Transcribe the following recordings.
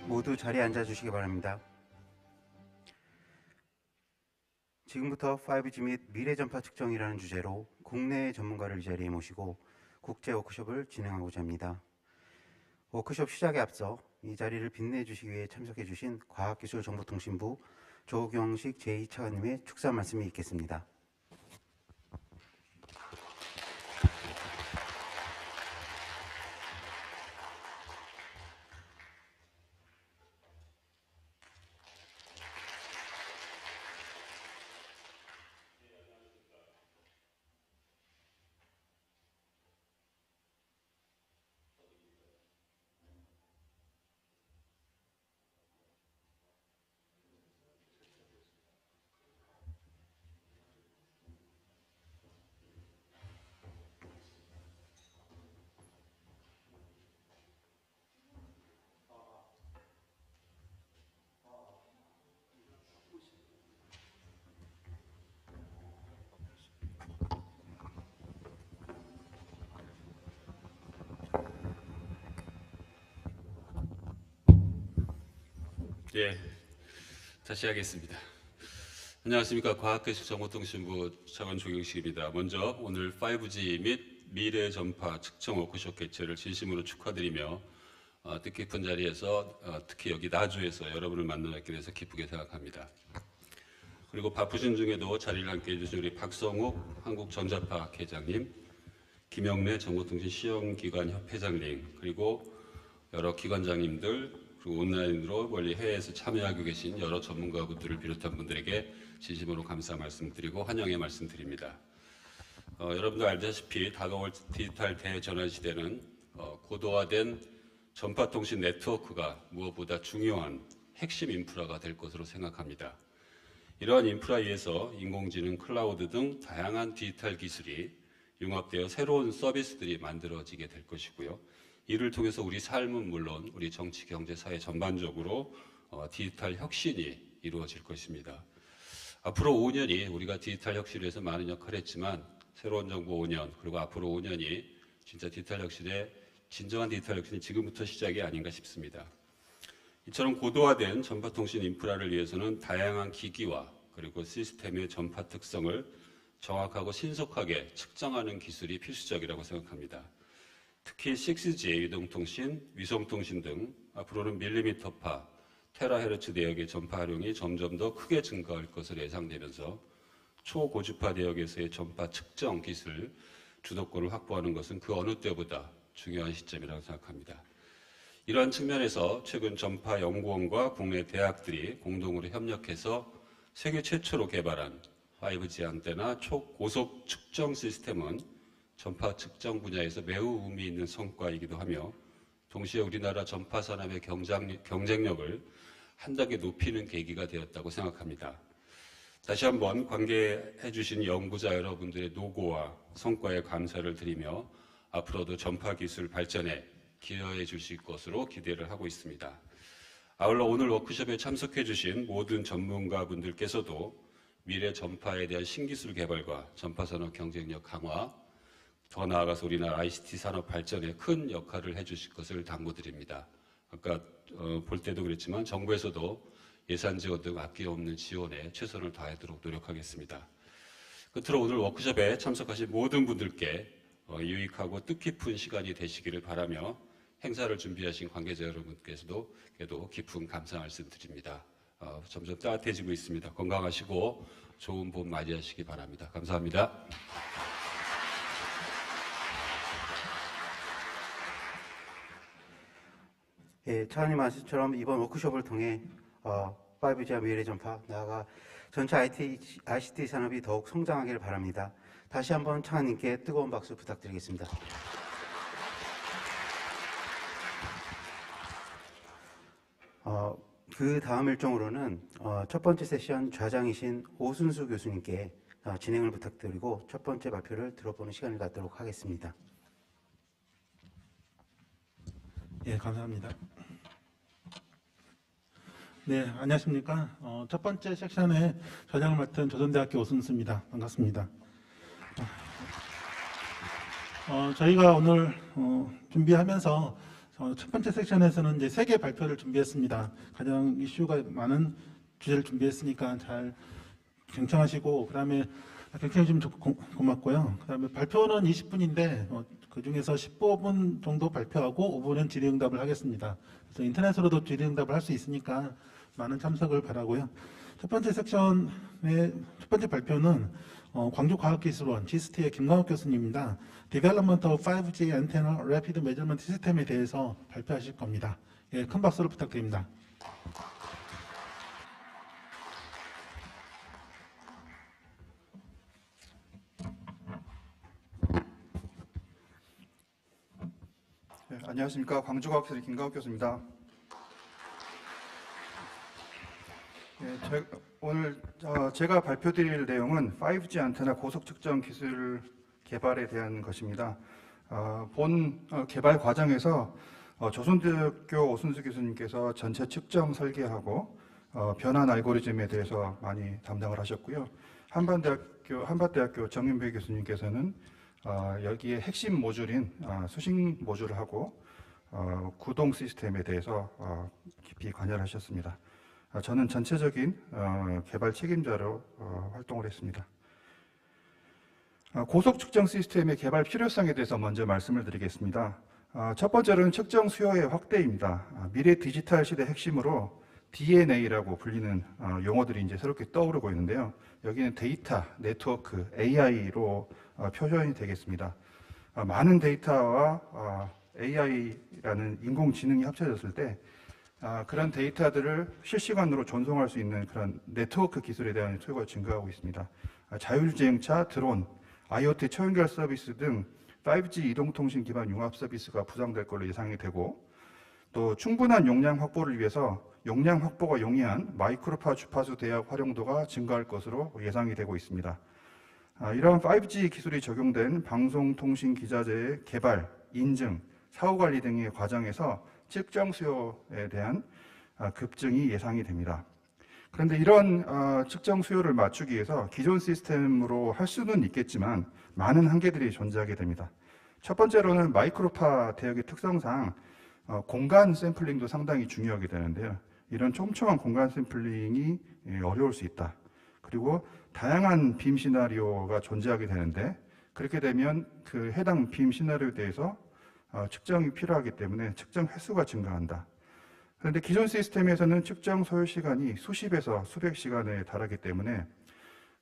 모두 자리에 앉아주시기 바랍니다. 지금부터 5G 및 미래전파 측정이라는 주제로 국내의 전문가를 이 자리에 모시고 국제 워크숍을 진행하고자 합니다. 워크숍 시작에 앞서 이 자리를 빛내주시기 위해 참석해주신 과학기술정보통신부 조경식 제2차관님의 축사 말씀이 있겠습니다. 예, 다시 하겠습니다. 안녕하십니까. 과학기술정보통신부 차관 조경식입니다. 먼저 오늘 5G 및 미래전파 측정 워크숍 개최를 진심으로 축하드리며 뜻깊은 자리에서 특히 여기 나주에서 여러분을 만나뵙게 돼서 기쁘게 생각합니다. 그리고 바쁘신 중에도 자리를 함께 해주신 우리 박성욱 한국전자파 회장님, 김영래 정보통신 시험기관 협회장님, 그리고 여러 기관장님들, 그리고 온라인으로 멀리 해외에서 참여하고 계신 여러 전문가분들을 비롯한 분들에게 진심으로 감사 말씀드리고 환영의 말씀드립니다. 여러분도 알다시피 다가올 디지털 대전환 시대는 고도화된 전파통신 네트워크가 무엇보다 중요한 핵심 인프라가 될 것으로 생각합니다. 이러한 인프라 위에서 인공지능, 클라우드 등 다양한 디지털 기술이 융합되어 새로운 서비스들이 만들어지게 될 것이고요. 이를 통해서 우리 삶은 물론 우리 정치, 경제, 사회 전반적으로 디지털 혁신이 이루어질 것입니다. 앞으로 5년이 우리가 디지털 혁신을 위해서 많은 역할을 했지만 새로운 정부 5년 그리고 앞으로 5년이 진짜 디지털 혁신의 진정한 디지털 혁신이 지금부터 시작이 아닌가 싶습니다. 이처럼 고도화된 전파통신 인프라를 위해서는 다양한 기기와 그리고 시스템의 전파 특성을 정확하고 신속하게 측정하는 기술이 필수적이라고 생각합니다. 특히 6G 유동통신, 위성통신 등 앞으로는 밀리미터파, 테라헤르츠 대역의 전파 활용이 점점 더 크게 증가할 것으로 예상되면서 초고주파 대역에서의 전파 측정 기술 주도권을 확보하는 것은 그 어느 때보다 중요한 시점이라고 생각합니다. 이러한 측면에서 최근 전파연구원과 국내 대학들이 공동으로 협력해서 세계 최초로 개발한 5G 안테나 초고속 측정 시스템은 전파 측정 분야에서 매우 의미 있는 성과이기도 하며 동시에 우리나라 전파 산업의 경쟁력을 한 단계 높이는 계기가 되었다고 생각합니다. 다시 한번 관계해 주신 연구자 여러분들의 노고와 성과에 감사를 드리며 앞으로도 전파 기술 발전에 기여해 주실 것으로 기대를 하고 있습니다. 아울러 오늘 워크숍에 참석해 주신 모든 전문가분들께서도 미래 전파에 대한 신기술 개발과 전파산업 경쟁력 강화, 더 나아가서 우리나라 ICT 산업 발전에 큰 역할을 해주실 것을 당부드립니다. 아까 볼 때도 그랬지만 정부에서도 예산 지원 등 아낌없는 지원에 최선을 다하도록 노력하겠습니다. 끝으로 오늘 워크숍에 참석하신 모든 분들께 유익하고 뜻깊은 시간이 되시기를 바라며 행사를 준비하신 관계자 여러분께서도 깊은 감사 말씀드립니다. 점점 따뜻해지고 있습니다. 건강하시고 좋은 봄 맞이하시기 바랍니다. 감사합니다. 예, 차관님 말씀처럼 이번 워크숍을 통해 5G와 미래전파, 나아가 전체 ICT 산업이 더욱 성장하기를 바랍니다. 다시 한번 차관님께 뜨거운 박수 부탁드리겠습니다. 그 다음 일정으로는 첫 번째 세션 좌장이신 오순수 교수님께 진행을 부탁드리고 첫 번째 발표를 들어보는 시간을 갖도록 하겠습니다. 예, 감사합니다. 네, 안녕하십니까. 첫 번째 섹션에 좌장을 맡은 조선대학교 오순수입니다. 반갑습니다. 저희가 오늘 준비하면서 첫 번째 섹션에서는 이제 3개 발표를 준비했습니다. 가장 이슈가 많은 주제를 준비했으니까 잘 경청하시고, 그다음에 경청해 주시면 고맙고요. 그다음에 발표는 20분인데 그 중에서 15분 정도 발표하고 5분은 질의응답을 하겠습니다. 그래서 인터넷으로도 질의응답을 할 수 있으니까 많은 참석을 바라고요. 첫 번째 섹션의 첫 번째 발표는 광주과학기술원 지스트의 김광욱 교수님입니다. Development of 5G Antenna Rapid Measurement System에 대해서 발표하실 겁니다. 예, 큰 박수를 부탁드립니다. 네, 안녕하십니까. 광주과학기술의 김광욱 교수입니다. 오늘 제가 발표드릴 내용은 5G 안테나 고속 측정 기술 개발에 대한 것입니다. 본 개발 과정에서 조선대학교 오순수 교수님께서 전체 측정 설계하고 변환 알고리즘에 대해서 많이 담당을 하셨고요. 한밭대학교 정윤배 교수님께서는 여기에 핵심 모듈인 수식 모듈하고 구동 시스템에 대해서 깊이 관여하셨습니다. 저는 전체적인 개발 책임자로 활동을 했습니다. 고속 측정 시스템의 개발 필요성에 대해서 먼저 말씀을 드리겠습니다. 첫 번째로는 측정 수요의 확대입니다. 미래 디지털 시대 핵심으로 DNA라고 불리는 용어들이 이제 새롭게 떠오르고 있는데요. 여기는 데이터, 네트워크, AI로 표현이 되겠습니다. 많은 데이터와 AI라는 인공지능이 합쳐졌을 때 그런 데이터들을 실시간으로 전송할 수 있는 그런 네트워크 기술에 대한 수요가 증가하고 있습니다. 자율주행차, 드론, IoT 초연결 서비스 등 5G 이동통신 기반 융합 서비스가 부상될 걸로 예상이 되고, 또 충분한 용량 확보를 위해서 용량 확보가 용이한 마이크로파 주파수 대역 활용도가 증가할 것으로 예상이 되고 있습니다. 이러한 5G 기술이 적용된 방송통신기자재의 개발, 인증, 사후관리 등의 과정에서 측정 수요에 대한 급증이 예상이 됩니다. 그런데 이런 측정 수요를 맞추기 위해서 기존 시스템으로 할 수는 있겠지만 많은 한계들이 존재하게 됩니다. 첫 번째로는 마이크로파 대역의 특성상 공간 샘플링도 상당히 중요하게 되는데요. 이런 촘촘한 공간 샘플링이 어려울 수 있다. 그리고 다양한 빔 시나리오가 존재하게 되는데, 그렇게 되면 그 해당 빔 시나리오에 대해서 측정이 필요하기 때문에 측정 횟수가 증가한다. 그런데 기존 시스템에서는 측정 소요 시간이 수십에서 수백 시간에 달하기 때문에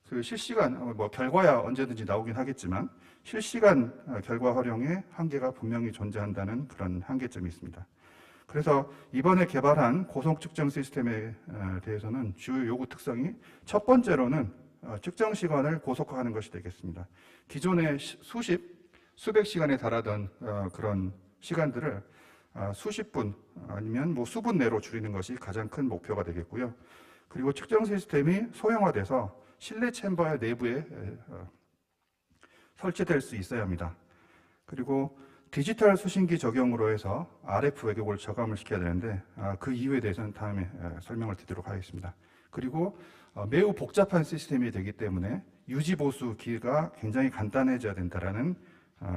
그 실시간, 결과야 언제든지 나오긴 하겠지만 실시간 결과 활용에 한계가 분명히 존재한다는 그런 한계점이 있습니다. 그래서 이번에 개발한 고속 측정 시스템에 대해서는 주요 요구 특성이 첫 번째로는 측정 시간을 고속화하는 것이 되겠습니다. 기존의 수백 시간에 달하던 그런 시간들을 수십 분 아니면 수분 내로 줄이는 것이 가장 큰 목표가 되겠고요. 그리고 측정 시스템이 소형화돼서 실내 챔버의 내부에 설치될 수 있어야 합니다. 그리고 디지털 수신기 적용으로 해서 RF 왜곡을 저감을 시켜야 되는데 그 이유에 대해서는 다음에 설명을 드리도록 하겠습니다. 그리고 매우 복잡한 시스템이 되기 때문에 유지 보수기가 굉장히 간단해져야 된다는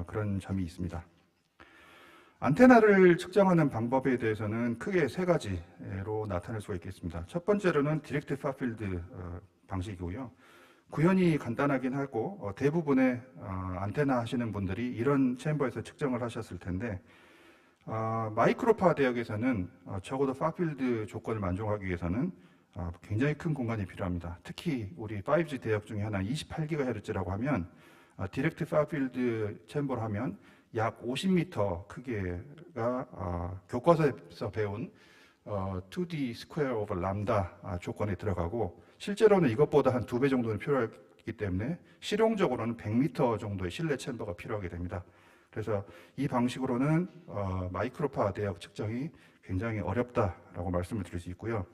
그런 점이 있습니다. 안테나를 측정하는 방법에 대해서는 크게 세 가지로 나타낼 수가 있겠습니다. 첫 번째로는 디렉트 파필드 방식이고요. 구현이 간단하긴 하고 대부분의 안테나 하시는 분들이 이런 챔버에서 측정을 하셨을 텐데, 마이크로파 대역에서는 적어도 파필드 조건을 만족하기 위해서는 굉장히 큰 공간이 필요합니다. 특히 우리 5G 대역 중에 하나 28GHz라고 하면 디렉트 파필드 챔버로 하면 약 50m 크기가 교과서에서 배운 2D 스퀘어 오버 람다 조건에 들어가고, 실제로는 이것보다 한 2배 정도는 필요하기 때문에 실용적으로는 100m 정도의 실내 챔버가 필요하게 됩니다. 그래서 이 방식으로는 마이크로파 대역 측정이 굉장히 어렵다라고 말씀을 드릴 수 있고요.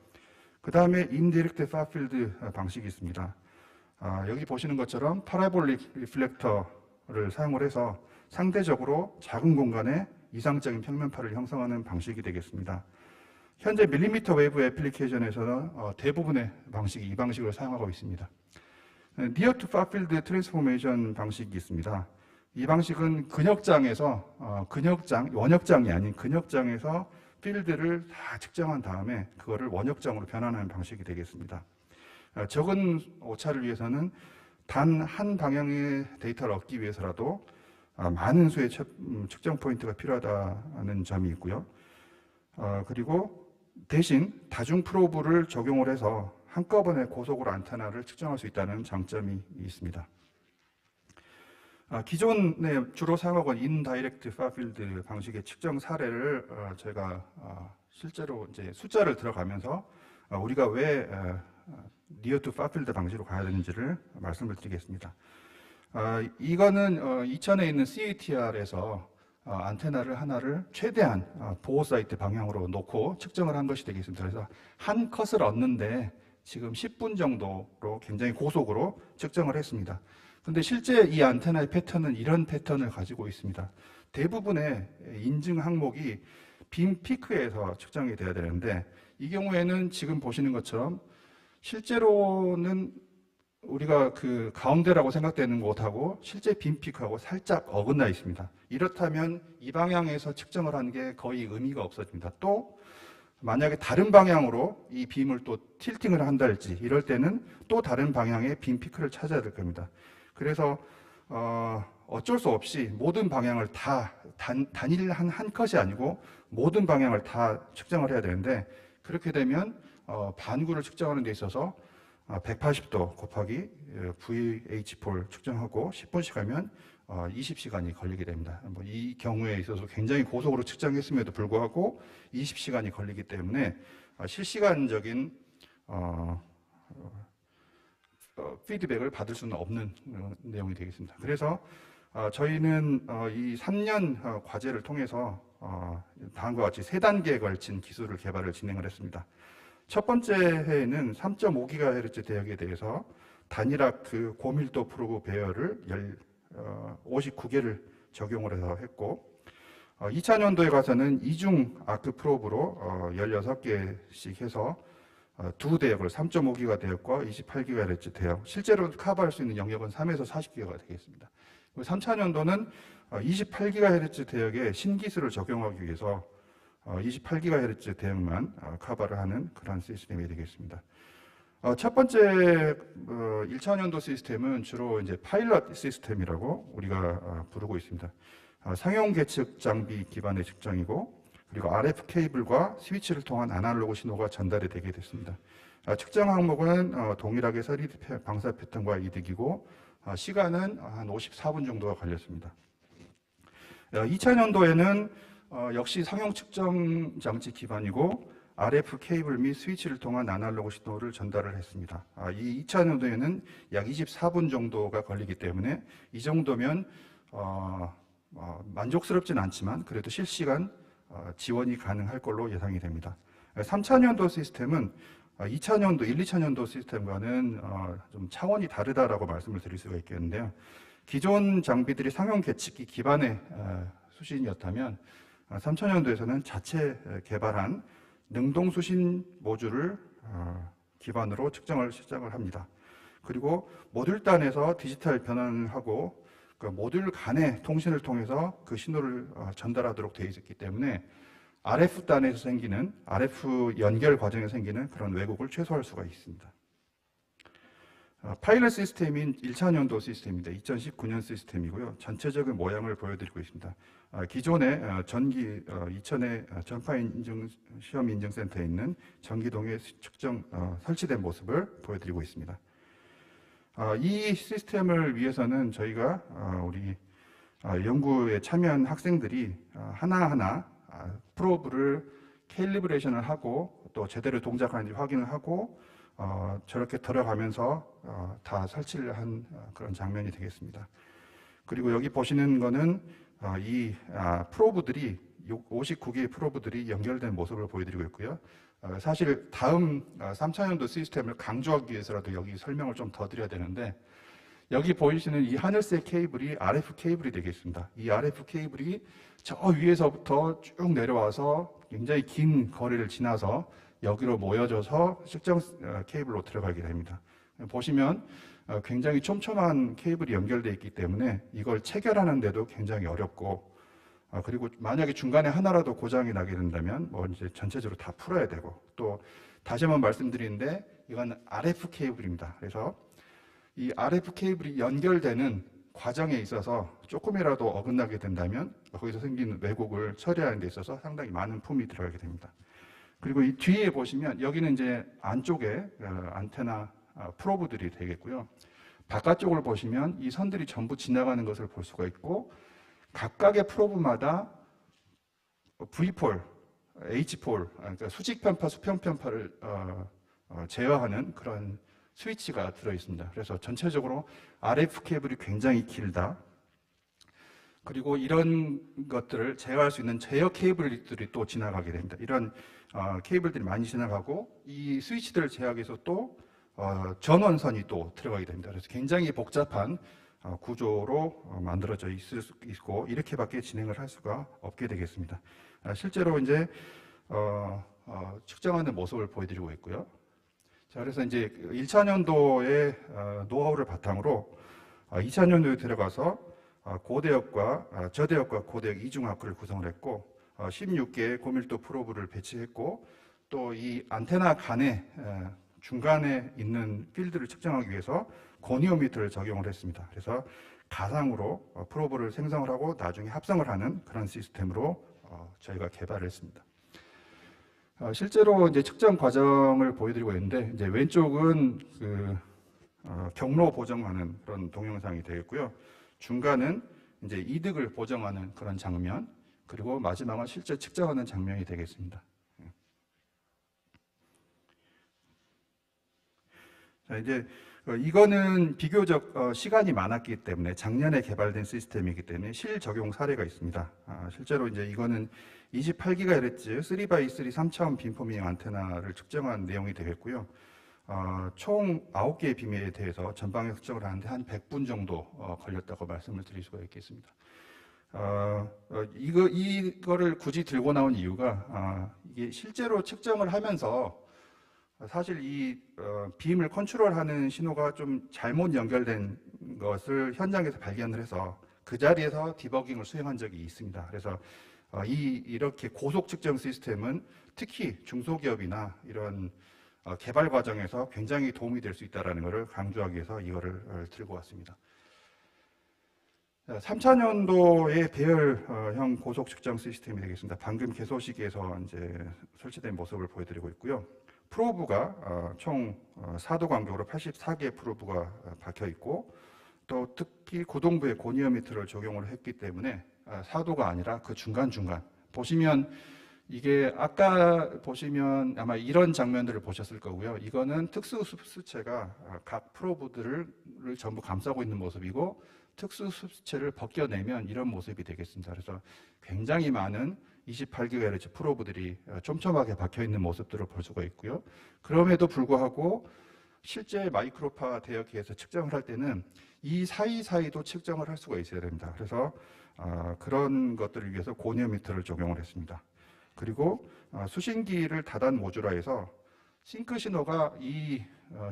그 다음에 인디렉트 파필드 방식이 있습니다. 여기 보시는 것처럼 파라볼릭 리플렉터를 사용을 해서 상대적으로 작은 공간에 이상적인 평면파를 형성하는 방식이 되겠습니다. 현재 밀리미터 웨이브 애플리케이션에서는 대부분의 방식이 이 방식을 사용하고 있습니다. 니어 투 파필드 트랜스포메이션 방식이 있습니다. 이 방식은 근역장에서 원역장이 아닌 근역장에서 필드를 다 측정한 다음에 그거를 원역장으로 변환하는 방식이 되겠습니다. 적은 오차를 위해서는 단 한 방향의 데이터를 얻기 위해서라도 많은 수의 측정 포인트가 필요하다는 점이 있고요. 그리고 대신 다중 프로브를 적용을 해서 한꺼번에 고속으로 안테나를 측정할 수 있다는 장점이 있습니다. 기존에 주로 사용하고 있는 인다이렉트 파필드 방식의 측정 사례를 제가 실제로 이제 숫자를 들어가면서 우리가 왜 니어 투 파필드 방식으로 가야 되는지를 말씀을 드리겠습니다. 이거는 이천에 있는 CATR에서 안테나를 하나를 최대한 보호 사이트 방향으로 놓고 측정을 한 것이 되겠습니다. 그래서 한 컷을 얻는데 지금 10분 정도로 굉장히 고속으로 측정을 했습니다. 근데 실제 이 안테나의 패턴은 이런 패턴을 가지고 있습니다. 대부분의 인증 항목이 빔 피크에서 측정이 돼야 되는데 이 경우에는 지금 보시는 것처럼 실제로는 우리가 그 가운데라고 생각되는 곳하고 실제 빔 피크하고 살짝 어긋나 있습니다. 이렇다면 이 방향에서 측정을 하는 게 거의 의미가 없어집니다. 또 만약에 다른 방향으로 이 빔을 또 틸팅을 한달지 이럴 때는 또 다른 방향의 빔 피크를 찾아야 될 겁니다. 그래서 어쩔 수 없이 모든 방향을 다 단일 한 컷이 아니고 모든 방향을 다 측정을 해야 되는데 그렇게 되면 반구를 측정하는 데 있어서 180도 곱하기 VH4를 측정하고 10분씩 하면 20시간이 걸리게 됩니다. 이 경우에 있어서 굉장히 고속으로 측정했음에도 불구하고 20시간이 걸리기 때문에 실시간적인 피드백을 받을 수는 없는 내용이 되겠습니다. 그래서 저희는 이 3년 과제를 통해서 다음과 같이 3단계에 걸친 기술을 개발을 진행을 했습니다. 첫 번째 해에는 3.5GHz 대역에 대해서 단일아크 고밀도 프로브 배열을 59개를 적용을 해서 했고 2000년도에 가서는 이중 아크 프로브로 16개씩 해서 두 대역을 3.5기가 대역과 28GHz 대역 실제로 커버할 수 있는 영역은 3에서 40기가가 되겠습니다. 3차년도는 28GHz 대역에 신기술을 적용하기 위해서 28GHz 대역만 커버를 하는 그런 시스템이 되겠습니다. 첫 번째 1차년도 시스템은 주로 이제 파일럿 시스템이라고 우리가 부르고 있습니다. 상용 계측 장비 기반의 측정이고 그리고 RF 케이블과 스위치를 통한 아날로그 신호가 전달이 되게 됐습니다. 측정 항목은 동일하게 서리드 방사 패턴과 이득이고 시간은 한 54분 정도가 걸렸습니다. 2차년도에는 역시 상용 측정 장치 기반이고 RF 케이블 및 스위치를 통한 아날로그 신호를 전달을 했습니다. 이 2차년도에는 약 24분 정도가 걸리기 때문에 이 정도면 만족스럽진 않지만 그래도 실시간 지원이 가능할 걸로 예상이 됩니다. 3차년도 시스템은 2차년도, 1, 2차년도 시스템과는 좀 차원이 다르다라고 말씀을 드릴 수가 있겠는데요. 기존 장비들이 상용 계측기 기반의 수신이었다면 3차년도에서는 자체 개발한 능동 수신 모듈을 기반으로 측정을 시작을 합니다. 그리고 모듈 단에서 디지털 변환을 하고 그 모듈 간의 통신을 통해서 그 신호를 전달하도록 되어 있었기 때문에 RF 단에서 생기는 RF 연결 과정에서 생기는 그런 왜곡을 최소화할 수가 있습니다. 파일럿 시스템인 1차년도 시스템입니다. 2019년 시스템이고요. 전체적인 모양을 보여드리고 있습니다. 기존의 이천의 전파 인증 시험 인증센터에 있는 전기동의 측정 설치된 모습을 보여드리고 있습니다. 이 시스템을 위해서는 저희가 우리 연구에 참여한 학생들이 하나하나 프로브를 캘리브레이션을 하고 또 제대로 동작하는지 확인을 하고 저렇게 들어가면서 다 설치를 한 그런 장면이 되겠습니다. 그리고 여기 보시는 거는 이 프로브들이 59개의 프로브들이 연결된 모습을 보여드리고 있고요. 사실 다음 3차년도 시스템을 강조하기 위해서라도 여기 설명을 좀 더 드려야 되는데 여기 보이시는 이 하늘색 케이블이 RF 케이블이 되겠습니다. 이 RF 케이블이 저 위에서부터 쭉 내려와서 굉장히 긴 거리를 지나서 여기로 모여져서 측정 케이블로 들어가게 됩니다. 보시면 굉장히 촘촘한 케이블이 연결되어 있기 때문에 이걸 체결하는데도 굉장히 어렵고, 그리고 만약에 중간에 하나라도 고장이 나게 된다면 뭐 이제 전체적으로 다 풀어야 되고, 또 다시 한번 말씀드리는데 이건 RF 케이블입니다. 그래서 이 RF 케이블이 연결되는 과정에 있어서 조금이라도 어긋나게 된다면 거기서 생긴 왜곡을 처리하는 데 있어서 상당히 많은 품이 들어가게 됩니다. 그리고 이 뒤에 보시면 여기는 이제 안쪽에 안테나 프로브들이 되겠고요. 바깥쪽을 보시면 이 선들이 전부 지나가는 것을 볼 수가 있고, 각각의 프로브마다 V폴, H폴, 그러니까 수직 편파, 수평 편파를 제어하는 그런 스위치가 들어 있습니다. 그래서 전체적으로 RF 케이블이 굉장히 길다. 그리고 이런 것들을 제어할 수 있는 제어 케이블들이 또 지나가게 됩니다. 이런 케이블들이 많이 지나가고, 이 스위치들을 제어하기 위해서 또 전원선이 또 들어가게 됩니다. 그래서 굉장히 복잡한 구조로 만들어져 있을 수 있고, 이렇게밖에 진행을 할 수가 없게 되겠습니다. 실제로 이제 측정하는 모습을 보여드리고 있고요. 자, 그래서 이제 1차 년도의 노하우를 바탕으로 2차 년도에 들어가서 고대역과 저대역과 고대역 이중아크를 구성을 했고, 16개의 고밀도 프로브를 배치했고, 또 이 안테나 간에 중간에 있는 필드를 측정하기 위해서 고니오미터를 적용을 했습니다. 그래서 가상으로 프로브를 생성을 하고 나중에 합성을 하는 그런 시스템으로 저희가 개발을 했습니다. 실제로 이제 측정 과정을 보여드리고 있는데, 이제 왼쪽은 경로 보정하는 그런 동영상이 되겠고요. 중간은 이제 이득을 보정하는 그런 장면, 그리고 마지막은 실제 측정하는 장면이 되겠습니다. 자, 이제 이거는 비교적 시간이 많았기 때문에 작년에 개발된 시스템이기 때문에 실적용 사례가 있습니다. 실제로 이제 이거는 28GHz 3x3 3차원 빔포밍 안테나를 측정한 내용이 되겠고요. 총 9개의 빔에 대해서 전방에 측정을 하는데 한 100분 정도 걸렸다고 말씀을 드릴 수가 있겠습니다. 이거를 굳이 들고 나온 이유가 이게 실제로 측정을 하면서 사실 이 빔을 컨트롤하는 신호가 좀 잘못 연결된 것을 현장에서 발견을 해서 그 자리에서 디버깅을 수행한 적이 있습니다. 그래서 이렇게 고속 측정 시스템은 특히 중소기업이나 이런 개발 과정에서 굉장히 도움이 될 수 있다는 것을 강조하기 위해서 이거를 들고 왔습니다. 3차 년도의 배열형 고속 측정 시스템이 되겠습니다. 방금 개소식에서 이제 설치된 모습을 보여드리고 있고요. 프로브가 총 4도 간격으로 84개의 프로브가 박혀 있고, 또 특히 고동부에 고니오미터를 적용을 했기 때문에 4도가 아니라 그 중간중간 보시면, 이게 아까 보시면 아마 이런 장면들을 보셨을 거고요. 이거는 특수 흡수체가 각 프로브들을 전부 감싸고 있는 모습이고, 특수 흡수체를 벗겨내면 이런 모습이 되겠습니다. 그래서 굉장히 많은 28GHz 프로브들이 촘촘하게 박혀 있는 모습들을 볼 수가 있고요. 그럼에도 불구하고 실제 마이크로파 대역기에서 측정을 할 때는 이 사이사이도 측정을 할 수가 있어야 됩니다. 그래서 그런 것들을 위해서 고니오미터를 적용을 했습니다. 그리고 수신기를 다단 모듈화해서 싱크 신호가 이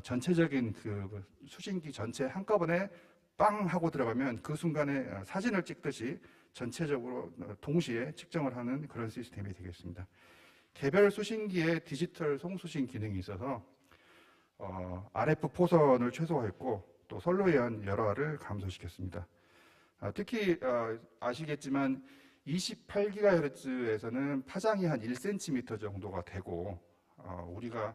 전체적인 그 수신기 전체 한꺼번에 빵 하고 들어가면 그 순간에 사진을 찍듯이 전체적으로 동시에 측정을 하는 그런 시스템이 되겠습니다. 개별 수신기에 디지털 송수신 기능이 있어서 RF 포선을 최소화했고, 또 선로에 의한 열화를 감소시켰습니다. 특히 아시겠지만 28GHz에서는 파장이 한 1cm 정도가 되고, 우리가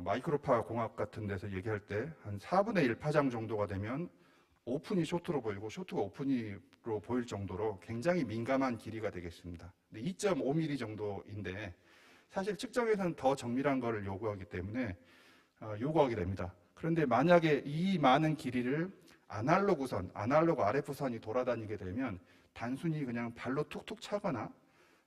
마이크로파 공학 같은 데서 얘기할 때 한 4분의 1 파장 정도가 되면 오픈이 쇼트로 보이고 쇼트가 오픈으로 보일 정도로 굉장히 민감한 길이가 되겠습니다. 2.5mm 정도인데 사실 측정에서는 더 정밀한 것을 요구하기 때문에 요구하게 됩니다. 그런데 만약에 이 많은 길이를 아날로그 RF선이 돌아다니게 되면 단순히 그냥 발로 툭툭 차거나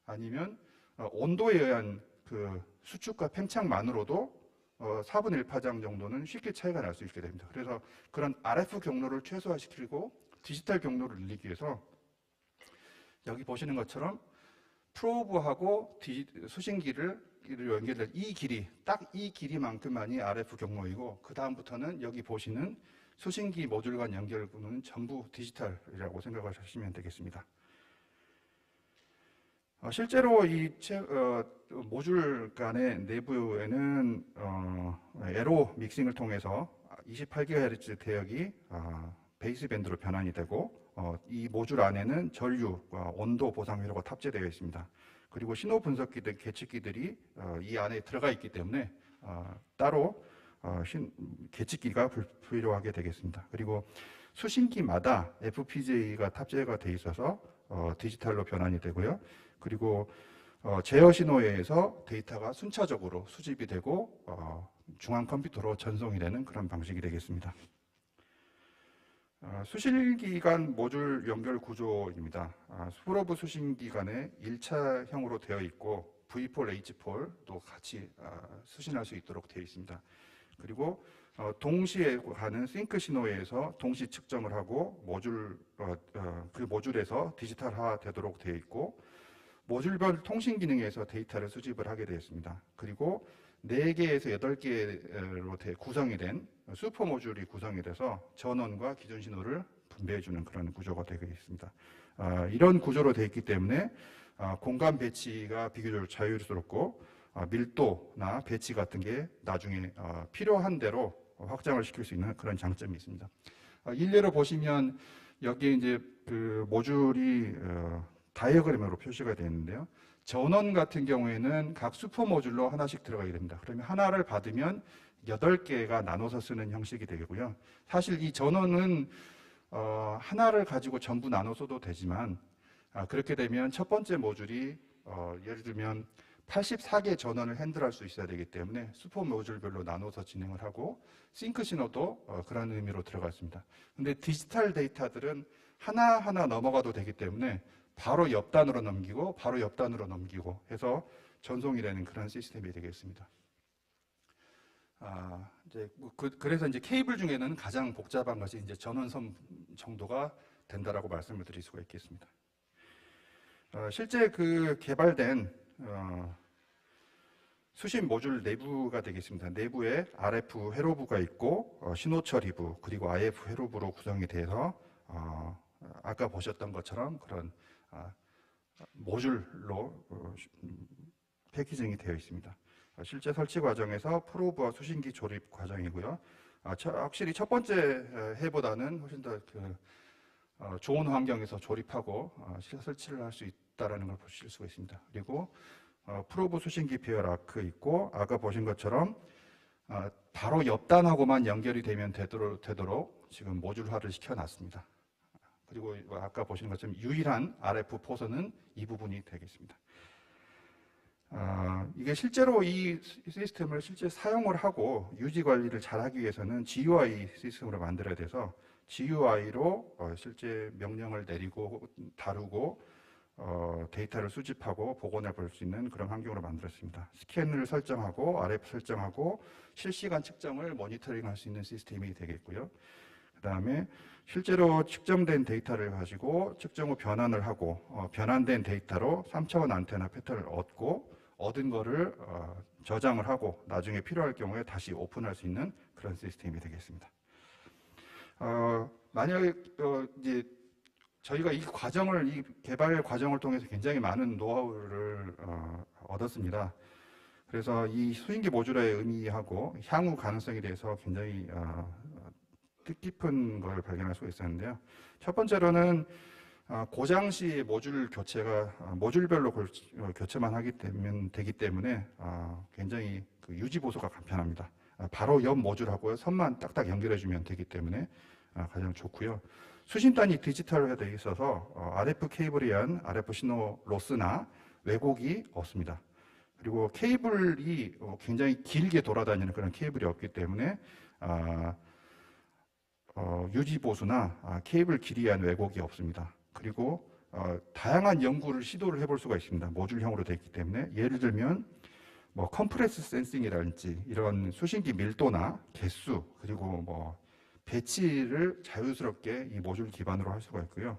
아니면 온도에 의한 그 수축과 팽창만으로도 4분의 1 파장 정도는 쉽게 차이가 날 수 있게 됩니다. 그래서 그런 RF 경로를 최소화시키고 디지털 경로를 늘리기 위해서 여기 보시는 것처럼 프로브하고 수신기를 연결될 이 길이, 딱 이 길이만큼만이 RF 경로이고, 그 다음부터는 여기 보시는 수신기 모듈 간 연결구는 전부 디지털이라고 생각하시면 되겠습니다. 실제로 이 모듈 간의 내부에는 에로 믹싱을 통해서 28GHz 대역이 베이스밴드로 변환이 되고, 이 모듈 안에는 전류와 온도 보상 회로가 탑재되어 있습니다. 그리고 신호 분석기들, 계측기들이 이 안에 들어가 있기 때문에 따로 계측기가 불필요하게 되겠습니다. 그리고 수신기마다 FPGA가 탑재가 되어 있어서 디지털로 변환이 되고요. 그리고 제어 신호에서 데이터가 순차적으로 수집이 되고 중앙 컴퓨터로 전송이 되는 그런 방식이 되겠습니다. 수신기 간 모듈 연결 구조입니다. 프로브 수신기 간에 1차형으로 되어 있고 V4, H4도 같이 수신할 수 있도록 되어 있습니다. 그리고 동시에 가는 싱크 신호에서 동시 측정을 하고 그 모듈에서 디지털화 되도록 되어 있고, 모듈별 통신 기능에서 데이터를 수집을 하게 되었습니다. 그리고 4개에서 8개로 구성이 된 슈퍼 모듈이 구성이 돼서 전원과 기존 신호를 분배해주는 그런 구조가 되어 있습니다. 이런 구조로 되어 있기 때문에 공간 배치가 비교적 자유스럽고 밀도나 배치 같은 게 나중에 필요한 대로 확장을 시킬 수 있는 그런 장점이 있습니다. 일례로 보시면 여기에 이제 그 모듈이 다이어그램으로 표시가 되어 있는데요. 전원 같은 경우에는 각 슈퍼 모듈로 하나씩 들어가게 됩니다. 그러면 하나를 받으면 8개가 나눠서 쓰는 형식이 되고요. 사실 이 전원은 하나를 가지고 전부 나눠 써도 되지만, 그렇게 되면 첫 번째 모듈이 예를 들면 84개 전원을 핸들할 수 있어야 되기 때문에 슈퍼 모듈별로 나눠서 진행을 하고, 싱크 신호도 그런 의미로 들어갔습니다. 근데 디지털 데이터들은 하나하나 넘어가도 되기 때문에 바로 옆단으로 넘기고 바로 옆단으로 넘기고 해서 전송이 되는 그런 시스템이 되겠습니다. 그래서 이제 케이블 중에는 가장 복잡한 것이 이제 전원선 정도가 된다라고 말씀을 드릴 수가 있겠습니다. 실제 그 개발된 수신 모듈 내부가 되겠습니다. 내부에 RF 회로부가 있고 신호 처리부 그리고 IF 회로부로 구성이 돼서 아까 보셨던 것처럼 그런 모듈로 패키징이 되어 있습니다. 실제 설치 과정에서 프로브와 수신기 조립 과정이고요. 확실히 첫 번째 해보다는 훨씬 더 좋은 환경에서 조립하고 설치를 할 수 있다는 걸 보실 수가 있습니다. 그리고 프로브 수신기 배열 아크 있고, 아까 보신 것처럼 바로 옆단하고만 연결이 되면 되도록 지금 모듈화를 시켜놨습니다. 그리고 아까 보신 것처럼 유일한 RF 포선은 이 부분이 되겠습니다. 이게 실제로 이 시스템을 실제 사용을 하고 유지 관리를 잘 하기 위해서는 GUI 시스템으로 만들어야 돼서 GUI로 실제 명령을 내리고 다루고 데이터를 수집하고 복원해 볼 수 있는 그런 환경으로 만들었습니다. 스캔을 설정하고 RF 설정하고 실시간 측정을 모니터링 할 수 있는 시스템이 되겠고요. 그 다음에 실제로 측정된 데이터를 가지고 측정 후 변환을 하고 변환된 데이터로 3차원 안테나 패턴을 얻은 거를 저장을 하고 나중에 필요할 경우에 다시 오픈할 수 있는 그런 시스템이 되겠습니다. 만약에 이제 저희가 이 개발 과정을 통해서 굉장히 많은 노하우를 얻었습니다. 그래서 이 수신기 모듈의 의미하고 향후 가능성에 대해서 굉장히 뜻깊은 걸 발견할 수가 있었는데요. 첫 번째로는 고장 시 모듈 교체가 모듈별로 교체만 되기 때문에 굉장히 유지 보수가 간편합니다. 바로 옆 모듈하고 선만 딱딱 연결해주면 되기 때문에 가장 좋고요. 수신단이 디지털화 되어 있어서 RF 케이블에 의한 RF 신호 로스나 왜곡이 없습니다. 그리고 케이블이 굉장히 길게 돌아다니는 그런 케이블이 없기 때문에 유지 보수나 케이블 길이에 의한 왜곡이 없습니다. 그리고 다양한 연구를 시도를 해볼 수가 있습니다. 모듈형으로 되어 있기 때문에 예를 들면 컴프레스 센싱이라든지 이런 수신기 밀도나 개수 그리고 배치를 자유스럽게 이 모듈 기반으로 할 수가 있고요.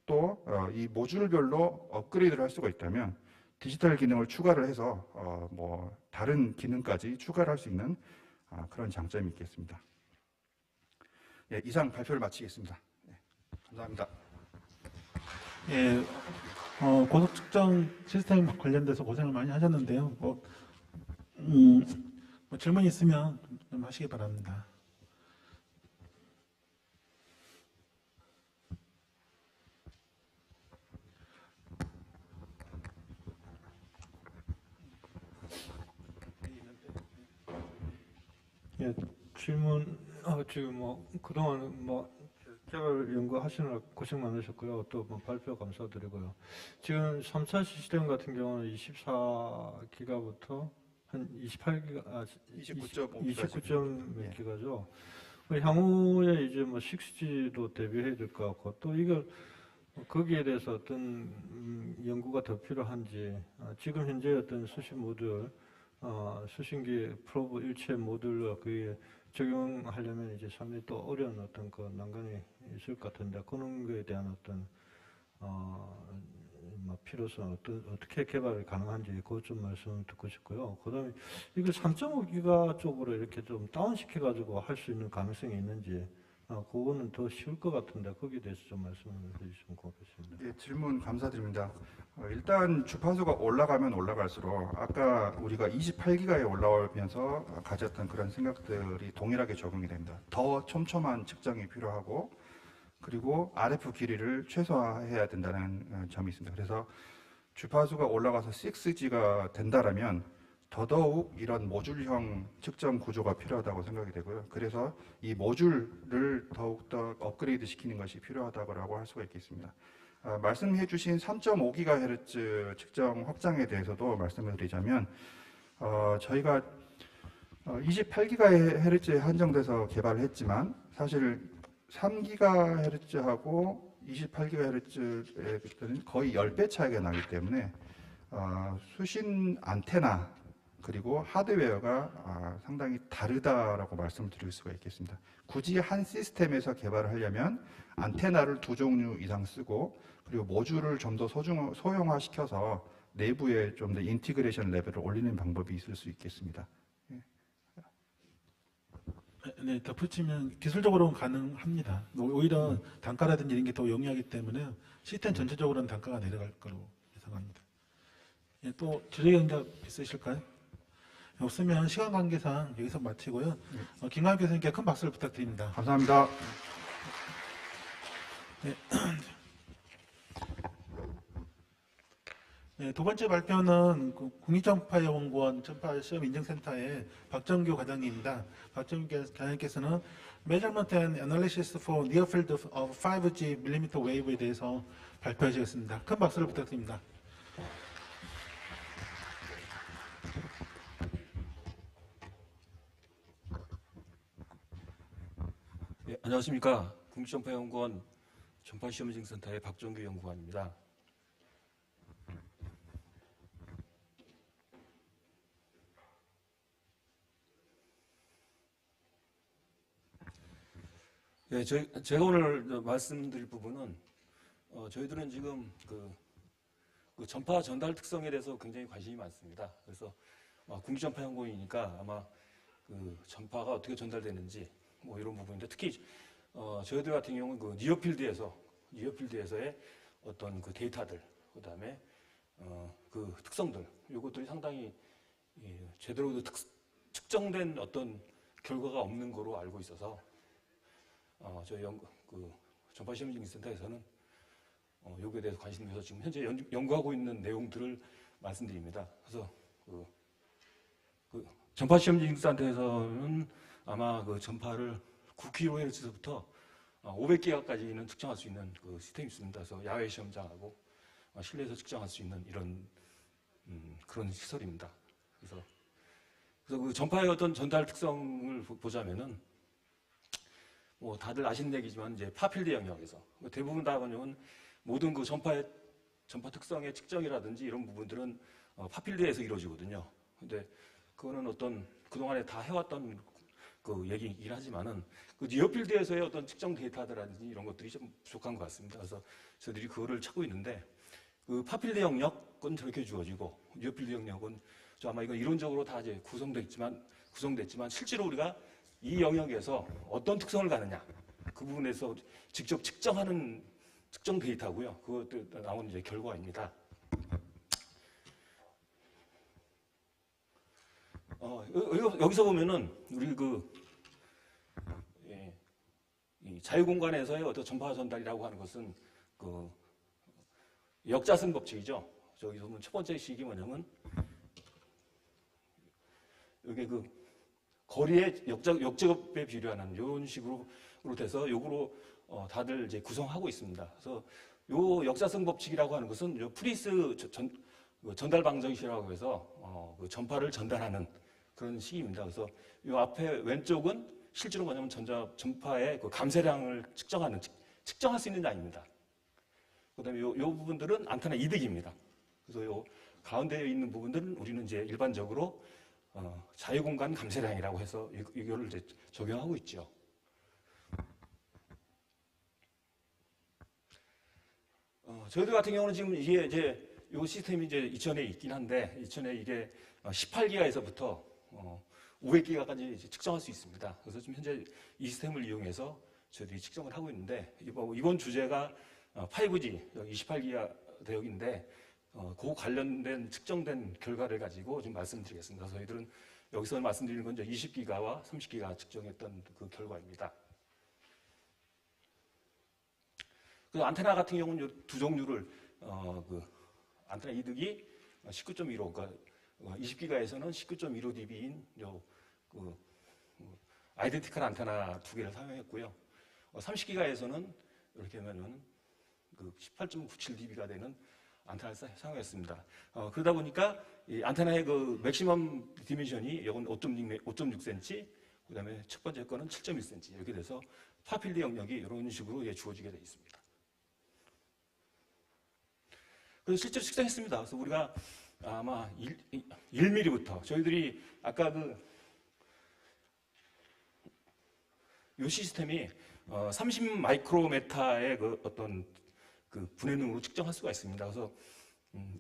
또 이 모듈별로 업그레이드를 할 수가 있다면 디지털 기능을 추가를 해서 뭐 다른 기능까지 추가를 할 수 있는 그런 장점이 있겠습니다. 예, 이상 발표를 마치겠습니다. 예, 감사합니다. 예, 고속 측정 시스템 관련돼서 고생을 많이 하셨는데요. 뭐 질문 있으면 좀 하시기 바랍니다. 예, 질문 지금 뭐 그동안 뭐 개발 연구하시느라 고생 많으셨고요. 또 뭐 발표 감사드리고요. 지금 3차 시스템 같은 경우는 24기가부터 한 28기가, 29점 몇 기가죠. 향후에 이제 뭐 6G도 대비해야 될 것 같고, 또 이걸 거기에 대해서 어떤 연구가 더 필요한지, 지금 현재 어떤 수신 모듈, 수신기 프로브 일체 모듈로 그게 적용하려면 이제 상당히 또 어려운 어떤 그 난관이 있을 것 같은데, 그런 거에 대한 어떤 필요성, 어떻게 개발이 가능한지 그것 좀 말씀 듣고 싶고요. 그다음에 이걸 3.5기가 쪽으로 이렇게 좀 다운시켜 가지고 할 수 있는 가능성이 있는지, 그거는 더 쉬울 것 같은데 거기에 대해서 좀 말씀을 해주시면 고맙겠습니다. 예, 질문 감사드립니다. 일단 주파수가 올라가면 올라갈수록 아까 우리가 28기가에 올라오면서 가졌던 그런 생각들이 동일하게 적용이 됩니다. 더 촘촘한 측정이 필요하고, 그리고 RF 길이를 최소화해야 된다는 점이 있습니다. 그래서 주파수가 올라가서 6G가 된다라면 더더욱 이런 모듈형 측정 구조가 필요하다고 생각이 되고요. 그래서 이 모듈을 더욱더 업그레이드 시키는 것이 필요하다고 할 수가 있겠습니다. 말씀해 주신 3.5GHz 측정 확장에 대해서도 말씀을 드리자면, 저희가 28GHz에 한정돼서 개발을 했지만 사실 3GHz하고 28GHz는 거의 10배 차이가 나기 때문에 수신 안테나 그리고 하드웨어가 상당히 다르다라고 말씀을 드릴 수가 있겠습니다. 굳이 한 시스템에서 개발을 하려면 안테나를 2종류 이상 쓰고, 그리고 모듈을 좀 더 소형화시켜서 내부에 좀 더 인티그레이션 레벨을 올리는 방법이 있을 수 있겠습니다. 네, 덧붙이면 기술적으로는 가능합니다. 오히려 단가라든지 이런 게 더 용이하기 때문에 시스템 전체적으로는 단가가 내려갈 거로 예상합니다. 예, 또 주제 경력 있으실까요? 없으면 시간 관계상 여기서 마치고요. 김광현 교수님께 큰 박수를 부탁드립니다. 감사합니다. 네. 네, 두 번째 발표는 국립전파연구원 전파시험인증센터의 박정규 과장님입니다. 박정규 과장님께서는 Measurement and Analysis for Near Field of 5G millimeter wave에 대해서 발표하시겠습니다. 큰 박수를 부탁드립니다. 예, 안녕하십니까. 국립전파연구원 전파시험인증센터의 박정규 연구관입니다. 예, 제가 오늘 말씀드릴 부분은 저희들은 지금 그 전파 전달 특성에 대해서 굉장히 관심이 많습니다. 그래서 국립전파연구원이니까 아마 그 전파가 어떻게 전달되는지 뭐 이런 부분인데, 특히 저희들 같은 경우는 그 니어필드에서의 어떤 그 데이터들, 그다음에 그 특성들, 이것들이 상당히 제대로 측정된 어떤 결과가 없는 거로 알고 있어서 저희 전파시험인증센터에서는 여기에 대해서 관심이 있어서 지금 현재 연구하고 있는 내용들을 말씀드립니다. 그래서 그 전파시험인증센터에서는 아마 그 전파를 9kHz부터 500기가까지는 측정할 수 있는 그 시스템이 있습니다. 그래서 야외 시험장하고 실내에서 측정할 수 있는 이런 그런 시설입니다. 그래서 그 전파의 어떤 전달 특성을 보자면은 뭐 다들 아시는 얘기지만 이제 파필드 영역에서 대부분 다 보면 모든 그 전파 특성의 측정이라든지 이런 부분들은 파필드에서 이루어지거든요. 근데 그거는 어떤 그동안에 다 해왔던 그 얘기이긴 하지만은 그 니어필드에서의 어떤 측정 데이터라든지 이런 것들이 좀 부족한 것 같습니다. 그래서 저희들이 그거를 찾고 있는데, 그 파필드 영역은 저렇게 주어지고 니어필드 영역은 아마 이건 이론적으로 다 이제 구성됐지만 실제로 우리가 이 영역에서 어떤 특성을 가느냐 그 부분에서 직접 측정하는 측정 데이터고요. 그것도 나온 이제 결과입니다. 여기서 보면은 우리 이 자유공간에서의 어떤 전파 전달이라고 하는 것은 그 역자승 법칙이죠. 저기서 보면 첫 번째 식이 뭐냐면 이게 그 거리의 역제곱에 비례하는 이런 식으로 돼서 요거로 다들 이제 구성하고 있습니다. 그래서 요 역자승 법칙이라고 하는 것은 요 프리스 전달 방정식이라고 해서 그 전파를 전달하는 그런 식입니다. 그래서 요 앞에 왼쪽은 실제로 뭐냐면 전파의 그 감쇄량을 측정할 수 있는 양입니다. 그다음에 요 부분들은 안테나 이득입니다. 그래서 요 가운데에 있는 부분들은 우리는 이제 일반적으로 자유공간 감쇄량이라고 해서 이거를 이제 적용하고 있죠. 저희들 같은 경우는 지금 이게 이제 요 시스템이 이제 이천에 있긴 한데 이천에 이게 18기가에서부터 500기가까지 측정할 수 있습니다. 그래서 지금 현재 이 시스템을 이용해서 저희들이 측정을 하고 있는데 이번 주제가 5G 28기가 대역인데 그 관련된 측정된 결과를 가지고 좀 말씀드리겠습니다. 저희들은 여기서 말씀드리는 건 이제 20기가와 30기가 측정했던 그 결과입니다. 그 안테나 같은 경우는 두 종류를 그 안테나 이득이 19.15, 그러니까 20기가에서는 19.15dB인 그 아이덴티컬 안테나 두 개를 사용했고요. 30기가에서는 이렇게 하면은 그 18.97dB가 되는 안테나를 사용했습니다. 그러다 보니까 이 안테나의 그 맥시멈 디멘션이 이건 5.6cm, 그다음에 첫 번째 거는 7.1cm 이렇게 돼서 파필드 영역이 이런 식으로 주어지게 되어 있습니다. 그래서 실제로 측정했습니다. 그래서 우리가 아마 1mm부터 저희들이 아까 이 시스템이 30 마이크로메타의 그 어떤 그 분해능으로 측정할 수가 있습니다. 그래서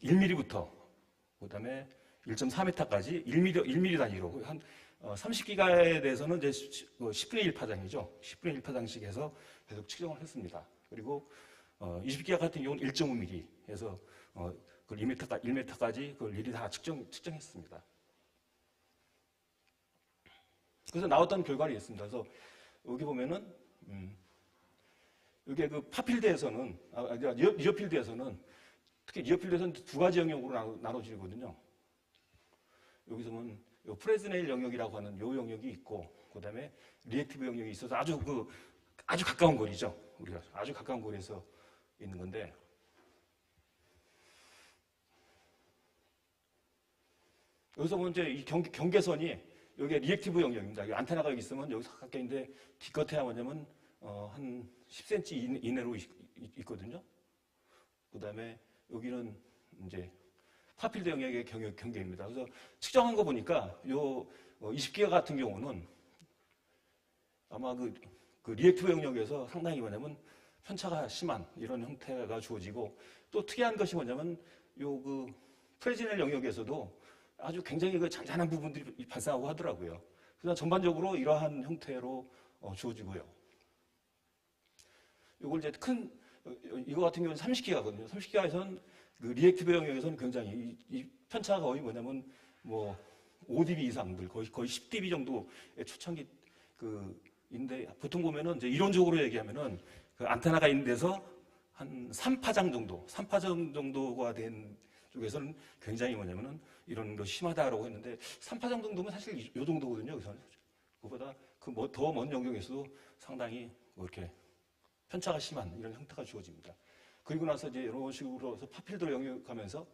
1mm부터 그다음에 1.4m까지 1mm 단위로 한 30기가에 대해서는 이제 10분의 1 파장이죠. 10분의 1 파장씩 해서 계속 측정을 했습니다. 그리고 20기가 같은 경우는 1.5mm 해서 그 1m까지 그걸 일일이 다 측정했습니다. 그래서 나왔던 결과를 있습니다. 그래서 여기 보면은 이게 그 파필드에서는 니어필드에서는 특히 니어필드에서는 두 가지 영역으로 나눠지거든요. 여기서 보면 요 프레즈넬 영역이라고 하는 요 영역이 있고 그다음에 리액티브 영역이 있어서 아주 가까운 거리죠. 우리가 아주 가까운 거리에서 있는 건데 여기서 보면 이제 이 경계선이 여기가 리액티브 영역입니다. 안테나가 여기 있으면 여기서 가까이 있는데 기껏해야 뭐냐면 한 10cm 이내로 있거든요. 그다음에 여기는 이제 파필드 영역의 경계입니다. 그래서 측정한 거 보니까 요 20기가 같은 경우는 아마 그 리액티브 영역에서 상당히 뭐냐면 편차가 심한 이런 형태가 주어지고 또 특이한 것이 뭐냐면 요 그 프레즈넬 영역에서도 아주 굉장히 그 잔잔한 부분들이 발생하고 하더라고요. 그래서 전반적으로 이러한 형태로 주어지고요. 이걸 이제 이거 같은 경우는 30기가거든요. 30기가에서는 그 리액티브 영역에서는 굉장히 이 편차가 거의 뭐냐면 뭐 5dB 이상들 거의 10dB 정도의 초창기 인데 보통 보면은 이제 이론적으로 얘기하면은 그 안테나가 있는 데서 한 3파장 정도가 된 쪽에서는 굉장히 뭐냐면은 이런 거 심하다라고 했는데 3파장 정도면 사실 이 정도거든요. 그래서 그보다 더 먼 영역에서도 상당히 이렇게 편차가 심한 이런 형태가 주어집니다. 그리고 나서 이제 이런 식으로 해서 파필드로 영역하면서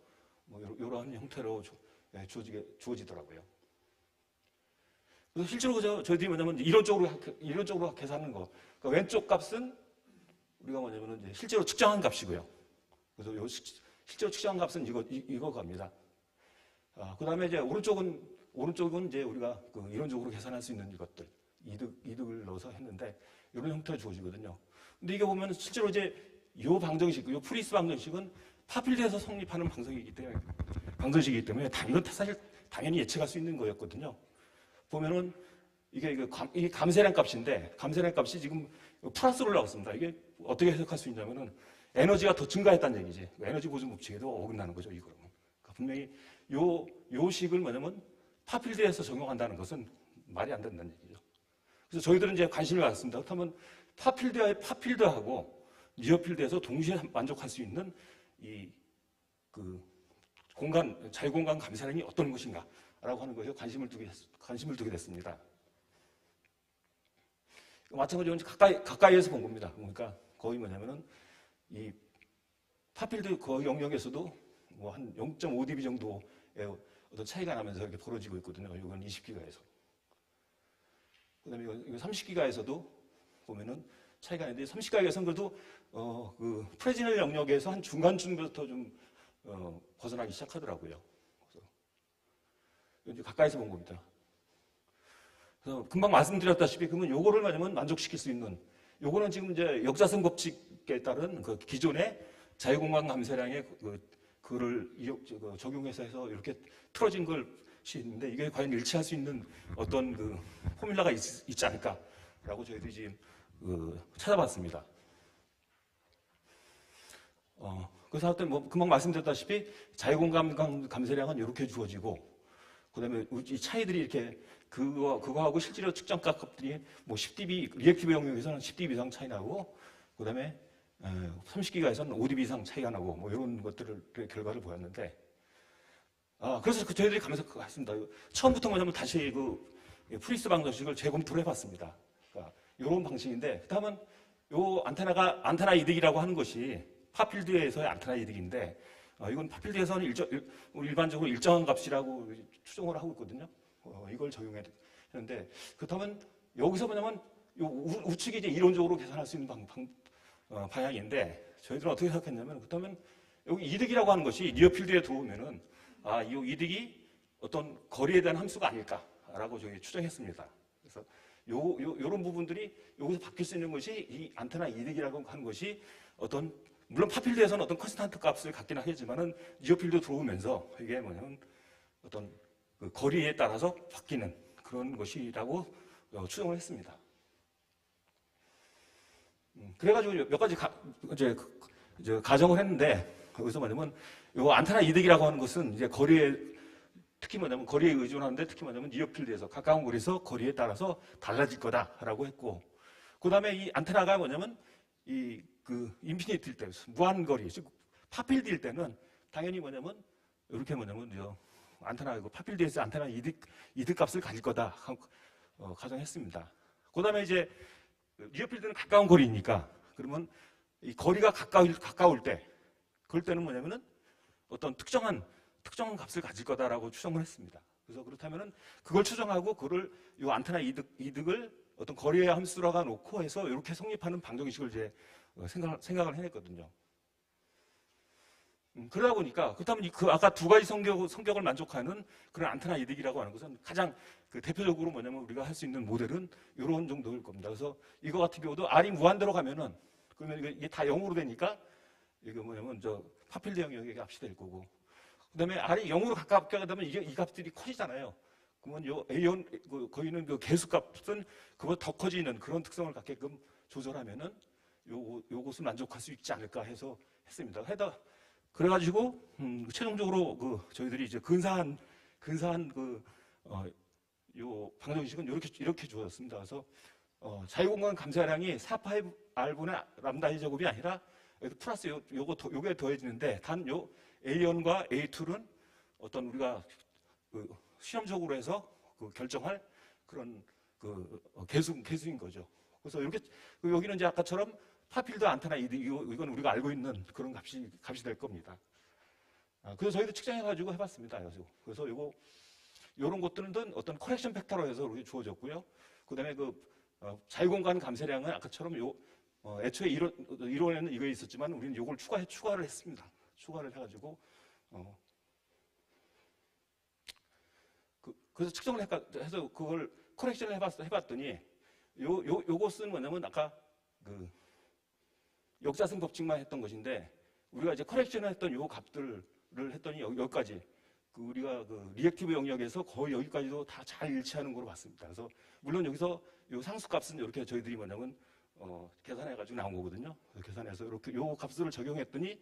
이러한 형태로 주어지더라고요. 그래서 실제로 저희들이 뭐냐면 이론적으로 계산하는 거. 그러니까 왼쪽 값은 우리가 뭐냐면 이제 실제로 측정한 값이고요. 그래서 실제로 측정한 값은 이거 갑니다. 그 다음에 이제 오른쪽은 이제 우리가 이론적으로 계산할 수 있는 이것들, 이득을 넣어서 했는데 이런 형태가 주어지거든요. 근데 이게 보면 실제로 이제 요 프리스 방정식은 파필드에서 성립하는 방정식이기 때문에 이건 사실 당연히 예측할 수 있는 거였거든요. 보면은 이게 감세량 값인데 감세량 값이 지금 플러스로 나왔습니다. 이게 어떻게 해석할 수 있냐면은 에너지가 더 증가했다는 얘기지. 에너지 보존 법칙에도 어긋나는 거죠, 이거는. 그러니까 분명히 요 식을 뭐냐면 파필드에서 적용한다는 것은 말이 안 된다는 얘기죠. 그래서 저희들은 이제 관심을 갖습니다. 그렇다면 파필드하고 니어필드에서 동시에 만족할 수 있는 자유공간 감사량이 어떤 것인가라고 하는 것에 관심을 두게 됐습니다. 마찬가지로 가까이에서 본 겁니다. 그러니까 거의 뭐냐면은 이 파필드 그 영역에서도 뭐 한 0.5dB 정도의 어떤 차이가 나면서 이렇게 벌어지고 있거든요. 이건 20기가에서. 그다음에 이거 30기가에서도 보면은 차이가 있는데 30기가에서는 그래도 그 프레지넬 영역에서 한 중간쯤부터 좀 벗어나기 시작하더라고요. 그래서 이제 가까이서 본 겁니다. 그래서 금방 말씀드렸다시피 그러면 요거를 말하면 만족시킬 수 있는 요거는 지금 이제 역자성 법칙에 따른 그 기존의 자유공간 감세량의 그를 적용해서 해서 이렇게 틀어진 것이 있는데 이게 과연 일치할 수 있는 어떤 그 포뮬라가 있지 않을까라고 저희들이 지금 찾아봤습니다. 그래서 하여튼 뭐 금방 말씀드렸다시피 자유공간 감세량은 이렇게 주어지고 그다음에 이 차이들이 이렇게 그거하고 실제로 측정값 값들이 뭐 10dB 리액티브 영역에서는 10dB 이상 차이 나고 그다음에 30기가에서는 5dB 이상 차이가 나고 뭐 이런 것들을 결과를 보였는데 그래서 저희들이 가면서 그거 했습니다. 처음부터 뭐냐면 다시 프리스 방정식을 재검토를 해봤습니다. 그러니까 이런 방식인데 그다음은 요 안테나 이득이라고 하는 것이 파필드에서의 안테나 이득인데 이건 파필드에서는 일반적으로 일정한 값이라고 추정을 하고 있거든요. 이걸 적용해야 되는데 그렇다면 여기서 뭐냐면 요 우측이 이제 이론적으로 계산할 수 있는 방향인데 저희들은 어떻게 생각했냐면 그렇다면 여기 이득이라고 하는 것이 니어필드에 들어오면은 이 이득이 어떤 거리에 대한 함수가 아닐까라고 저희 추정했습니다. 그래서 요런 부분들이 여기서 바뀔 수 있는 것이 이 안테나 이득이라고 하는 것이 물론 파필드에서는 어떤 컨스탄트 값을 갖긴 하겠지만은 니어필드 들어오면서 이게 뭐냐면 어떤 그 거리에 따라서 바뀌는 그런 것이라고 추정을 했습니다. 그래가지고 몇 가지 가정을 했는데 여기서 뭐냐면 요 안테나 이득이라고 하는 것은 이제 특히 뭐냐면 거리에 의존하는데 특히 뭐냐면 니어필드에서 가까운 거리에서 거리에 따라서 달라질 거다라고 했고 그다음에 이 안테나가 뭐냐면 인피니티일 때 무한 거리 즉 파필드일 때는 당연히 뭐냐면 이렇게 뭐냐면 파필드에서 안테나 이득 값을 가질 거다 가정했습니다. 그다음에 이제 니어필드는 가까운 거리니까 그러면 이 거리가 가까울 때 그럴 때는 뭐냐면은 어떤 특정한 값을 가질 거다라고 추정을 했습니다. 그래서 그렇다면은 그걸 추정하고 그걸 이 안테나 이득을 어떤 거리의 함수라고 놓고 해서 이렇게 성립하는 방정식을 이제 생각을 해냈거든요. 그러다 보니까 그렇다면 아까 두 가지 성격을 만족하는 그런 안테나 이득이라고 하는 것은 가장 대표적으로 뭐냐면 우리가 할 수 있는 모델은 이런 정도일 겁니다. 그래서 이거 같은 경우도 R이 무한대로 가면은 그러면 이게 다 0으로 되니까 이거 뭐냐면 파필드 영역의 값이 될 거고 그다음에 R이 0으로 가깝게 되면 이 값들이 커지잖아요. 그러면 A1 거기 있는 그 개수값은 그보다 더 커지는 그런 특성을 갖게끔 조절하면은 요것을 만족할 수 있지 않을까 해서 했습니다. 그래가지고 최종적으로 저희들이 이제 근사한 요 방정식은 이렇게 주어졌습니다. 그래서 자유공간 감사량이 4파이 R분의 람다 이 제곱이 아니라 플러스 요게 더해지는데 단 요 A1과 A2는 어떤 우리가 실험적으로 해서 결정할 그런 개수인 거죠. 그래서 이렇게 여기는 이제 아까처럼 파필드 안테나 이건 우리가 알고 있는 그런 값이 될 겁니다. 그래서 저희도 측정해가지고 해봤습니다. 그래서 이런 것들은 어떤 커렉션 팩터로 해서 우리 주어졌고요. 그다음에 자유공간 감세량은 아까처럼 애초에 이론에는 이거 있었지만 우리는 이걸 추가를 했습니다. 추가를 해가지고 그래서 측정을 해서 그걸 커렉션을 해봤더니 요것은 뭐냐면 아까 역자성 법칙만 했던 것인데 우리가 이제 커렉션을 했던 요 값들을 했더니 여기까지 우리가 그 리액티브 영역에서 거의 여기까지도 다 잘 일치하는 거로 봤습니다. 그래서 물론 여기서 요 상수값은 이렇게 저희들이 뭐냐면 계산해가지고 나온 거거든요. 계산해서 이렇게 요 값들을 적용했더니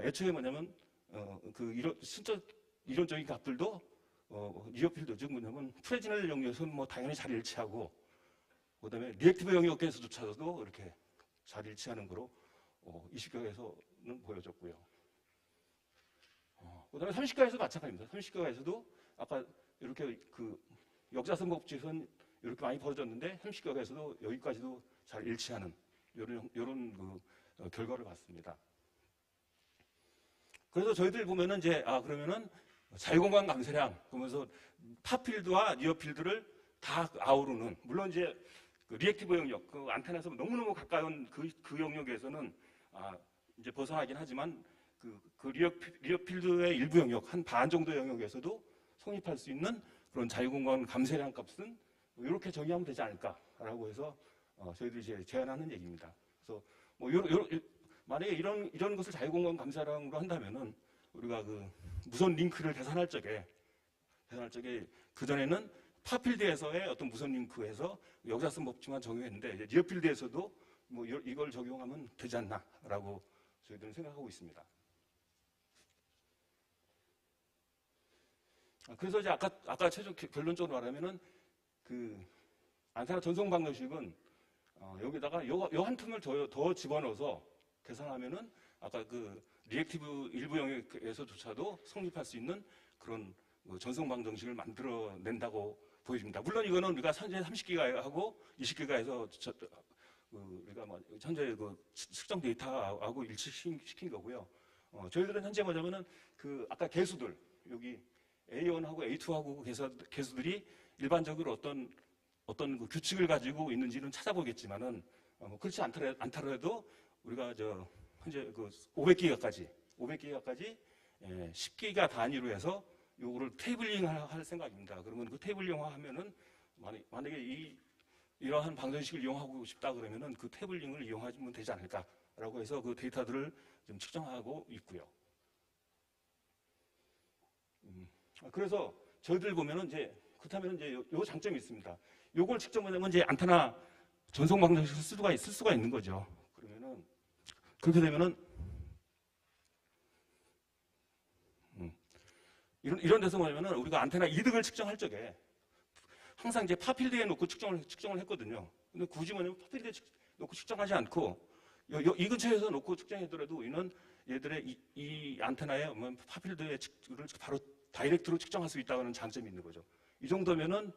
애초에 뭐냐면 그 이론적인 값들도 니어필드 즉 뭐냐면 프레지넬 영역에서는 뭐 당연히 잘 일치하고 그다음에 리액티브 영역에서조차도 이렇게 잘 일치하는 거로 이 시각에서는 보여졌고요. 그다음에 30가에서 마찬가지입니다. 30가에서도 아까 이렇게 그 역자선 법칙은 이렇게 많이 벌어졌는데 30가에서도 여기까지도 잘 일치하는 이런 그 결과를 봤습니다. 그래서 저희들 보면은 이제 그러면은 자유공간 감소량 그러면서 파필드와 니어필드를 다 아우르는 물론 이제 그 리액티브 영역 그 안테나에서 너무너무 가까운 그 영역에서는 이제 벗어나긴 하지만 그 리어필드의 일부 영역 한 반 정도 영역에서도 성립할 수 있는 그런 자유공간 감소량 값은 이렇게 정의하면 되지 않을까라고 해서 저희들이 이제 제안하는 얘기입니다. 그래서 뭐 만약에 이런 것을 자유공간 감소량으로 한다면은 우리가 그 무선 링크를 계산할 적에 그 전에는 파필드에서의 어떤 무선 링크에서 역자선 법칙만 적용했는데 이제 니어필드에서도 뭐 이걸 적용하면 되지 않나라고 저희들은 생각하고 있습니다. 그래서 이제 아까 최종 결론적으로 말하면은 그 안테나 전송 방정식은 여기다가 요 한 틈을 더 집어넣어서 계산하면은 아까 그 리액티브 일부 영역에서조차도 성립할 수 있는 그런 전송 방정식을 만들어낸다고 보여집니다. 물론 이거는 우리가 현재 30기가하고 20기가에서 우리가 뭐 현재 그 측정 데이터하고 일치시킨 거고요. 저희들은 현재 뭐냐면은 그 아까 개수들 여기 A1하고 A2하고 개수들이 일반적으로 어떤 그 규칙을 가지고 있는지는 찾아보겠지만은 그렇지 않더라도 우리가 현재 그 500기가까지 10기가 단위로 해서 요거를 테이블링할 생각입니다. 그러면 그 테이블링화하면은 만약에 이러한 방정식을 이용하고 싶다 그러면은 그 테이블링을 이용하면 되지 않을까라고 해서 그 데이터들을 좀 측정하고 있고요. 그래서 저희들 보면은 이제 그렇다면 이제 요 장점이 있습니다. 요걸 측정하면 이제 안테나 전송 방정식을 쓸 수가 있는 거죠. 그러면은 그렇게 되면은 이런 데서 뭐냐면은 우리가 안테나 이득을 측정할 적에 항상 이제 파필드에 놓고 측정을 했거든요. 근데 굳이 뭐냐면 파필드에 놓고 측정하지 않고 이 근처에서 놓고 측정하더라도 얘들의 이 안테나의 파필드의 측을 바로 다이렉트로 측정할 수 있다는 장점이 있는 거죠. 이 정도면은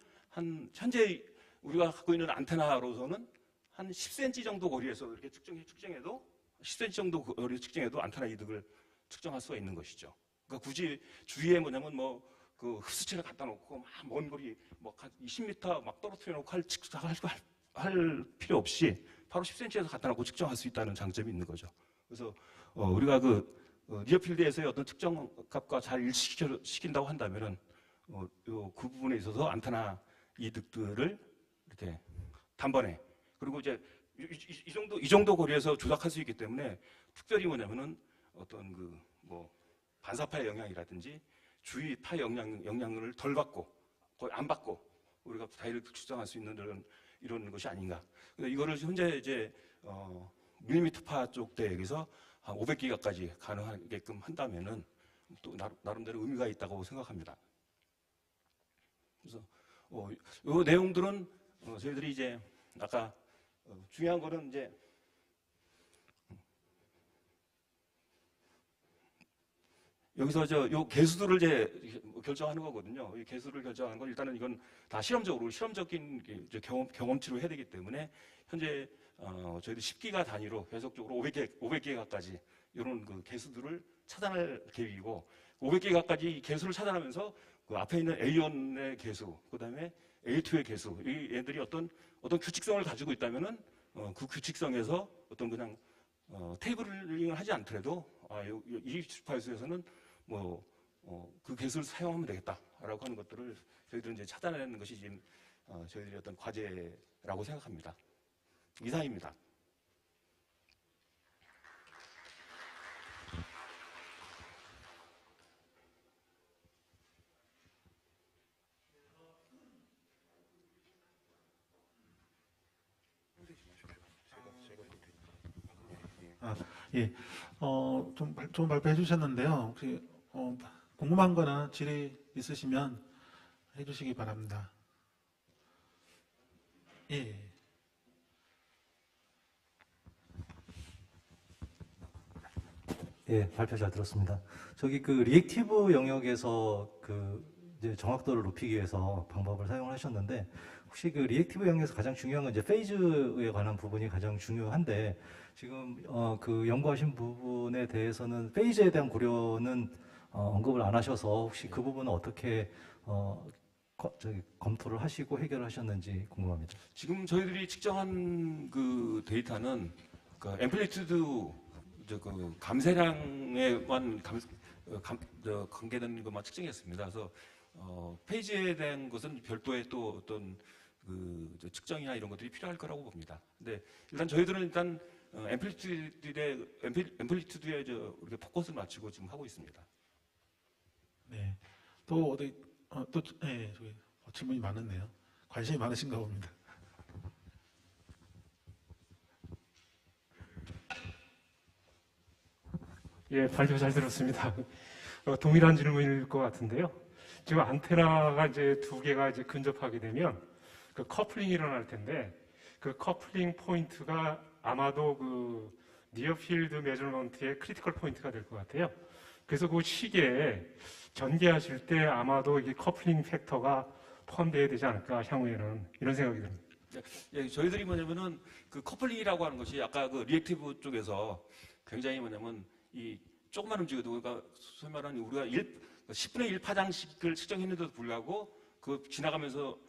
현재 우리가 갖고 있는 안테나로서는 한 10cm 정도 거리에서 이렇게 측정해도 10cm 정도 거리 측정해도 안테나 이득을 측정할 수가 있는 것이죠. 그러니까 굳이 주위에 뭐냐면 그 흡수체를 갖다 놓고 막 먼 거리 한 20m 막 떨어뜨려 놓고 할 필요 없이 바로 10cm에서 갖다 놓고 측정할 수 있다는 장점이 있는 거죠. 그래서 우리가 니어필드에서의 어떤 측정 값과 잘 일치시킨다고 한다면은 그 부분에 있어서 안테나 이득들을 이렇게 단번에 그리고 이제 이 정도 거리에서 조작할 수 있기 때문에 특별히 뭐냐면은 어떤 반사파의 영향이라든지 주위 파 영향을 덜 받고 거의 안 받고 우리가 다이렉트 측정할 수 있는 이런 것이 아닌가. 이거를 현재 이제 밀리미터파 쪽 대역에서 한 500기가까지 가능하게끔 한다면은 또 나름대로 의미가 있다고 생각합니다. 그래서 이 내용들은 저희들이 이제 아까 중요한 거는 이제 여기서 요 개수들을 이제 결정하는 거거든요. 이 개수를 결정하는 건 일단은 이건 다 실험적인 경험치로 해야 되기 때문에 현재 저희들 10기가 단위로 계속적으로 500기가까지 이런 그 개수들을 차단할 계획이고 500기가까지 개수를 차단하면서 그 앞에 있는 A1의 개수, 그다음에 A2의 개수, 이 애들이 어떤 규칙성을 가지고 있다면은 그 규칙성에서 어떤 그냥 테이블링을 하지 않더라도 이 주파수에서는 그 개수를 사용하면 되겠다라고 하는 것들을 저희들은 이제 찾아내는 것이 지금 저희들의 어떤 과제라고 생각합니다. 이상입니다. 예. 좀 좋은 발표해 주셨는데요. 혹시 궁금한 거나 질의 있으시면 해주시기 바랍니다. 예. 예, 발표 잘 들었습니다. 저기 그 리액티브 영역에서 그 이제 정확도를 높이기 위해서 방법을 사용하셨는데 혹시 그 리액티브 영역에서 가장 중요한 건 이제 페이즈에 관한 부분이 가장 중요한데 지금 그 연구하신 부분에 대해서는 페이즈에 대한 고려는 언급을 안 하셔서 혹시 그 부분은 어떻게 검토를 하시고 해결하셨는지 궁금합니다. 지금 저희들이 측정한 그 데이터는 그 앰플리튜드 그 감쇄량에만 관계된 것만 측정했습니다. 그래서 페이지에 대한 것은 별도의 또 어떤 그 측정이나 이런 것들이 필요할 거라고 봅니다. 근데 일단 저희들은 일단 앰플리튜드에 우리가 포커스를 맞추고 지금 하고 있습니다. 네. 또 어디 네, 저기 질문이 많았네요. 관심이 많으신가 봅니다. 예, 발표 잘 들었습니다. 동일한 질문일 것 같은데요. 지금 안테나가 이제 두 개가 이제 근접하게 되면 그 커플링이 일어날 텐데 그 커플링 포인트가 아마도 그 니어필드 메저먼트의 크리티컬 포인트가 될 것 같아요. 그래서 그 시계에 전개하실 때 아마도 이게 커플링 팩터가 포함되어야 되지 않을까 향후에는 이런 생각이 듭니다. 예, 저희들이 뭐냐면은 그 커플링이라고 하는 것이 아까 그 리액티브 쪽에서 굉장히 뭐냐면 이 조금만 움직여도 그러니까 소위 말하는 우리가 10분의 1 파장씩을 측정했는데도 불구하고 그 지나가면서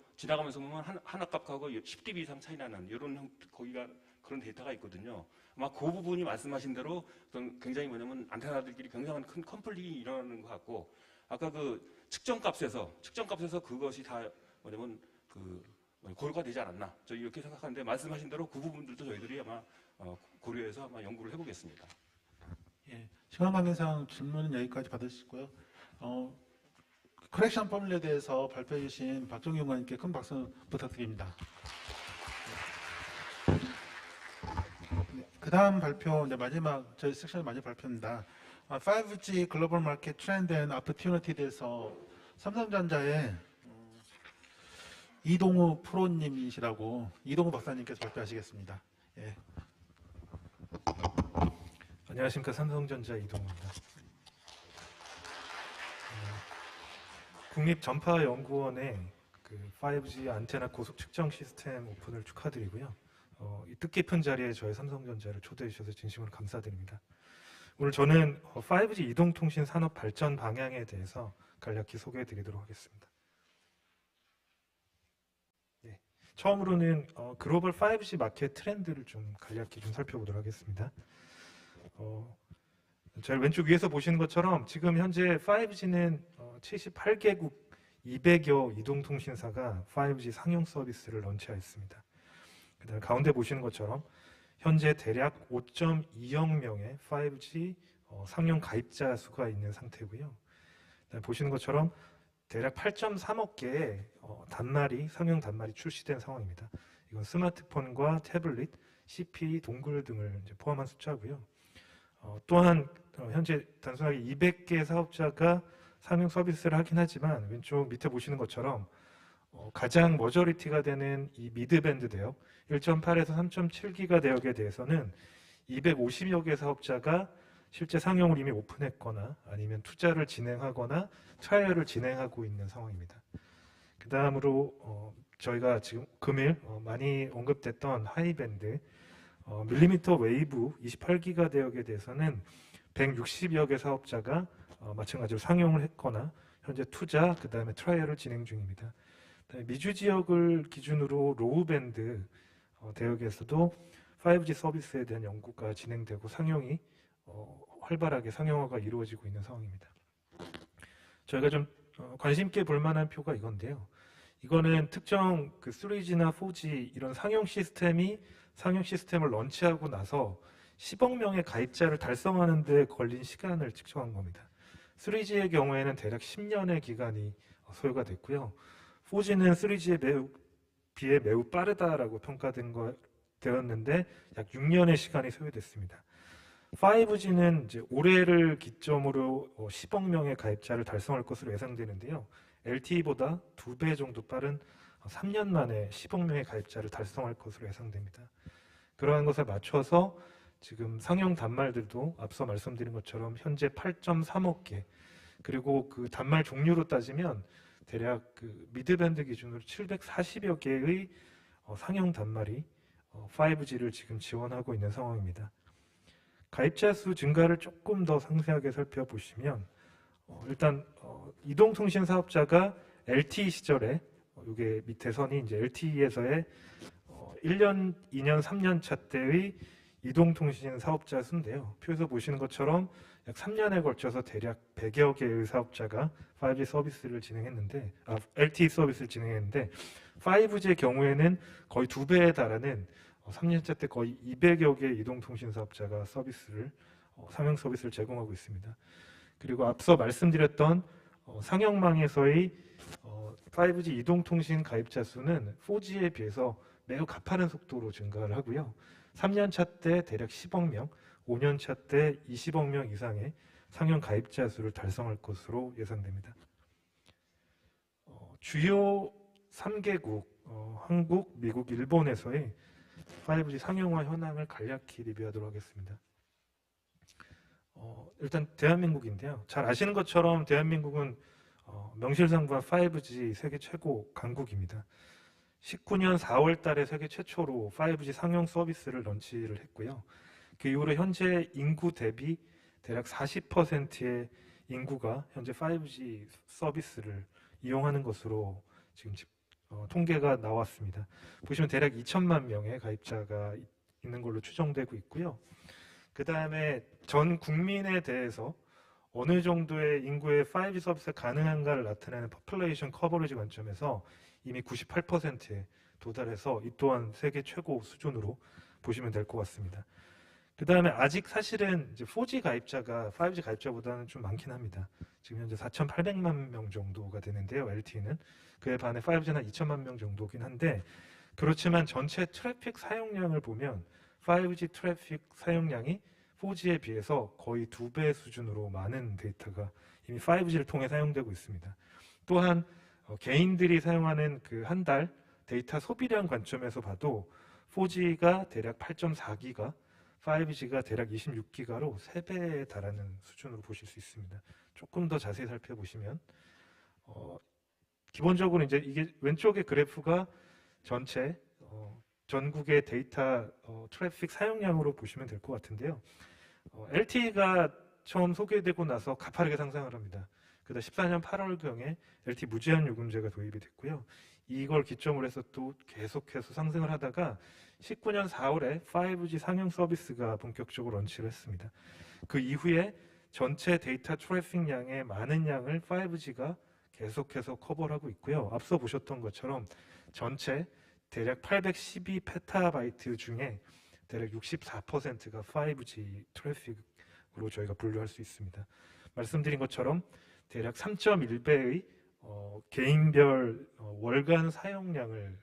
보면 하나 값하고 10dB 이상 차이 나는 이런 거기가 그런 데이터가 있거든요. 아마 그 부분이 말씀하신 대로 어떤 굉장히 뭐냐면 안테나들끼리 굉장히 큰 컨플릭이 일어나는 것 같고 아까 그 측정값에서 그것이 다 뭐냐면 그 고려가 되지 않았나 저 이렇게 생각하는데 말씀하신 대로 그 부분들도 저희들이 아마 고려해서 아마 연구를 해보겠습니다. 예, 시간 관계상 질문은 여기까지 받으시고요. 커렉션 포뮬러에 대해서 발표해 주신 박정희 연구원님께 큰 박수 부탁드립니다. 네, 그 다음 발표, 이제 마지막 저희 섹션의 마지막 발표입니다. 5G 글로벌 마켓 트렌드 앤 오퍼튜니티에 대해서 삼성전자의 이동우 프로님이시라고 이동우 박사님께서 발표하시겠습니다. 예. 안녕하십니까, 삼성전자 이동우입니다. 국립전파연구원의 그 5G 안테나 고속 측정 시스템 오픈을 축하드리고요. 이 뜻깊은 자리에 저희 삼성전자를 초대해 주셔서 진심으로 감사드립니다. 오늘 저는 5G 이동통신 산업 발전 방향에 대해서 간략히 소개해 드리도록 하겠습니다. 네, 처음으로는 글로벌 5G 마켓 트렌드를 좀 간략히 좀 살펴보도록 하겠습니다. 제 왼쪽 위에서 보시는 것처럼 지금 현재 5G는 78개국 200여 이동통신사가 5G 상용 서비스를 런치하였습니다. 그다음 가운데 보시는 것처럼 현재 대략 5.2억 명의 5G 상용 가입자 수가 있는 상태고요. 보시는 것처럼 대략 8.3억 개의 상용 단말이 출시된 상황입니다. 이건 스마트폰과 태블릿, CP, 동글 등을 이제 포함한 숫자고요. 또한 현재 단순하게 200개 사업자가 상용 서비스를 하긴 하지만 왼쪽 밑에 보시는 것처럼 가장 머저리티가 되는 이 미드밴드 대역 1.8에서 3.7기가 대역에 대해서는 250여 개 사업자가 실제 상용을 이미 오픈했거나 아니면 투자를 진행하거나 트라이얼을 진행하고 있는 상황입니다. 그 다음으로 저희가 지금 금일 많이 언급됐던 하이밴드 밀리미터 웨이브 28기가 대역에 대해서는 160여 개 사업자가 마찬가지로 상용을 했거나 현재 투자, 그 다음에 트라이얼을 진행 중입니다. 미주 지역을 기준으로 로우밴드 대역에서도 5G 서비스에 대한 연구가 진행되고 상용이 활발하게 상용화가 이루어지고 있는 상황입니다. 저희가 좀 관심 있게 볼 만한 표가 이건데요. 이거는 특정 그 3G나 4G 이런 상용 시스템을 런치하고 나서 10억 명의 가입자를 달성하는 데 걸린 시간을 측정한 겁니다. 3G의 경우에는 대략 10년의 기간이 소요가 됐고요. 4G는 3G에 비해 매우 빠르다라고 평가되었는데 약 6년의 시간이 소요됐습니다. 5G는 이제 올해를 기점으로 10억 명의 가입자를 달성할 것으로 예상되는데요. LTE보다 2배 정도 빠른 3년 만에 10억 명의 가입자를 달성할 것으로 예상됩니다. 그러한 것에 맞춰서 지금 상용 단말들도 앞서 말씀드린 것처럼 현재 8.3억 개, 그리고 그 단말 종류로 따지면 대략 그 미드밴드 기준으로 740여 개의 상용 단말이 5G를 지금 지원하고 있는 상황입니다. 가입자 수 증가를 조금 더 상세하게 살펴보시면 일단 이동통신 사업자가 LTE 시절에 이게 밑에 선이 이제 LTE에서의 1년, 2년, 3년 차 때의 이동통신 사업자 수인데요. 표에서 보시는 것처럼 약 3년에 걸쳐서 대략 100여 개의 사업자가 5G 서비스를 진행했는데, LTE 서비스를 진행했는데 5G의 경우에는 거의 2배에 달하는 3년차 때 거의 200여 개의 이동통신 사업자가 상용 서비스를 제공하고 있습니다. 그리고 앞서 말씀드렸던 상용망에서의 5G 이동통신 가입자 수는 4G에 비해서 매우 가파른 속도로 증가를 하고요. 3년차 때 대략 10억 명, 5년차 때 20억 명 이상의 상용 가입자 수를 달성할 것으로 예상됩니다. 주요 3개국, 한국, 미국, 일본에서의 5G 상용화 현황을 간략히 리뷰하도록 하겠습니다. 일단 대한민국인데요. 잘 아시는 것처럼 대한민국은 명실상부한 5G 세계 최고 강국입니다. 19년 4월 달에 세계 최초로 5G 상용 서비스를 런치를 했고요. 그 이후로 현재 인구 대비 대략 40%의 인구가 현재 5G 서비스를 이용하는 것으로 지금 통계가 나왔습니다. 보시면 대략 2천만 명의 가입자가 있는 걸로 추정되고 있고요. 그 다음에 전 국민에 대해서 어느 정도의 인구의 5G 서비스가 가능한가를 나타내는 포퓰레이션 커버리지 관점에서 이미 98%에 도달해서 이 또한 세계 최고 수준으로 보시면 될 것 같습니다. 그 다음에 아직 사실은 이제 4G 가입자가 5G 가입자보다는 좀 많긴 합니다. 지금 현재 4,800만 명 정도가 되는데요. LTE는 그에 반해 5G는 2천만 명 정도긴 한데, 그렇지만 전체 트래픽 사용량을 보면 5G 트래픽 사용량이 4G에 비해서 거의 2배 수준으로 많은 데이터가 이미 5G를 통해 사용되고 있습니다. 또한 개인들이 사용하는 그 한 달 데이터 소비량 관점에서 봐도 4G가 대략 8.4기가, 5G가 대략 26기가로 3배에 달하는 수준으로 보실 수 있습니다. 조금 더 자세히 살펴보시면 기본적으로 이제 이게 왼쪽의 그래프가 전체 전국의 데이터 트래픽 사용량으로 보시면 될 것 같은데요. LTE가 처음 소개되고 나서 가파르게 상승을 합니다. 그다음 14년 8월경에 LTE 무제한 요금제가 도입이 됐고요. 이걸 기점으로 해서 또 계속해서 상승을 하다가 19년 4월에 5G 상용 서비스가 본격적으로 런치를 했습니다. 그 이후에 전체 데이터 트래픽 양의 많은 양을 5G가 계속해서 커버를 하고 있고요. 앞서 보셨던 것처럼 전체 대략 812 페타바이트 중에 대략 64%가 5G 트래픽으로 저희가 분류할 수 있습니다. 말씀드린 것처럼 대략 3.1배의 개인별 월간 사용량을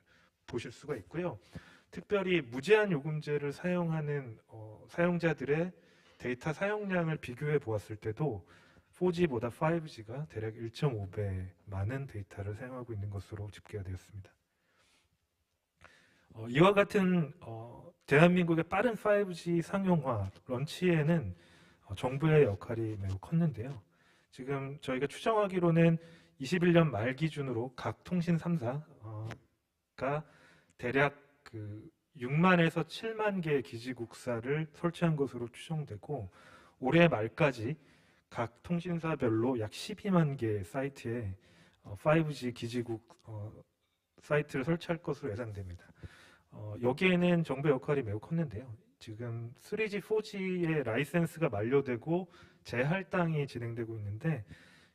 보실 수가 있고요. 특별히 무제한 요금제를 사용하는 사용자들의 데이터 사용량을 비교해 보았을 때도 4G보다 5G가 대략 1.5배 많은 데이터를 사용하고 있는 것으로 집계가 되었습니다. 이와 같은 대한민국의 빠른 5G 상용화 런치에는 정부의 역할이 매우 컸는데요. 지금 저희가 추정하기로는 21년 말 기준으로 각 통신 3사가 대략 그 6만에서 7만 개의 기지국사를 설치한 것으로 추정되고, 올해 말까지 각 통신사별로 약 12만 개의 사이트에 5G 기지국 사이트를 설치할 것으로 예상됩니다. 여기에는 정부의 역할이 매우 컸는데요. 지금 3G, 4G의 라이센스가 만료되고 재할당이 진행되고 있는데,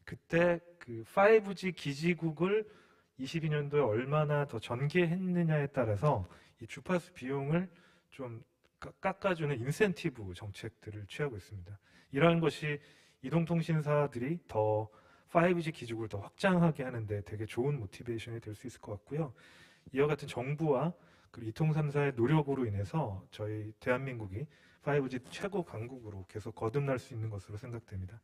그때 그 5G 기지국을 22년도에 얼마나 더 전개했느냐에 따라서 이 주파수 비용을 좀 깎아주는 인센티브 정책들을 취하고 있습니다. 이러한 것이 이동통신사들이 더 5G 기지국을 더 확장하게 하는데 되게 좋은 모티베이션이 될 수 있을 것 같고요. 이와 같은 정부와 그리고 이통 3사의 노력으로 인해서 저희 대한민국이 5G 최고 강국으로 계속 거듭날 수 있는 것으로 생각됩니다.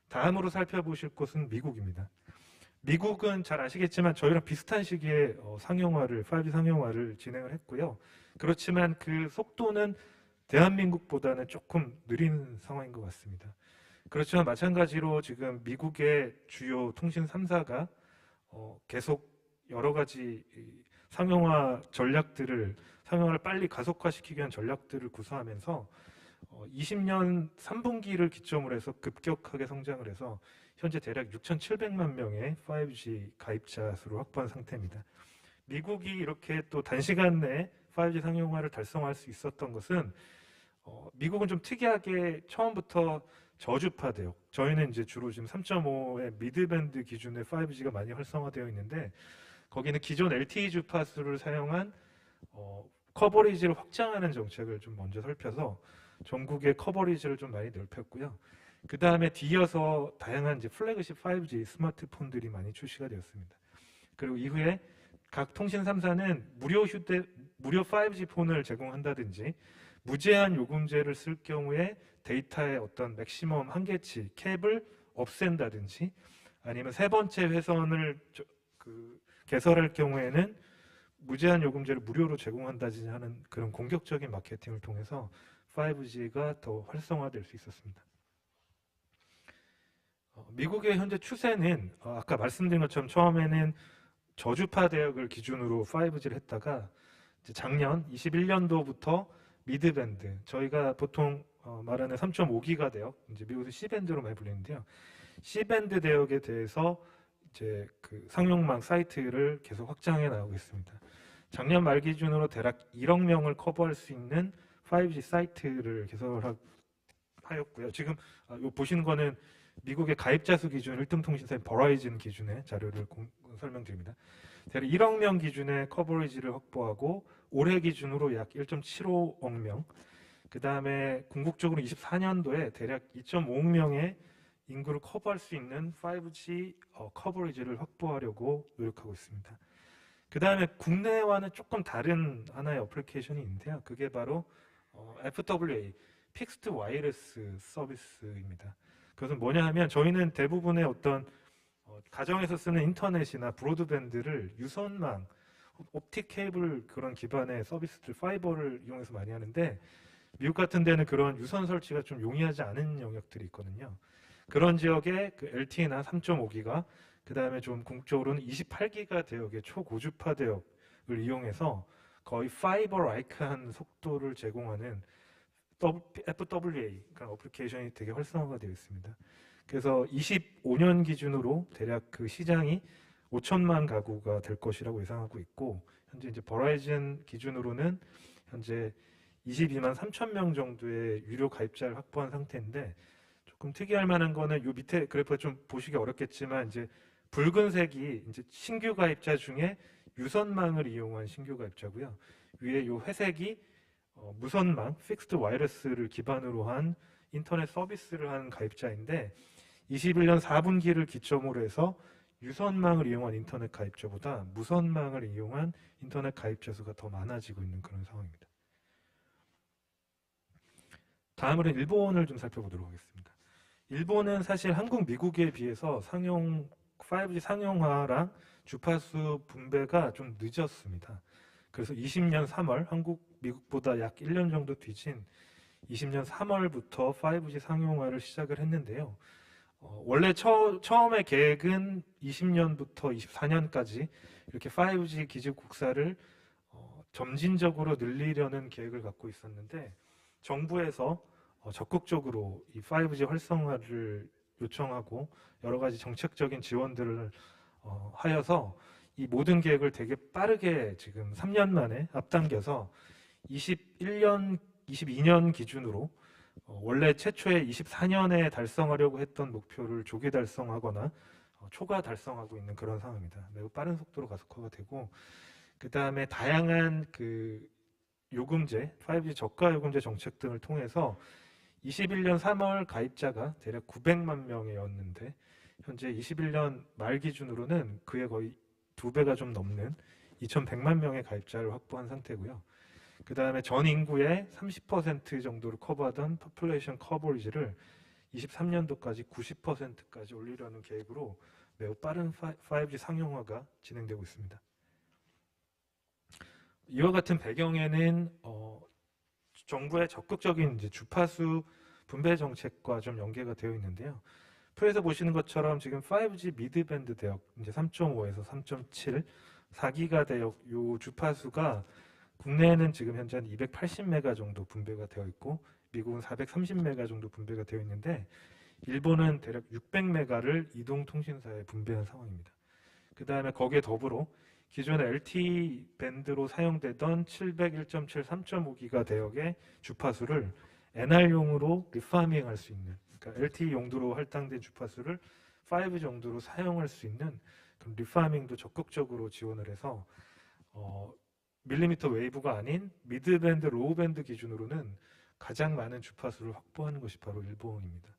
다음으로 살펴보실 곳은 미국입니다. 미국은 잘 아시겠지만 저희랑 비슷한 시기에 5G 상용화를 진행을 했고요. 그렇지만 그 속도는 대한민국보다는 조금 느린 상황인 것 같습니다. 그렇지만 마찬가지로 지금 미국의 주요 통신 3사가 계속 여러 가지 상용화를 빨리 가속화시키기 위한 전략들을 구사하면서 20년 3분기를 기점으로 해서 급격하게 성장을 해서 현재 대략 6,700만 명의 5G 가입자 수를 확보한 상태입니다. 미국이 이렇게 또 단시간 내에 5G 상용화를 달성할 수 있었던 것은 미국은 좀 특이하게 처음부터 저주파 대역, 저희는 이제 주로 지금 3.5의 미드밴드 기준의 5G가 많이 활성화되어 있는데 거기는 기존 LTE 주파수를 사용한 커버리지를 확장하는 정책을 좀 먼저 살펴서 전국의 커버리지를 좀 많이 넓혔고요. 그 다음에 뒤이어서 다양한 이제 플래그십 5G 스마트폰들이 많이 출시가 되었습니다. 그리고 이후에 각 통신 3사는 무료 5G 폰을 제공한다든지 무제한 요금제를 쓸 경우에 데이터의 어떤 맥시멈 한계치 캡을 없앤다든지 아니면 세 번째 회선을 개설할 경우에는 무제한 요금제를 무료로 제공한다든지 하는 그런 공격적인 마케팅을 통해서 5G가 더 활성화될 수 있었습니다. 미국의 현재 추세는 아까 말씀드린 것처럼 처음에는 저주파 대역을 기준으로 5G를 했다가 이제 작년 21년도부터 미드밴드, 저희가 보통 말하는 3.5기가 대역, 이제 미국에서 C밴드로 많이 불리는데요. C밴드 대역에 대해서 이제 그 상용망 사이트를 계속 확장해 나가고 있습니다. 작년 말 기준으로 대략 1억 명을 커버할 수 있는 5G 사이트를 개설하였고요. 지금 보시는 거는 미국의 가입자 수 기준 1등 통신사인 버라이즌 기준의 자료를 설명드립니다. 대략 1억 명 기준의 커버리지를 확보하고 올해 기준으로 약 1.75억 명, 그 다음에 궁극적으로 24년도에 대략 2.5억 명의 인구를 커버할 수 있는 5G 커버리지를 확보하려고 노력하고 있습니다. 그 다음에 국내와는 조금 다른 하나의 어플리케이션이 있는데요. 그게 바로 FWA, 픽스트 와이어리스 서비스입니다. 그것은 뭐냐 하면 저희는 대부분의 어떤 가정에서 쓰는 인터넷이나 브로드밴드를 유선망, 옵틱 케이블 그런 기반의 서비스들, 파이버를 이용해서 많이 하는데 미국 같은 데는 그런 유선 설치가 좀 용이하지 않은 영역들이 있거든요. 그런 지역에 그 LTE나 3.5기가, 그 다음에 좀 궁극적으로는 28기가 대역의 초고주파 대역을 이용해서 거의 파이버-라이크한 속도를 제공하는 FWA 그런 어플리케이션이 되게 활성화가 되어 있습니다. 그래서 25년 기준으로 대략 그 시장이 5천만 가구가 될 것이라고 예상하고 있고, 현재 이제 버라이즌 기준으로는 현재 22만 3천 명 정도의 유료 가입자를 확보한 상태인데, 조금 특이할 만한 거는 요 밑에 그래프가 좀 보시기 어렵겠지만 이제 붉은색이 이제 신규 가입자 중에 유선망을 이용한 신규 가입자고요. 위에 요 회색이 무선망, 픽스드 와이어리스를 기반으로 한 인터넷 서비스를 한 가입자인데 21년 4분기를 기점으로 해서 유선망을 이용한 인터넷 가입자보다 무선망을 이용한 인터넷 가입자 수가 더 많아지고 있는 그런 상황입니다. 다음으로는 일본을 좀 살펴보도록 하겠습니다. 일본은 사실 한국, 미국에 비해서 5G 상용화랑 주파수 분배가 좀 늦었습니다. 그래서 20년 3월, 한국, 미국보다 약 1년 정도 뒤진 20년 3월부터 5G 상용화를 시작을 했는데요. 원래 처음에 계획은 20년부터 24년까지 이렇게 5G 기지 국사를 점진적으로 늘리려는 계획을 갖고 있었는데 정부에서 적극적으로 이 5G 활성화를 요청하고 여러 가지 정책적인 지원들을 하여서 이 모든 계획을 되게 빠르게 지금 3년 만에 앞당겨서 21년, 22년 기준으로 원래 최초에 24년에 달성하려고 했던 목표를 조기 달성하거나 초과 달성하고 있는 그런 상황입니다. 매우 빠른 속도로 가속화가 되고, 그 다음에 다양한 그 요금제, 5G 저가 요금제 정책 등을 통해서 21년 3월 가입자가 대략 900만 명이었는데 현재 21년 말 기준으로는 그의 거의 2배가 좀 넘는 2,100만 명의 가입자를 확보한 상태고요. 그 다음에 전 인구의 30% 정도를 커버하던 population coverage를 23년도까지 90%까지 올리려는 계획으로 매우 빠른 5G 상용화가 진행되고 있습니다. 이와 같은 배경에는 정부의 적극적인 이제 주파수 분배 정책과 좀 연계가 되어 있는데요. 표에서 보시는 것처럼 지금 5G 미드밴드 대역 이제 3.5에서 3.7, 4기가 대역 요 주파수가 국내에는 지금 현재 한 280메가 정도 분배가 되어 있고 미국은 430메가 정도 분배가 되어 있는데 일본은 대략 600메가를 이동통신사에 분배한 상황입니다. 그 다음에 거기에 더불어 기존의 LTE 밴드로 사용되던 701.7, 3.5기가 대역의 주파수를 NR용으로 리파밍할 수 있는, 그러니까 LTE 용도로 할당된 주파수를 5G 정도로 사용할 수 있는 그런 리파밍도 적극적으로 지원을 해서 밀리미터 웨이브가 아닌 미드밴드, 로우밴드 기준으로는 가장 많은 주파수를 확보하는 것이 바로 일본입니다.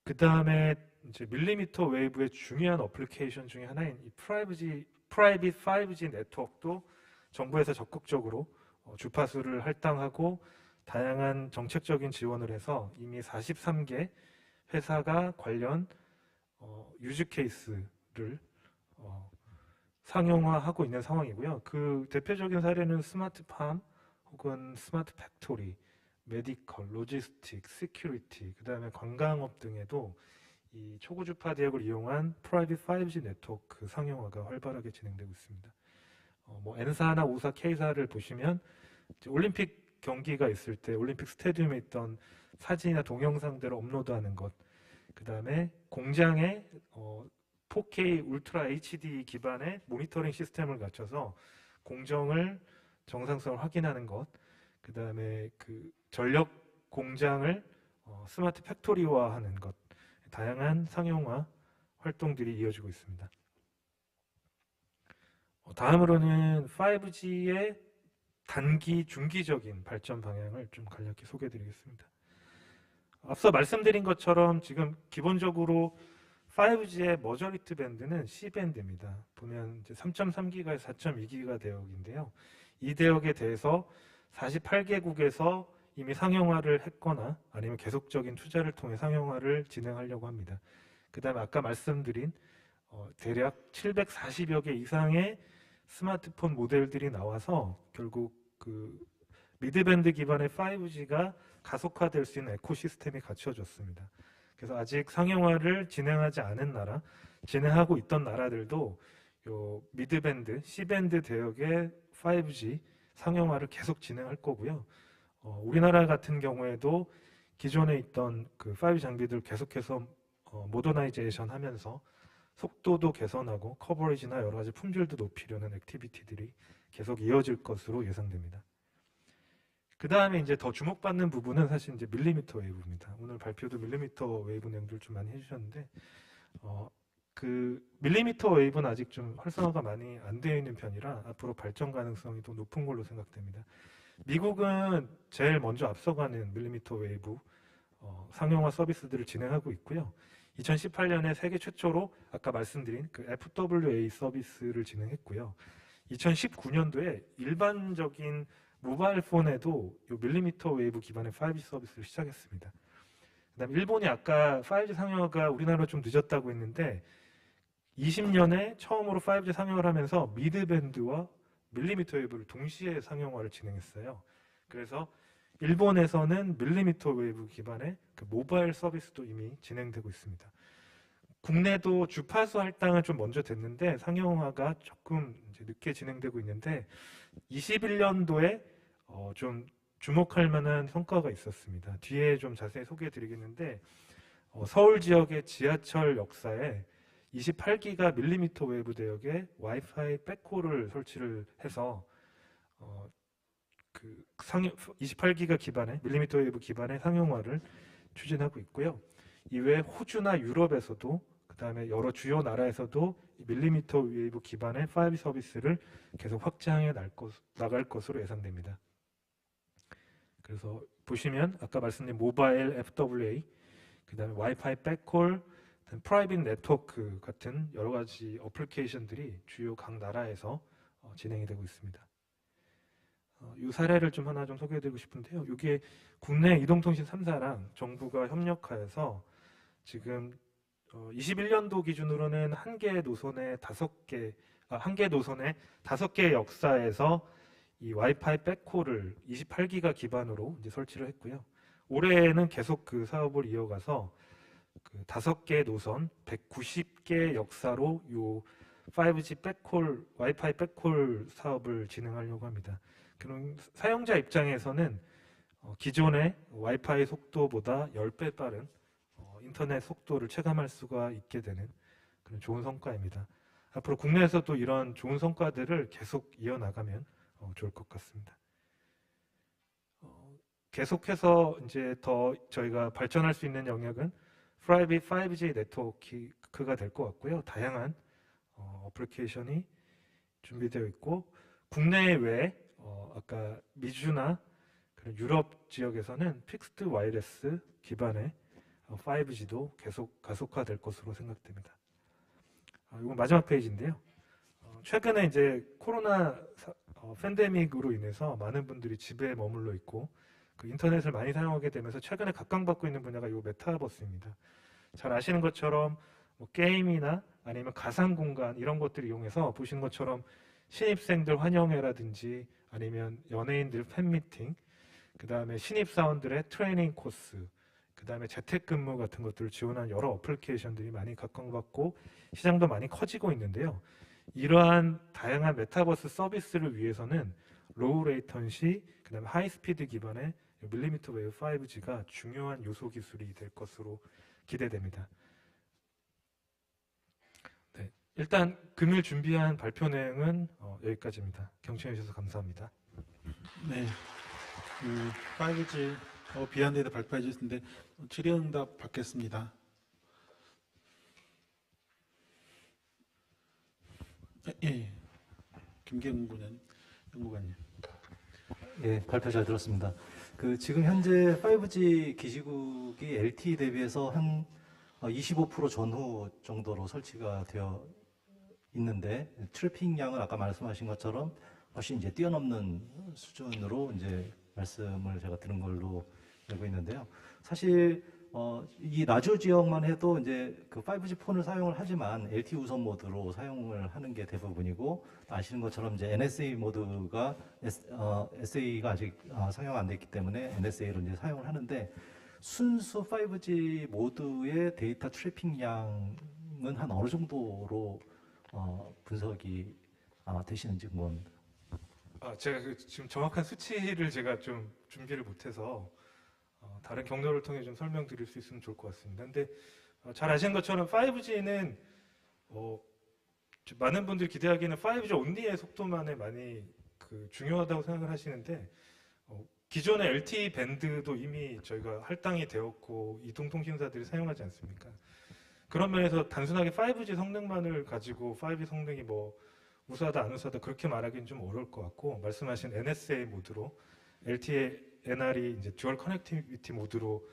그 다음에 이제 밀리미터 웨이브의 중요한 어플리케이션 중에 하나인 이 프라이빗 5G 네트워크도 정부에서 적극적으로 주파수를 할당하고 다양한 정책적인 지원을 해서 이미 43개 회사가 관련 유즈 케이스를 상용화하고 있는 상황이고요. 그 대표적인 사례는 스마트팜 혹은 스마트 팩토리, 메디컬, 로지스틱, 시큐리티, 그 다음에 관광업 등에도 이 초고주파 대역을 이용한 프라이빗 5G 네트워크 상용화가 활발하게 진행되고 있습니다. 뭐 N사나 O사, K사를 보시면 이제 올림픽 경기가 있을 때 올림픽 스타디움에 있던 사진이나 동영상들을 업로드하는 것, 그 다음에 공장에 4K 울트라 HD 기반의 모니터링 시스템을 갖춰서 공정을 정상성을 확인하는 것, 그 다음에 그 전력 공장을 스마트 팩토리화하는 것, 다양한 상용화 활동들이 이어지고 있습니다. 다음으로는 5G의 단기, 중기적인 발전 방향을 좀 간략히 소개해드리겠습니다. 앞서 말씀드린 것처럼 지금 기본적으로 5G의 머저리티 밴드는 C밴드입니다. 보면 이제 3.3기가에서 4.2기가 대역인데요. 이 대역에 대해서 48개국에서 이미 상용화를 했거나 아니면 계속적인 투자를 통해 상용화를 진행하려고 합니다. 그 다음에 아까 말씀드린 대략 740여 개 이상의 스마트폰 모델들이 나와서 결국 그 미드밴드 기반의 5G가 가속화될 수 있는 에코시스템이 갖춰졌습니다. 그래서 아직 상용화를 진행하지 않은 나라, 진행하고 있던 나라들도 요 미드밴드, C밴드 대역의 5G 상용화를 계속 진행할 거고요. 우리나라 같은 경우에도 기존에 있던 그 5G 장비들 계속해서 모더나이제이션 하면서 속도도 개선하고 커버리지나 여러 가지 품질도 높이려는 액티비티들이 계속 이어질 것으로 예상됩니다. 그 다음에 이제 더 주목받는 부분은 사실 이제 밀리미터 웨이브입니다. 오늘 발표도 밀리미터 웨이브 내용들 좀 많이 해주셨는데, 그 밀리미터 웨이브는 아직 좀 활성화가 많이 안 되어 있는 편이라 앞으로 발전 가능성이 더 높은 걸로 생각됩니다. 미국은 제일 먼저 앞서가는 밀리미터 웨이브 상용화 서비스들을 진행하고 있고요. 2018년에 세계 최초로 아까 말씀드린 그 FWA 서비스를 진행했고요. 2019년도에 일반적인 모바일 폰에도 이 밀리미터 웨이브 기반의 5G 서비스를 시작했습니다. 그다음에 일본이 아까 5G 상용화가 우리나라로 좀 늦었다고 했는데 20년에 처음으로 5G 상용을 하면서 미드밴드와 밀리미터 웨이브를 동시에 상용화를 진행했어요. 그래서 일본에서는 밀리미터 웨이브 기반의 그 모바일 서비스도 이미 진행되고 있습니다. 국내도 주파수 할당은 좀 먼저 됐는데 상용화가 조금 이제 늦게 진행되고 있는데 21년도에 좀 주목할 만한 성과가 있었습니다. 뒤에 좀 자세히 소개해 드리겠는데 서울 지역의 지하철 역사에 28기가 밀리미터 웨이브 대역에 와이파이 백홀을 설치를 해서 그 28기가 기반의 밀리미터 웨이브 기반의 상용화를 추진하고 있고요. 이외에 호주나 유럽에서도 그 다음에 여러 주요 나라에서도 밀리미터 웨이브 기반의 5G 서비스를 계속 확장해 나갈 것으로 예상됩니다. 그래서 보시면 아까 말씀드린 모바일 FWA, 그 다음에 와이파이 백홀, 프라이빗 네트워크 같은 여러 가지 어플리케이션들이 주요 각 나라에서 진행이 되고 있습니다. 이 사례를 좀 하나 좀 소개해드리고 싶은데요. 이게 국내 이동통신 3사랑 정부가 협력하여서 지금 21년도 기준으로는 한 개 노선의 5개 역사에서 이 와이파이 백홀을 28기가 기반으로 이제 설치를 했고요. 올해는 계속 그 사업을 이어가서 그 5개 노선 190개 역사로 요 5G 백홀, 와이파이 백홀 사업을 진행하려고 합니다. 그럼 사용자 입장에서는 기존의 와이파이 속도보다 10배 빠른 인터넷 속도를 체감할 수가 있게 되는 그런 좋은 성과입니다. 앞으로 국내에서도 이런 좋은 성과들을 계속 이어나가면 좋을 것 같습니다. 계속해서 이제 더 저희가 발전할 수 있는 영역은 프라이빗 5G 네트워크가 될 것 같고요. 다양한 어플리케이션이 준비되어 있고 국내외 아까 미주나 그런 유럽 지역에서는 픽스드 와이어리스 기반의 5G도 계속 가속화될 것으로 생각됩니다. 이건 마지막 페이지인데요. 최근에 이제 코로나 팬데믹으로 인해서 많은 분들이 집에 머물러 있고 그 인터넷을 많이 사용하게 되면서 최근에 각광받고 있는 분야가 이 메타버스입니다. 잘 아시는 것처럼 뭐 게임이나 아니면 가상 공간 이런 것들을 이용해서 보시는 것처럼 신입생들 환영회라든지 아니면 연예인들 팬미팅, 그 다음에 신입사원들의 트레이닝 코스, 그 다음에 재택근무 같은 것들을 지원한 여러 어플리케이션들이 많이 각광받고 시장도 많이 커지고 있는데요. 이러한 다양한 메타버스 서비스를 위해서는 로우 레이턴시, 그 다음에 하이 스피드 기반의 밀리미터 웨이브 5G가 중요한 요소 기술이 될 것으로 기대됩니다. 네, 일단 금일 준비한 발표 내용은 여기까지입니다. 경청해 주셔서 감사합니다. 네, 5G 비한데도 발표해 주셨는데 질의응답 받겠습니다. 예, 김경구 연구관님. 예, 발표 잘 들었습니다. 지금 현재 5G 기지국이 LTE 대비해서 한 25% 전후 정도로 설치가 되어 있는데 트래픽 양은 아까 말씀하신 것처럼 훨씬 이제 뛰어넘는 수준으로 이제 말씀을 제가 들은 걸로 알고 있는데요. 사실 이 라주 지역만 해도 이제 그 5G 폰을 사용을 하지만 LTE 우선 모드로 사용을 하는 게 대부분이고 아시는 것처럼 이제 NSA 모드가 SA가 아직 상용 안 됐기 때문에 NSA로 이제 사용을 하는데 순수 5G 모드의 데이터 트래픽 양은 한 어느 정도로 분석이 되시는지 궁금합니다. 제가 지금 정확한 수치를 제가 좀 준비를 못해서 다른 경로를 통해 좀 설명드릴 수 있으면 좋을 것 같습니다. 근데 잘 아시는 것처럼 5G는 많은 분들이 기대하기에는 5G 온리의 속도만에 많이 중요하다고 생각을 하시는데 기존의 LTE 밴드도 이미 저희가 할당이 되었고 이동통신사들이 사용하지 않습니까? 그런 면에서 단순하게 5G 성능만을 가지고 5G 성능이 뭐 우수하다 안 우수하다 그렇게 말하기는 좀 어려울 것 같고 말씀하신 NSA 모드로 LTE NR이 이제 듀얼 커넥티비티 모드로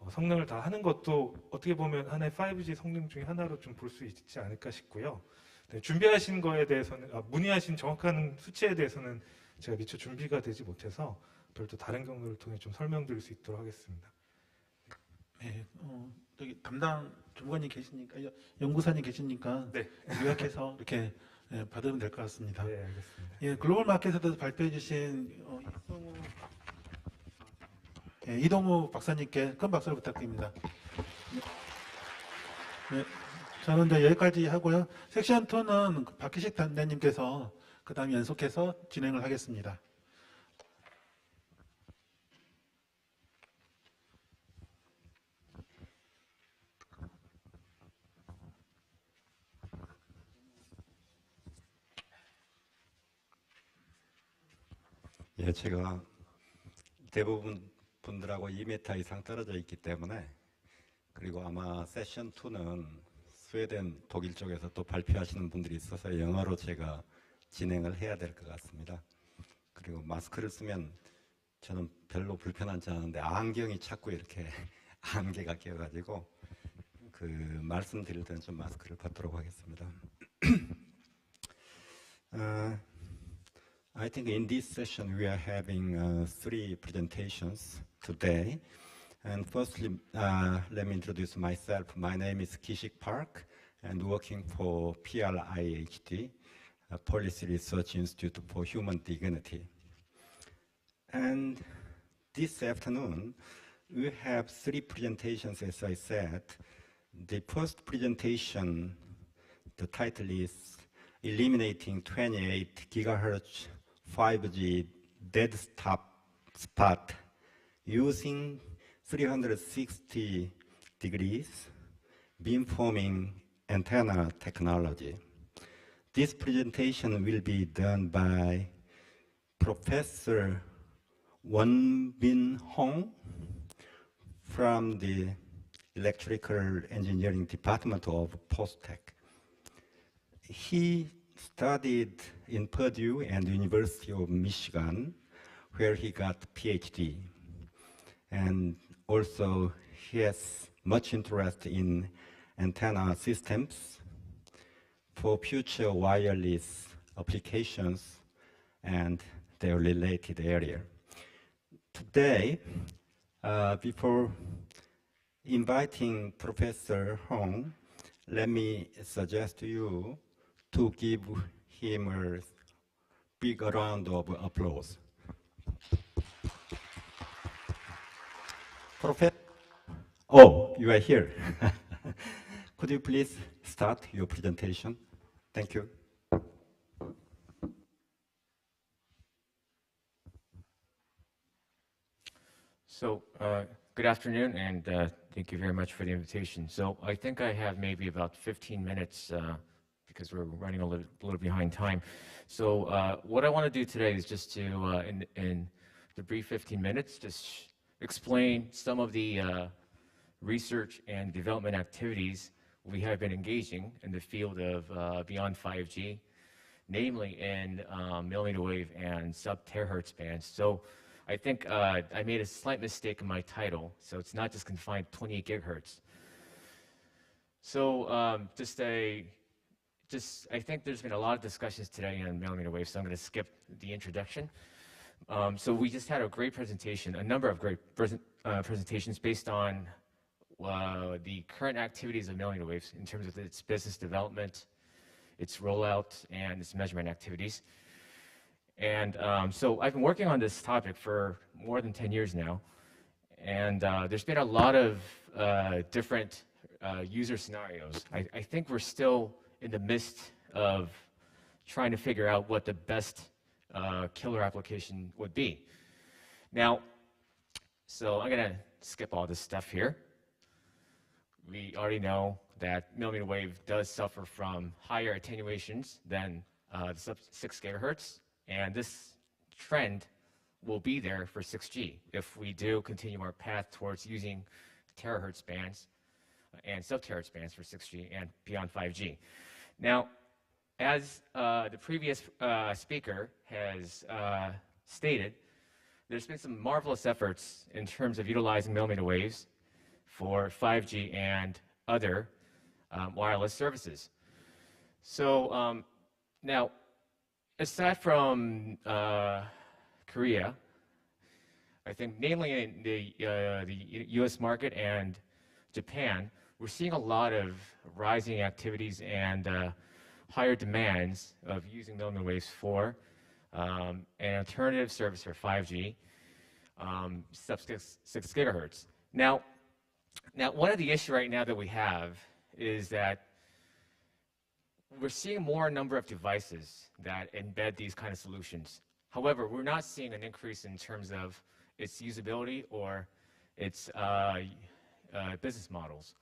성능을 다 하는 것도 어떻게 보면 하나의 5G 성능 중에 하나로 좀 볼 수 있지 않을까 싶고요. 네, 준비하신 거에 대해서는 문의하신 정확한 수치에 대해서는 제가 미처 준비가 되지 못해서 별도 다른 경로를 통해 좀 설명드릴 수 있도록 하겠습니다. 네, 여기 담당 주무관님 계시니까 연구사님 계시니까 네. 요약해서 이렇게 받으면 될 것 같습니다. 네, 알겠습니다. 예, 글로벌 마켓에서 발표해 주신 이동우 박사님께 큰 박수를 부탁드립니다. 네, 저는 이제 여기까지 하고요. 섹션 2는 박희식 단장님께서 그 다음 연속해서 진행을 하겠습니다. 예, 제가 대부분 분들하고 2m 이상 떨어져 있기 때문에 그리고 아마 세션 2는 스웨덴, 독일 쪽에서 또 발표하시는 분들이 있어서 영어로 제가 진행을 해야 될 것 같습니다. 그리고 마스크를 쓰면 저는 별로 불편하지 않은데 안경이 자꾸 이렇게 안개가 껴가지고 말씀드릴 때는 좀 마스크를 받도록 하겠습니다. I think in this session we are having three presentations today. And firstly, let me introduce myself. My name is Kishik Park and working for PRIHD, Policy Research Institute for Human Dignity. And this afternoon, we have three presentations, as I said. The first presentation, the title is Eliminating 28 gigahertz 5G dead spot using 360 degrees beamforming antenna technology. This presentation will be done by Professor Won-Bin Hong from the Electrical Engineering Department of Postech. He studied in Purdue and University of Michigan, where he got PhD. And also, he has much interest in antenna systems for future wireless applications and their related area. Today, before inviting Professor Hong, let me suggest to you to give him a big round of applause. Professor, oh, you are here. Could you please start your presentation? Thank you. So, good afternoon, and thank you very much for the invitation. So, I think I have maybe about 15 minutes because we're running a little behind time. So, what I want to do today is just to, in the brief 15 minutes, just explain some of the research and development activities we have been engaging in the field of beyond 5G, namely in millimeter wave and sub-terahertz bands. So I think I made a slight mistake in my title, so it's not just confined to 28 gigahertz. So I think there's been a lot of discussions today on millimeter wave, so I'm going to skip the introduction. So we just had a great presentation, a number of great presentations based on the current activities of millimeter waves in terms of its business development, its rollout, and its measurement activities. And so I've been working on this topic for more than 10 years now, and there's been a lot of different user scenarios. I think we're still in the midst of trying to figure out what the best killer application would be. Now, so I'm going to skip all this stuff here. We already know that millimeter wave does suffer from higher attenuations than the sub-6 gigahertz, and this trend will be there for 6G if we do continue our path towards using terahertz bands and sub-terahertz bands for 6G and beyond 5G. Now, as the previous speaker has stated, there's been some marvelous efforts in terms of utilizing millimeter waves for 5G and other wireless services. So now, aside from Korea, I think namely in the US market and Japan, we're seeing a lot of rising activities and higher demands of using millimeter waves for an alternative service for 5G, sub-6 gigahertz. Now, one of the issues right now that we have is that we're seeing more number of devices that embed these kind of solutions. However, we're not seeing an increase in terms of its usability or its business models.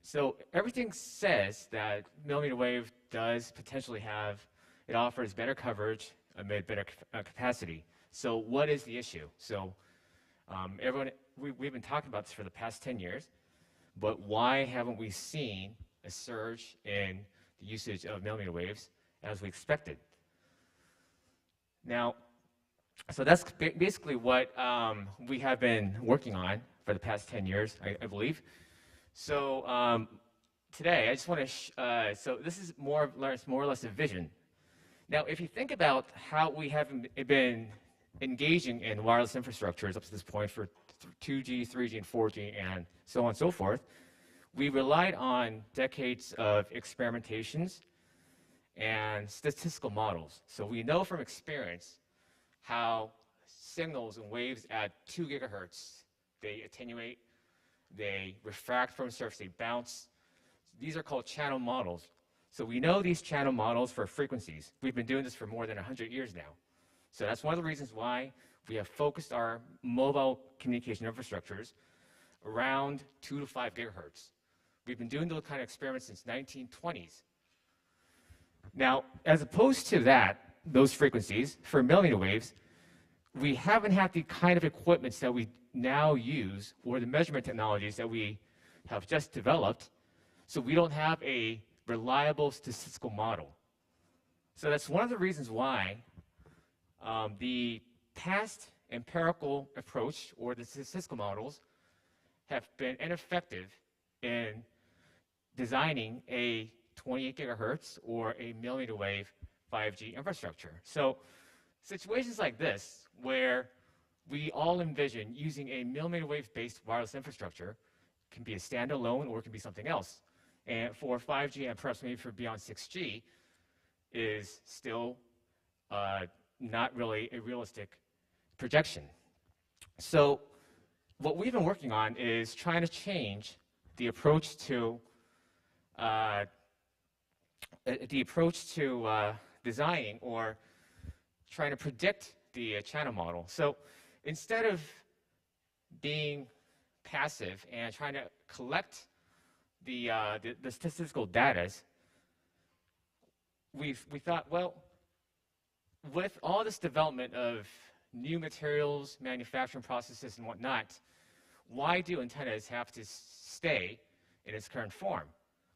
So everything says that millimeter wave does potentially it offers better coverage amid better capacity. So what is the issue? So we've been talking about this for the past 10 years, but why haven't we seen a surge in the usage of millimeter waves as we expected? Now, so that's basically what we have been working on for the past 10 years, I believe. So today, I just want to, so this is more or less a vision. Now, if you think about how we have been engaging in wireless infrastructures up to this point for 2G, 3G, and 4G, and so on and so forth, we relied on decades of experimentations and statistical models. So we know from experience how signals and waves at 2 gigahertz, they attenuate, they refract from the surface, they bounce. These are called channel models. So we know these channel models for frequencies. We've been doing this for more than 100 years now. So that's one of the reasons why we have focused our mobile communication infrastructures around 2 to 5 gigahertz. We've been doing those kind of experiments since 1920s. Now, as opposed to that, those frequencies, for millimeter waves, we haven't had the kind of equipments that we now use or the measurement technologies that we have just developed, so we don't have a reliable statistical model. So that's one of the reasons why the past empirical approach or the statistical models have been ineffective in designing a 28 gigahertz or a millimeter wave 5G infrastructure. So situations like this, where we all envision using a millimeter wave based wireless infrastructure, can be a standalone or it can be something else. And for 5G and perhaps maybe for beyond 6G is still not really a realistic projection. So what we've been working on is trying to change the approach to designing or trying to predict the channel model. So instead of being passive and trying to collect the statistical data, we thought, well, with all this development of new materials, manufacturing processes, and whatnot, why do antennas have to stay in its current form?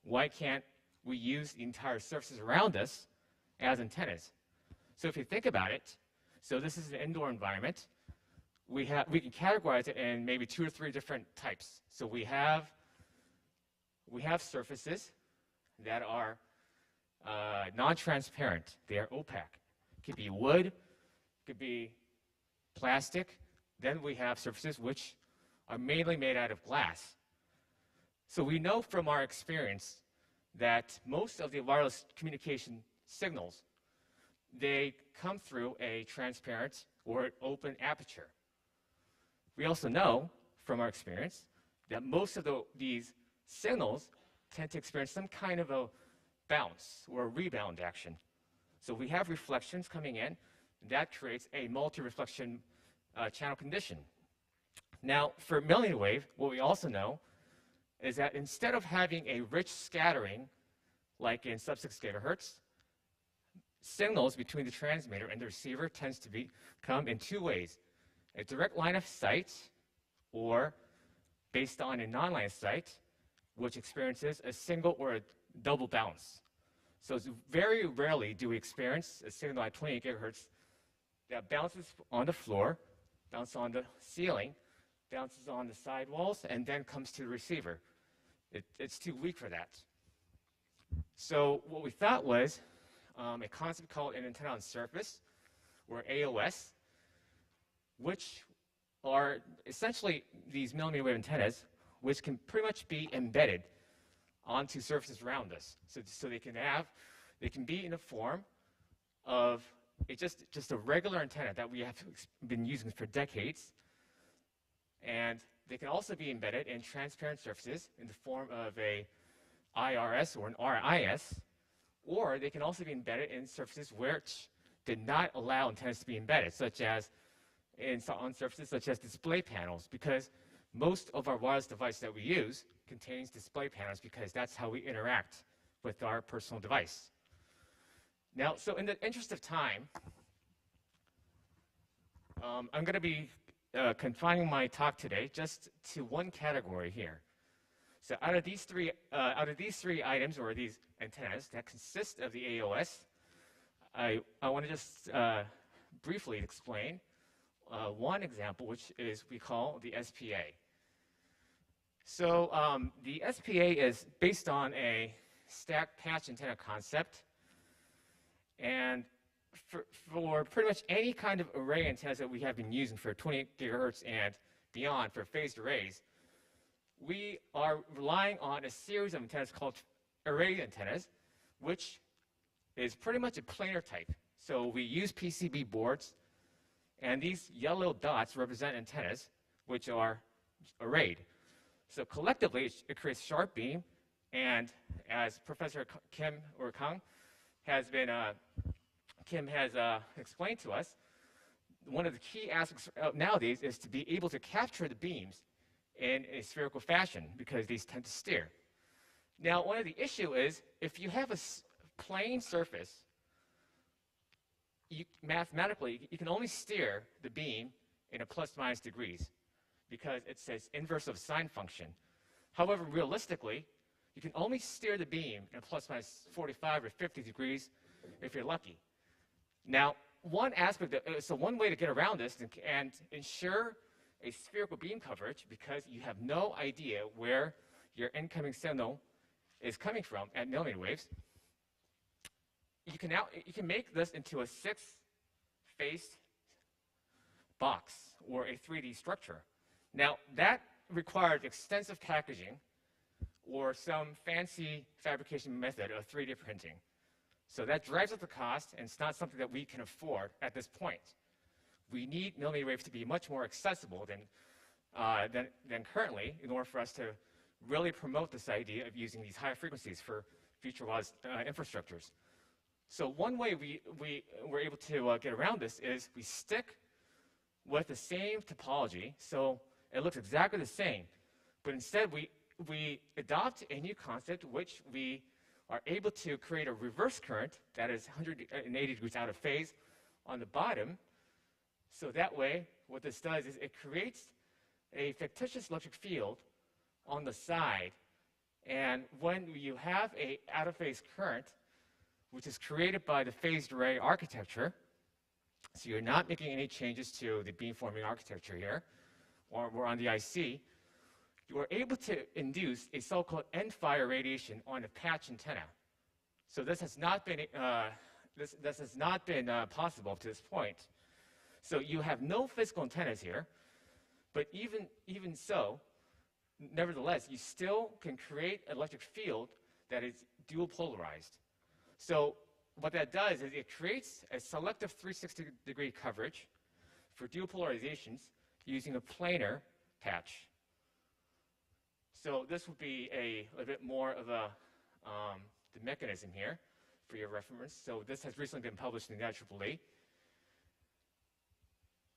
Why can't we use the entire surfaces around us as antennas? So if you think about it, so this is an indoor environment. We can categorize it in maybe 2 or 3 different types. So we have surfaces that are non-transparent. They are opaque. It could be wood, it could be plastic. Then we have surfaces which are mainly made out of glass. So we know from our experience that most of the wireless communication signals, they come through a transparent or an open aperture. We also know from our experience that most of these signals tend to experience some kind of a bounce or a rebound action. So we have reflections coming in. That creates a multi-reflection channel condition. Now, for millimeter wave, what we also know is that instead of having a rich scattering, like in sub-6 gigahertz, signals between the transmitter and the receiver tends to come in 2 ways: a direct line of sight, or based on a non-line of sight, which experiences a single or a double bounce. So it's very rarely do we experience a signal at 28 gigahertz that bounces on the floor, bounces on the ceiling, bounces on the sidewalls, and then comes to the receiver. It's too weak for that. So what we thought was a concept called an antenna on surface, or AOS, which are essentially these millimeter wave antennas, which can pretty much be embedded onto surfaces around us. So they can be in the form of just a regular antenna that we have been using for decades, and they can also be embedded in transparent surfaces in the form of a IRS or an RIS, or they can also be embedded in surfaces which did not allow antennas to be embedded, such as on surfaces such as display panels, because most of our wireless device that we use contains display panels because that's how we interact with our personal device. Now, so in the interest of time, I'm going to be confining my talk today just to one category here. So out of these three items, or these antennas that consist of the AOS, I want to just briefly explain one example, which is we call the SPA. So the SPA is based on a stacked patch antenna concept. And for pretty much any kind of array antennas that we have been using for 28 gigahertz and beyond for phased arrays, we are relying on a series of antennas called array antennas, which is pretty much a planar type. So we use PCB boards, and these yellow dots represent antennas, which are arrayed. So collectively, it creates sharp beam, and as Professor Kim or Kang has been explained to us, one of the key aspects nowadays is to be able to capture the beams in a spherical fashion because these tend to steer. Now, one of the issue is if you have a plane surface, mathematically, you can only steer the beam in a plus minus degrees because it says inverse of sine function. However, realistically, you can only steer the beam in a plus minus 45 or 50 degrees if you're lucky. Now, one way to get around this and ensure a spherical beam coverage, because you have no idea where your incoming signal is coming from at millimeter waves, you can make this into a 6-faced box or a 3D structure. Now, that required extensive packaging or some fancy fabrication method of 3D printing. So that drives up the cost, and it's not something that we can afford at this point. We need millimeter waves to be much more accessible than currently in order for us to really promote this idea of using these high frequencies for future wireless infrastructures. So one way we were able to get around this is we stick with the same topology, so it looks exactly the same, but instead we adopt a new concept which we are able to create a reverse current that is 180 degrees out of phase on the bottom. So that way, what this does is it creates a fictitious electric field on the side. And when you have an out-of-phase current, which is created by the phased array architecture, so you're not making any changes to the beamforming architecture here, or on the IC, you are able to induce a so-called end-fire radiation on a patch antenna. So this has not been possible to this point. So you have no physical antennas here, but even so, nevertheless, you still can create an electric field that is dual polarized. So what that does is it creates a selective 360-degree coverage for dual polarizations using a planar patch. So this would be a bit more of the mechanism here for your reference. So this has recently been published in the IEEE.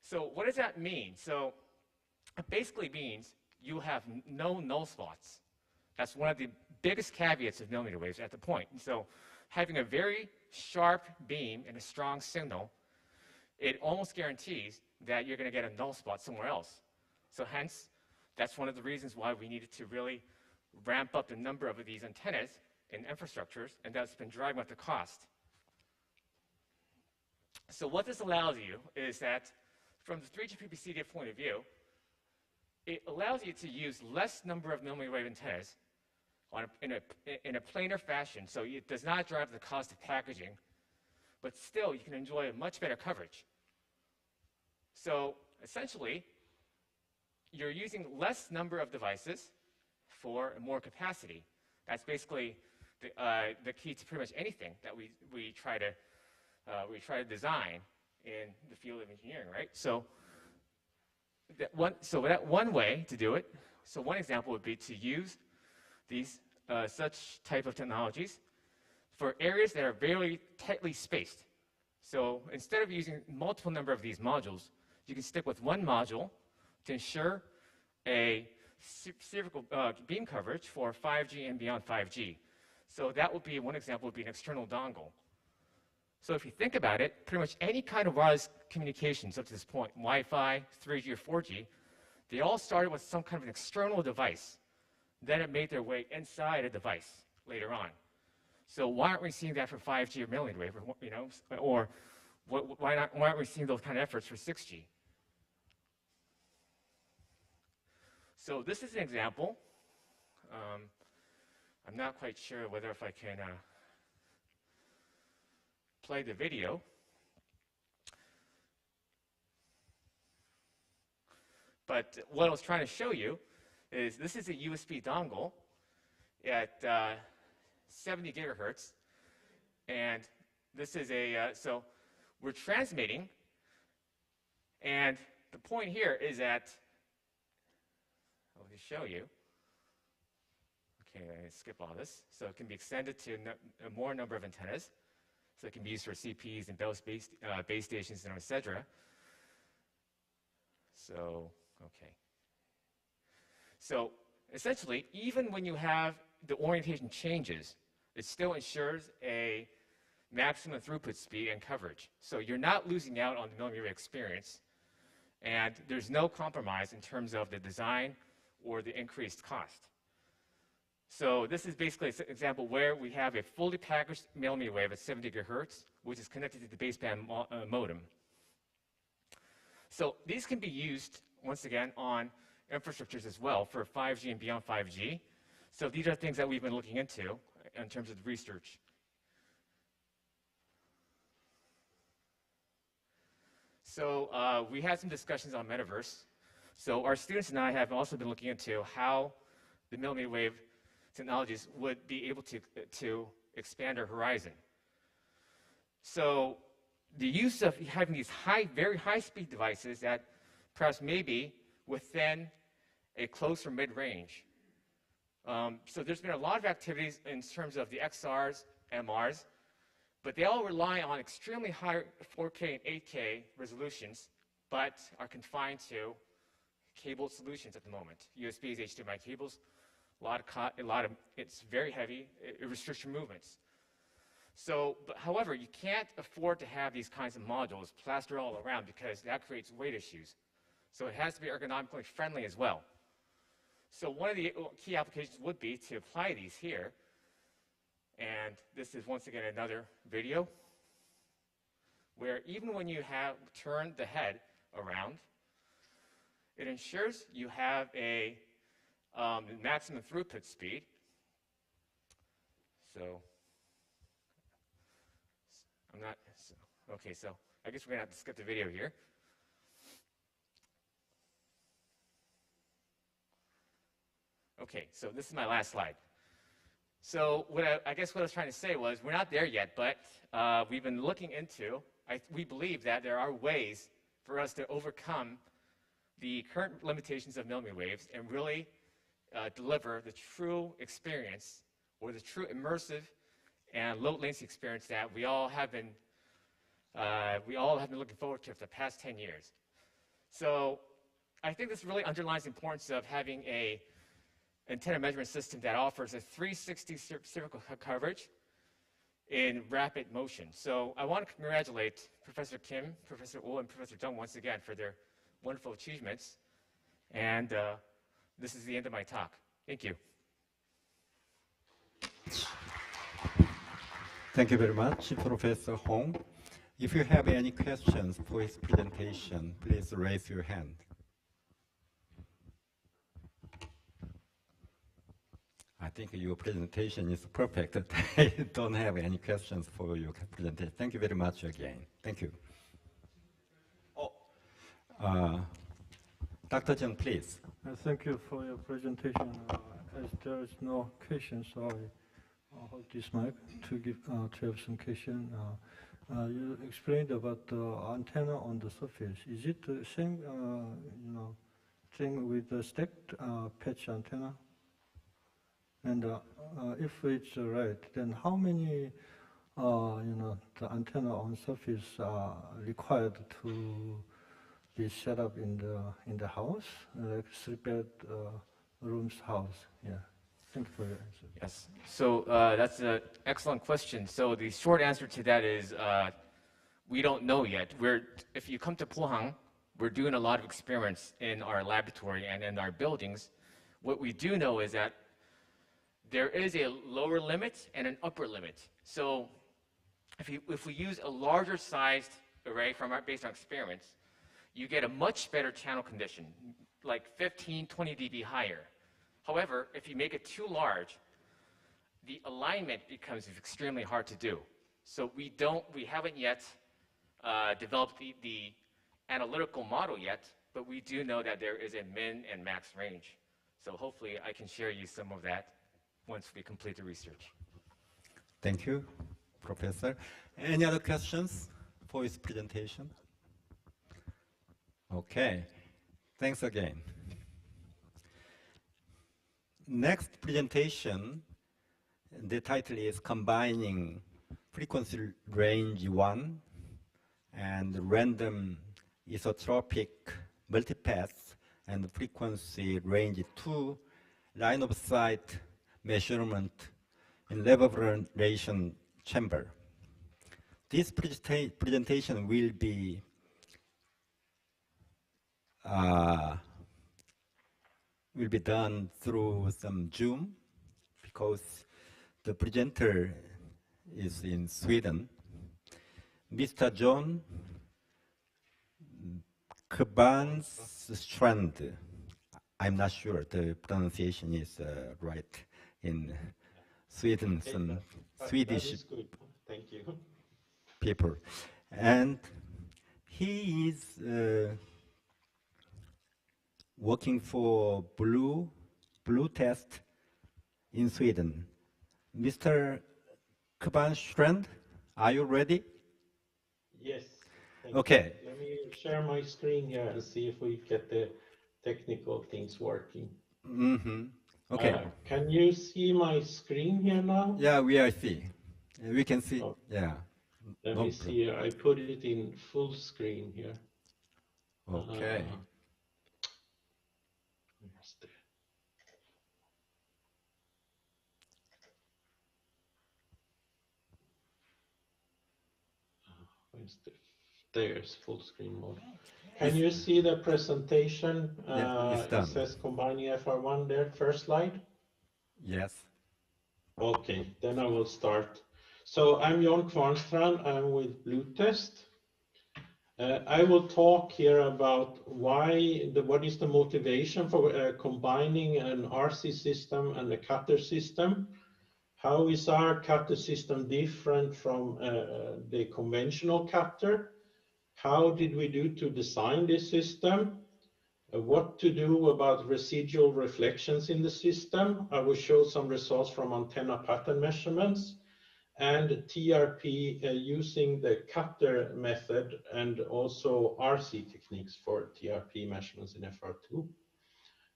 So what does that mean? So it basically means you have no null spots. That's one of the biggest caveats of millimeter waves at the point. And so having a very sharp beam and a strong signal, it almost guarantees that you're going to get a null spot somewhere else. So hence, that's one of the reasons why we needed to really ramp up the number of these antennas in infrastructures, and that's been driving up the cost. So what this allows you is that from the 3GPP-CD point of view, it allows you to use less number of millimeter wave antennas in a planar fashion, so it does not drive the cost of packaging, but still you can enjoy a much better coverage. So essentially, you're using less number of devices for more capacity. That's basically the key to pretty much anything that we try to design in the field of engineering, right? So that one way to do it. So one example would be to use these such type of technologies for areas that are very tightly spaced. So instead of using multiple number of these modules, you can stick with one module to ensure a spherical beam coverage for 5G and beyond 5G. So that would be one example, would be an external dongle. So if you think about it, pretty much any kind of wireless communications up to this point, Wi-Fi, 3G or 4G, they all started with some kind of an external device. Then it made their way inside a device later on. So why aren't we seeing that for 5G or millimeter wave, or why aren't we seeing those kind of efforts for 6G? So this is an example I'm not quite sure whether if I can play the video. But what I was trying to show you is this is a USB dongle at 70 gigahertz. And this is a, so we're transmitting. And the point here is that, I'll just show you. Okay, I skip all this. So it can be extended to a more number of antennas. So it can be used for CPs and base stations, and etc. So, okay. So essentially, even when you have the orientation changes, it still ensures a maximum throughput speed and coverage. So you're not losing out on the millimeter wave experience, and there's no compromise in terms of the design or the increased cost. So this is basically an example where we have a fully packaged millimeter wave at 70 gigahertz, which is connected to the baseband modem. So these can be used, once again, on infrastructures as well for 5G and beyond 5G. So these are things that we've been looking into in terms of the research. So we had some discussions on metaverse. So our students and I have also been looking into how the millimeter wave technologies would be able to expand our horizon. So the use of having these very high-speed devices that perhaps maybe within a close or mid-range. So there's been a lot of activities in terms of the XRs, MRs, but they all rely on extremely high 4K and 8K resolutions, but are confined to cable solutions at the moment. USBs, HDMI cables, it's very heavy, it restricts your movements. So, however, you can't afford to have these kinds of modules plastered all around because that creates weight issues. So it has to be ergonomically friendly as well. So one of the key applications would be to apply these here. And this is once again another video where even when you have turned the head around, it ensures you have a maximum throughput speed. So I'm not, okay, so I guess we're gonna have to skip the video here. Okay, so this is my last slide. So I guess what I was trying to say was we're not there yet, but we've been looking into, we believe that there are ways for us to overcome the current limitations of millimeter waves and really deliver the true experience or the true immersive and low latency experience that we all have been looking forward to for the past 10 years. So I think this really underlines the importance of having a antenna measurement system that offers a 360 spherical coverage in rapid motion. So I want to congratulate Professor Kim, Professor Oh, and Professor Jung once again for their wonderful achievements. And this is the end of my talk. Thank you. Thank you very much, Professor Hong. If you have any questions for his presentation, please raise your hand. I think your presentation is perfect. I don't have any questions for your presentation. Thank you very much again. Thank you. Dr. Jung, please. Thank you for your presentation. As there is no question, so I hold this mic to have some question. You explained about the antenna on the surface. Is it the same, thing with the stacked patch antenna? And if it's right, then how many, the antenna on surface are required to be set up in the house, like three-bed rooms house? Yeah. Thank you for your answer. Yes. So that's an excellent question. So the short answer to that is we don't know yet. If you come to Pohang, we're doing a lot of experiments in our laboratory and in our buildings. What we do know is that there is a lower limit and an upper limit. So if we use a larger sized array based on experiments, you get a much better channel condition, like 15, 20 dB higher. However, if you make it too large, the alignment becomes extremely hard to do. So we haven't yet developed the analytical model yet, but we do know that there is a min and max range. So hopefully I can share you some of that once we complete the research. Thank you, Professor. Any other questions for his presentation? Okay, thanks again. Next presentation, the title is Combining Frequency Range 1 and Random Isotropic Multipath and Frequency Range 2 line of sight measurement in reverberation chamber. This presentation will be done through some Zoom because the presenter is in Sweden. Mr. John Kvanstrand, I'm not sure the pronunciation is right in Sweden, some Swedish that is good. Thank you. people. And he is working for Blue Test in Sweden. Mr. Kvanstrand, are you ready? Yes. Okay. Let me share my screen here and see if we get the technical things working. Mm-hmm. Okay. Can you see my screen here now? Yeah, we see. We can see. Oh. Yeah. Let No me see. I put it in full screen here. Okay. Where's the- There's full screen mode. Can you see the presentation? Yeah, it's done. It says combining FR1 there, first slide. Yes. Okay, then I will start. So I'm Jon Kvarnstrand, I'm with Blue Test. I will talk here about what is the motivation for combining an RC system and a cutter system. How is our cutter system different from the conventional cutter? How did we do to design this system? What to do about residual reflections in the system? I will show some results from antenna pattern measurements and TRP using the cutter method and also RC techniques for TRP measurements in FR2.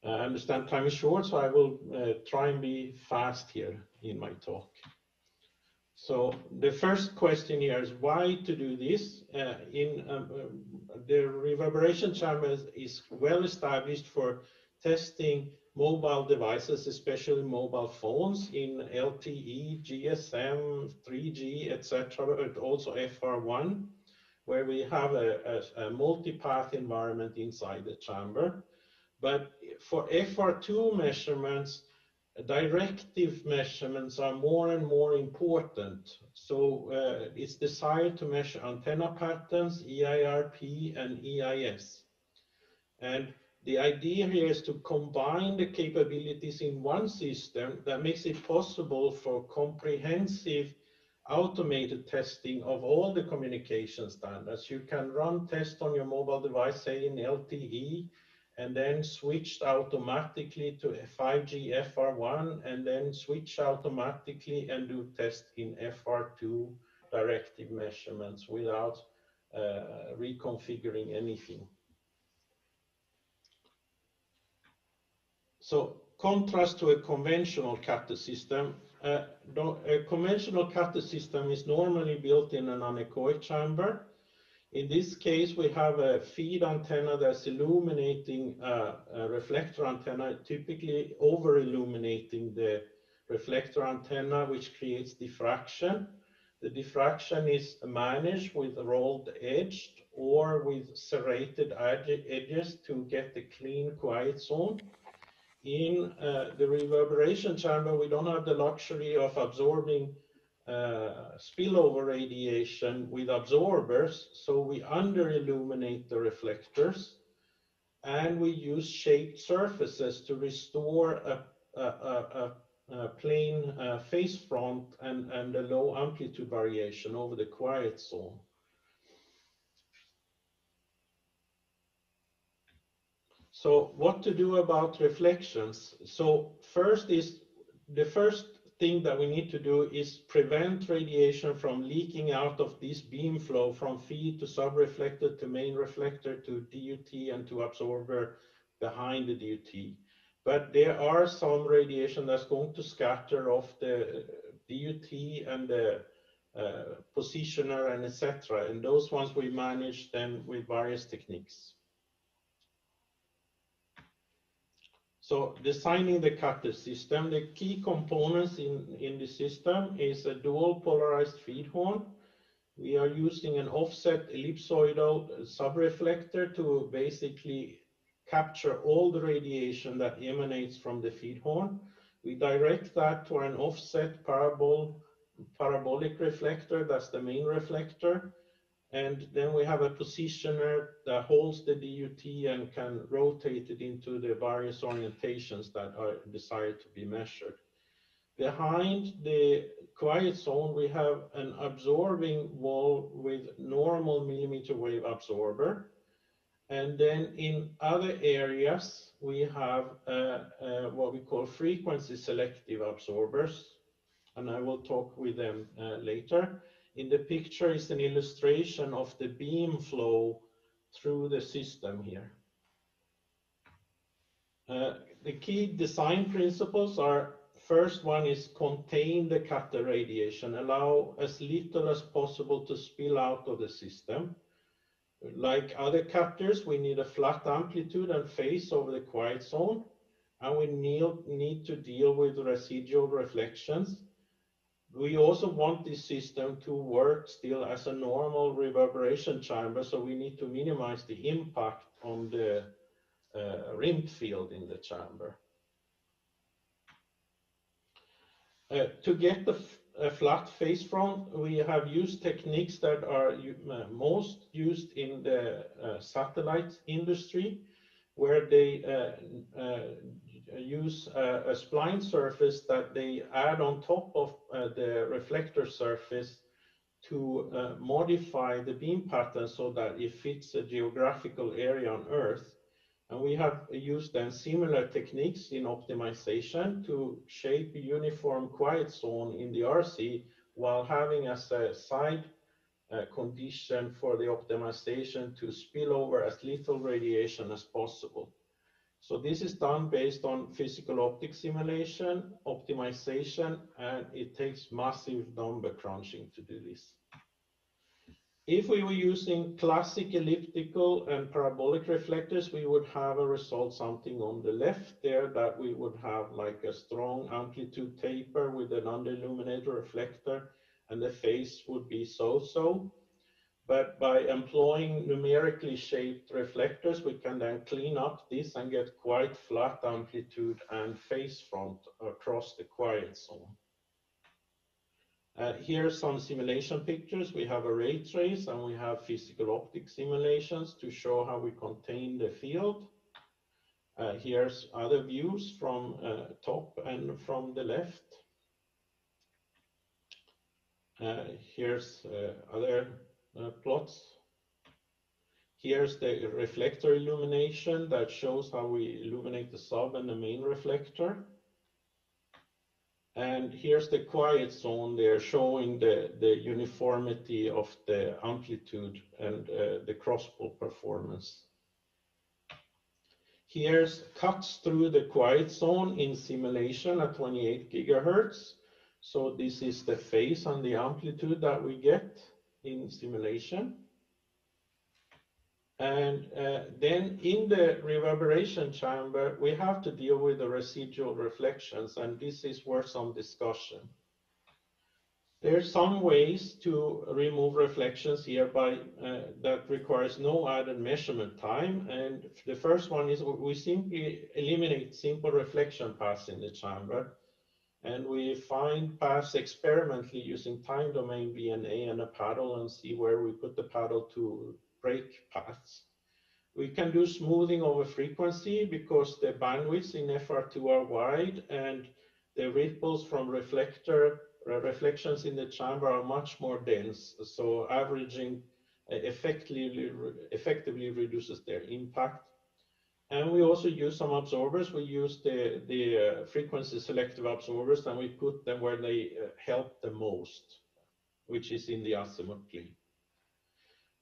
I understand time is short, so I will try and be fast here in my talk. So the first question here is why to do this? The reverberation chamber is well established for testing mobile devices, especially mobile phones in LTE, GSM, 3G, etc., but also FR1, where we have a multipath environment inside the chamber. But for FR2 measurements, directive measurements are more and more important. So it's desired to measure antenna patterns, EIRP and EIS. And the idea here is to combine the capabilities in one system that makes it possible for comprehensive automated testing of all the communication standards. You can run tests on your mobile device, say in LTE, and then switched automatically to 5G FR1, and then switch automatically and do tests in FR2 directive measurements without reconfiguring anything. So contrast to a conventional cutter system, a conventional cutter system is normally built in an anechoic chamber. In this case, we have a feed antenna that's illuminating a reflector antenna, typically over-illuminating the reflector antenna, which creates diffraction. The diffraction is managed with rolled edged or with serrated edges to get the clean, quiet zone. In the reverberation chamber, we don't have the luxury of absorbing spillover radiation with absorbers, so we under-illuminate the reflectors, and we use shaped surfaces to restore a a plain phase front and a low amplitude variation over the quiet zone. So what to do about reflections? So the first thing that we need to do is prevent radiation from leaking out of this beam flow from feed to subreflector to main reflector to DUT and to absorber behind the DUT. But there are some radiation that's going to scatter off the DUT and the positioner and etc. And those ones we manage then with various techniques. So designing the cutter system, the key components in the system is a dual polarized feed horn. We are using an offset ellipsoidal subreflector to basically capture all the radiation that emanates from the feed horn. We direct that to an offset parabolic reflector, that's the main reflector. And then we have a positioner that holds the DUT and can rotate it into the various orientations that are desired to be measured. Behind the quiet zone, we have an absorbing wall with normal millimeter wave absorber. And then in other areas, we have what we call frequency selective absorbers. And I will talk with them later. In the picture is an illustration of the beam flow through the system here. The key design principles are, first one is contain the cutter radiation, allow as little as possible to spill out of the system. Like other cutters, we need a flat amplitude and phase over the quiet zone, and we need to deal with residual reflections. We also want this system to work still as a normal reverberation chamber, so we need to minimize the impact on the rimmed field in the chamber. To get a flat phase front, we have used techniques that are most used in the satellite industry, where they use a spline surface that they add on top of the reflector surface to modify the beam pattern so that it fits a geographical area on Earth. And we have used then similar techniques in optimization to shape a uniform quiet zone in the RC while having as a side condition for the optimization to spill over as little radiation as possible. So this is done based on physical optics simulation, optimization, and it takes massive number crunching to do this. If we were using classic elliptical and parabolic reflectors, we would have a result something on the left there that we would have like a strong amplitude taper with an under-illuminated reflector, and the phase would be so-so. But by employing numerically shaped reflectors, we can then clean up this and get quite flat amplitude and phase front across the quiet zone. Here are some simulation pictures. We have a ray trace and we have physical optics simulations to show how we contain the field. Here's other views from top and from the left. Here's other plots. Here's the reflector illumination that shows how we illuminate the sub and the main reflector. And here's the quiet zone there showing the uniformity of the amplitude and the cross-pole performance. Here's cuts through the quiet zone in simulation at 28 gigahertz. So this is the phase and the amplitude that we get in simulation. And then in the reverberation chamber, we have to deal with the residual reflections, and this is worth some discussion. There are some ways to remove reflections here that requires no added measurement time. And the first one is we simply eliminate simple reflection paths in the chamber. And we find paths experimentally using time domain VNA and a paddle and see where we put the paddle to break paths. We can do smoothing over frequency because the bandwidths in FR2 are wide and the ripples from reflections in the chamber are much more dense. So averaging effectively reduces their impact. And we also use some absorbers. We use the frequency selective absorbers, and we put them where they help the most, which is in the azimuth plane.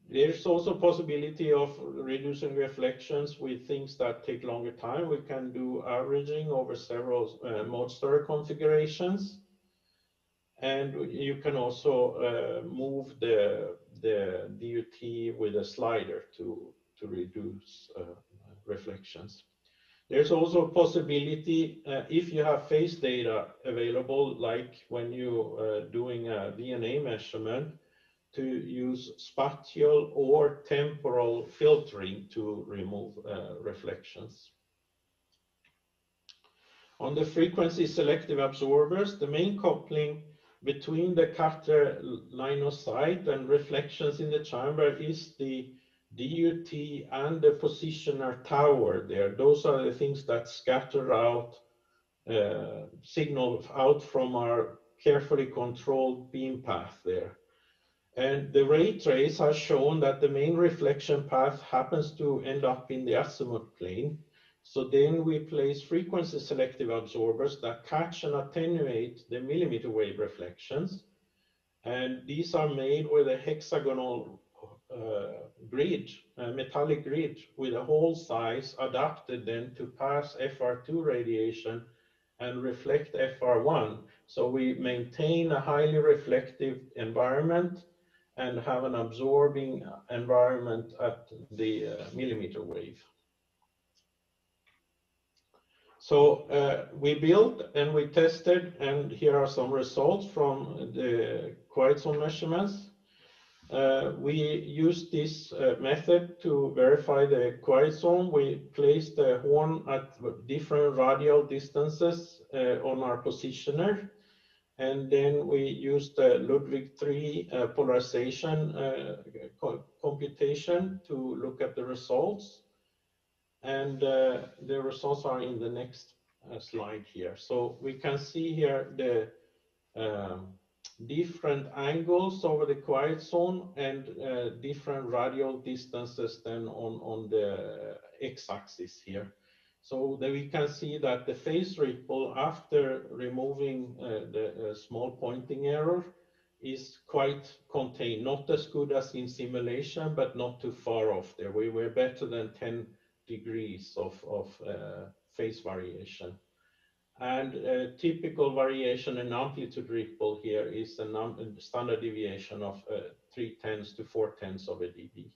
There's also possibility of reducing reflections with things that take longer time. We can do averaging over several mode stir configurations. And you can also move the DUT with a slider to reduce reflections. There's also a possibility if you have phase data available, like when you're doing a DNA measurement, to use spatial or temporal filtering to remove reflections. On the frequency selective absorbers, the main coupling between the cutter line of sight and reflections in the chamber is the DUT and the positioner tower there. Those are the things that scatter out signal out from our carefully controlled beam path there. And the ray trace has shown that the main reflection path happens to end up in the azimuth plane. So then we place frequency selective absorbers that catch and attenuate the millimeter wave reflections. And these are made with a hexagonal grid, a metallic grid with a hole size adapted then to pass FR2 radiation and reflect FR1. So we maintain a highly reflective environment and have an absorbing environment at the millimeter wave. So we built and we tested, and here are some results from the quiet zone measurements. We used this method to verify the quiet zone. We placed the horn at different radial distances on our positioner. And then we used the Ludwig III polarization computation to look at the results. And the results are in the next slide here. So we can see here the different angles over the quiet zone and different radial distances then on the x-axis here. So that we can see that the phase ripple after removing the small pointing error is quite contained, not as good as in simulation, but not too far off there. We were better than 10 degrees of phase variation. And typical variation in amplitude ripple here is a standard deviation of 0.3 to 0.4 of a dB.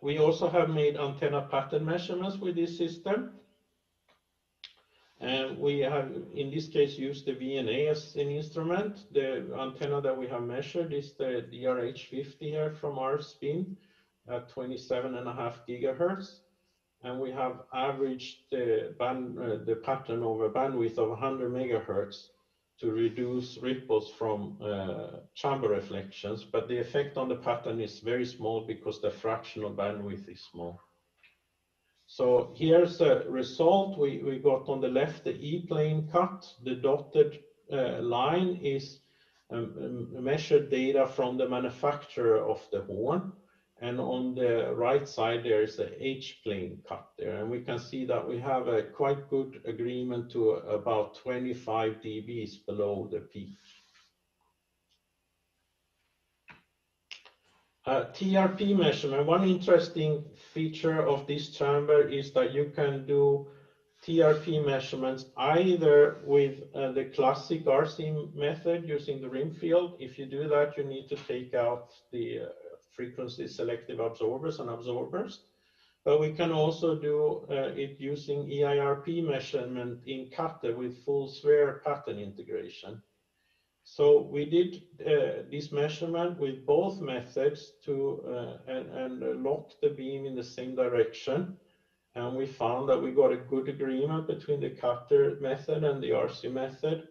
We also have made antenna pattern measurements with this system. And we have, in this case, used the VNA as an instrument. The antenna that we have measured is the DRH50 here from our spin at 27.5 gigahertz. And we have averaged the pattern over bandwidth of 100 megahertz to reduce ripples from chamber reflections, but the effect on the pattern is very small because the fractional bandwidth is small. So here's the result. We got on the left the E-plane cut. The dotted line is measured data from the manufacturer of the horn. And on the right side, there is the H-plane cut there. And we can see that we have a quite good agreement to about 25 dBs below the peak. TRP measurement. One interesting feature of this chamber is that you can do TRP measurements either with the classic RC method using the rim field. If you do that, you need to take out the frequency selective absorbers and absorbers. But we can also do it using EIRP measurement in cutter with full sphere pattern integration. So we did this measurement with both methods to and locked the beam in the same direction. And we found that we got a good agreement between the cutter method and the RC method.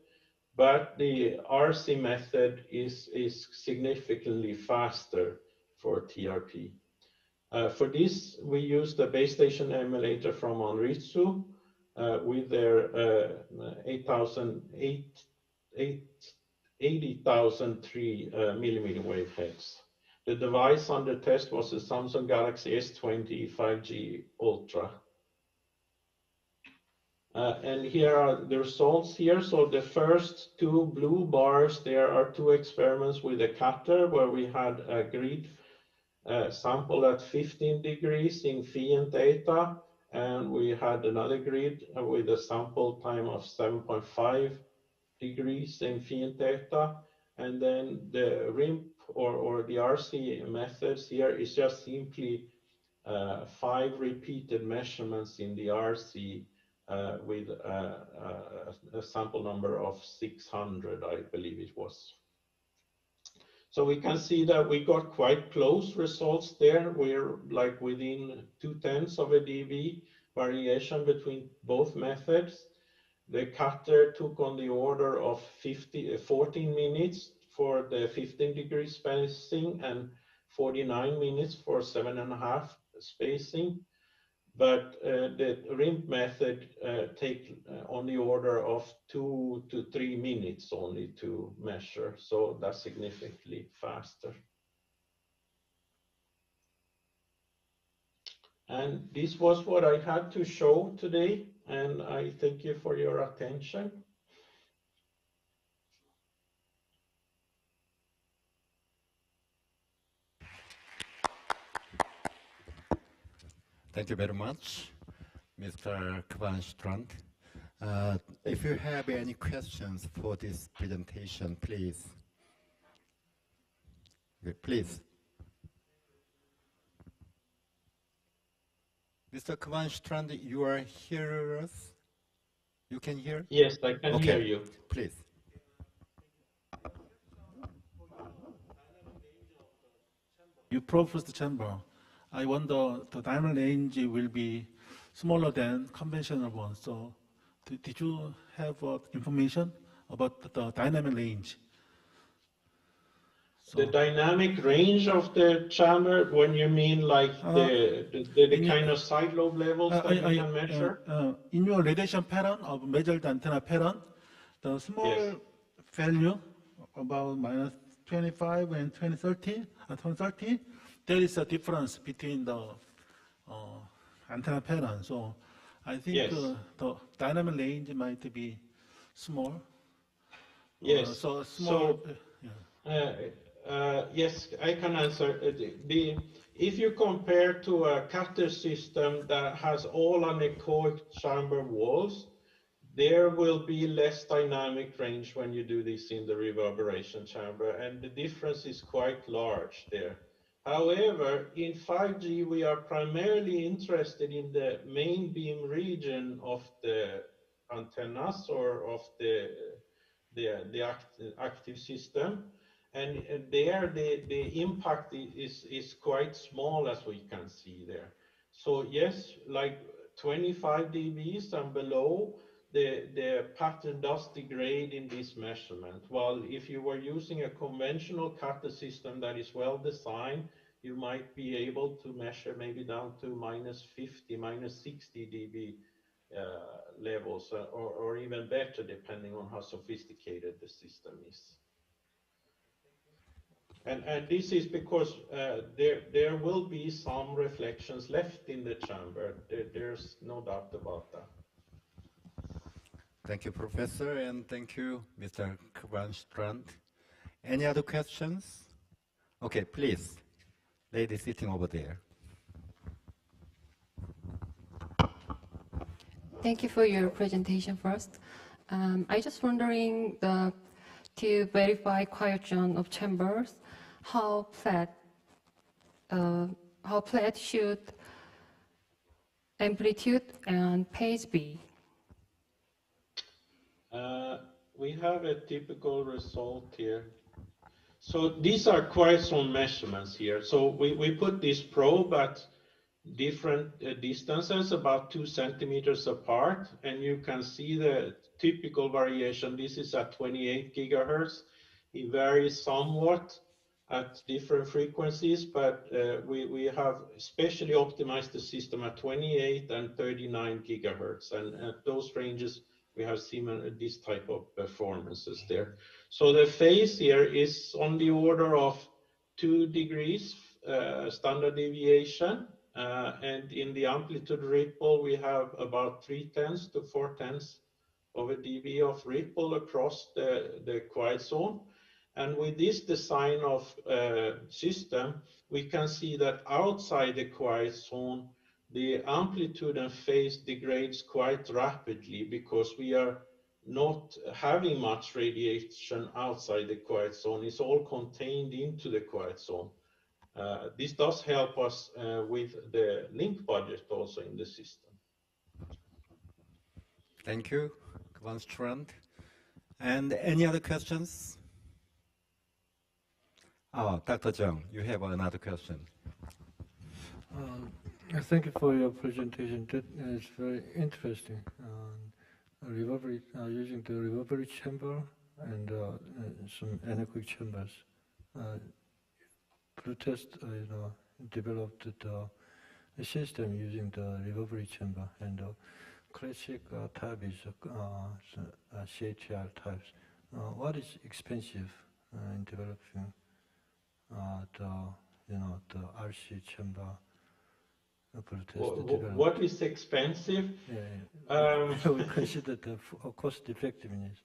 but the RC method is significantly faster for TRP. For this, we use the base station emulator from Anritsu with their 80,003 millimeter wave heads. The device under test was the Samsung Galaxy S20 5G Ultra. And here are the results here. So the first two blue bars, there are two experiments with a cutter where we had a grid sample at 15 degrees in phi and theta, and we had another grid with a sample time of 7.5 degrees in phi and theta. And then the RIMP or the RC methods here is just simply 5 repeated measurements in the RC with a sample number of 600, I believe it was. So we can see that we got quite close results there. We're like within 0.2 of a dB variation between both methods. The cutter took on the order of 14 minutes for the 15 degree spacing and 49 minutes for 7.5 spacing. But the RIMP method take on the order of 2 to 3 minutes only to measure. So that's significantly faster. And this was what I had to show today. And I thank you for your attention. Thank you very much, Mr. Kvanstrand. If you have any questions for this presentation, please. Please. Mr. Kvanstrand, you are hearing us? You can hear? Yes, I can hear you. Please. You proposed the chamber. I wonder the dynamic range will be smaller than conventional one. So did you have information about the dynamic range? So, the dynamic range of the chamber, when you mean like the kind of side lobe levels that you can measure? In your radiation pattern of measured antenna pattern, the small value about -25 and 2030, there is a difference between the antenna pattern. So I think the dynamic range might be small. Yes. So small. Yes, I can answer. If you compare to a cutter system that has all anechoic chamber walls, there will be less dynamic range when you do this in the reverberation chamber, and the difference is quite large there. However, in 5G, we are primarily interested in the main beam region of the antennas or of the active system. And there, the impact is quite small, as we can see there. So yes, like 25 dBs and below, the pattern does degrade in this measurement. While if you were using a conventional cutter system that is well designed, you might be able to measure maybe down to -50, -60 dB levels, or even better, depending on how sophisticated the system is. And this is because there will be some reflections left in the chamber. There's no doubt about that. Thank you, Professor, and thank you, Mr. Kvanstrand. Any other questions? Okay, please. Lady sitting over there. Thank you for your presentation first. I just wondering to verify quiet zone of chambers, how flat should amplitude and phase be? We have a typical result here. So these are quiet zone measurements here. So we put this probe at different distances, about 2 centimeters apart, and you can see the typical variation. This is at 28 gigahertz. It varies somewhat at different frequencies, but we have especially optimized the system at 28 and 39 gigahertz, and at those ranges we have seen this type of performances there. So the phase here is on the order of 2 degrees standard deviation, and in the amplitude ripple we have about 0.3 to 0.4 of a dB of ripple across the quiet zone. And with this design of system, we can see that outside the quiet zone, the amplitude and phase degrades quite rapidly because we are not having much radiation outside the quiet zone. It's all contained into the quiet zone. This does help us with the link budget also in the system. Thank you, Kvanstrand. And any other questions? Oh, Dr. Jung, you have another question. Thank you for your presentation. That is very interesting. Using the reverberatory chamber and some anechoic chambers. Protest, developed the system using the reverberatory chamber, and classic type is CATR types. What is expensive in developing the RC chamber? What is expensive? We consider the cost effectiveness.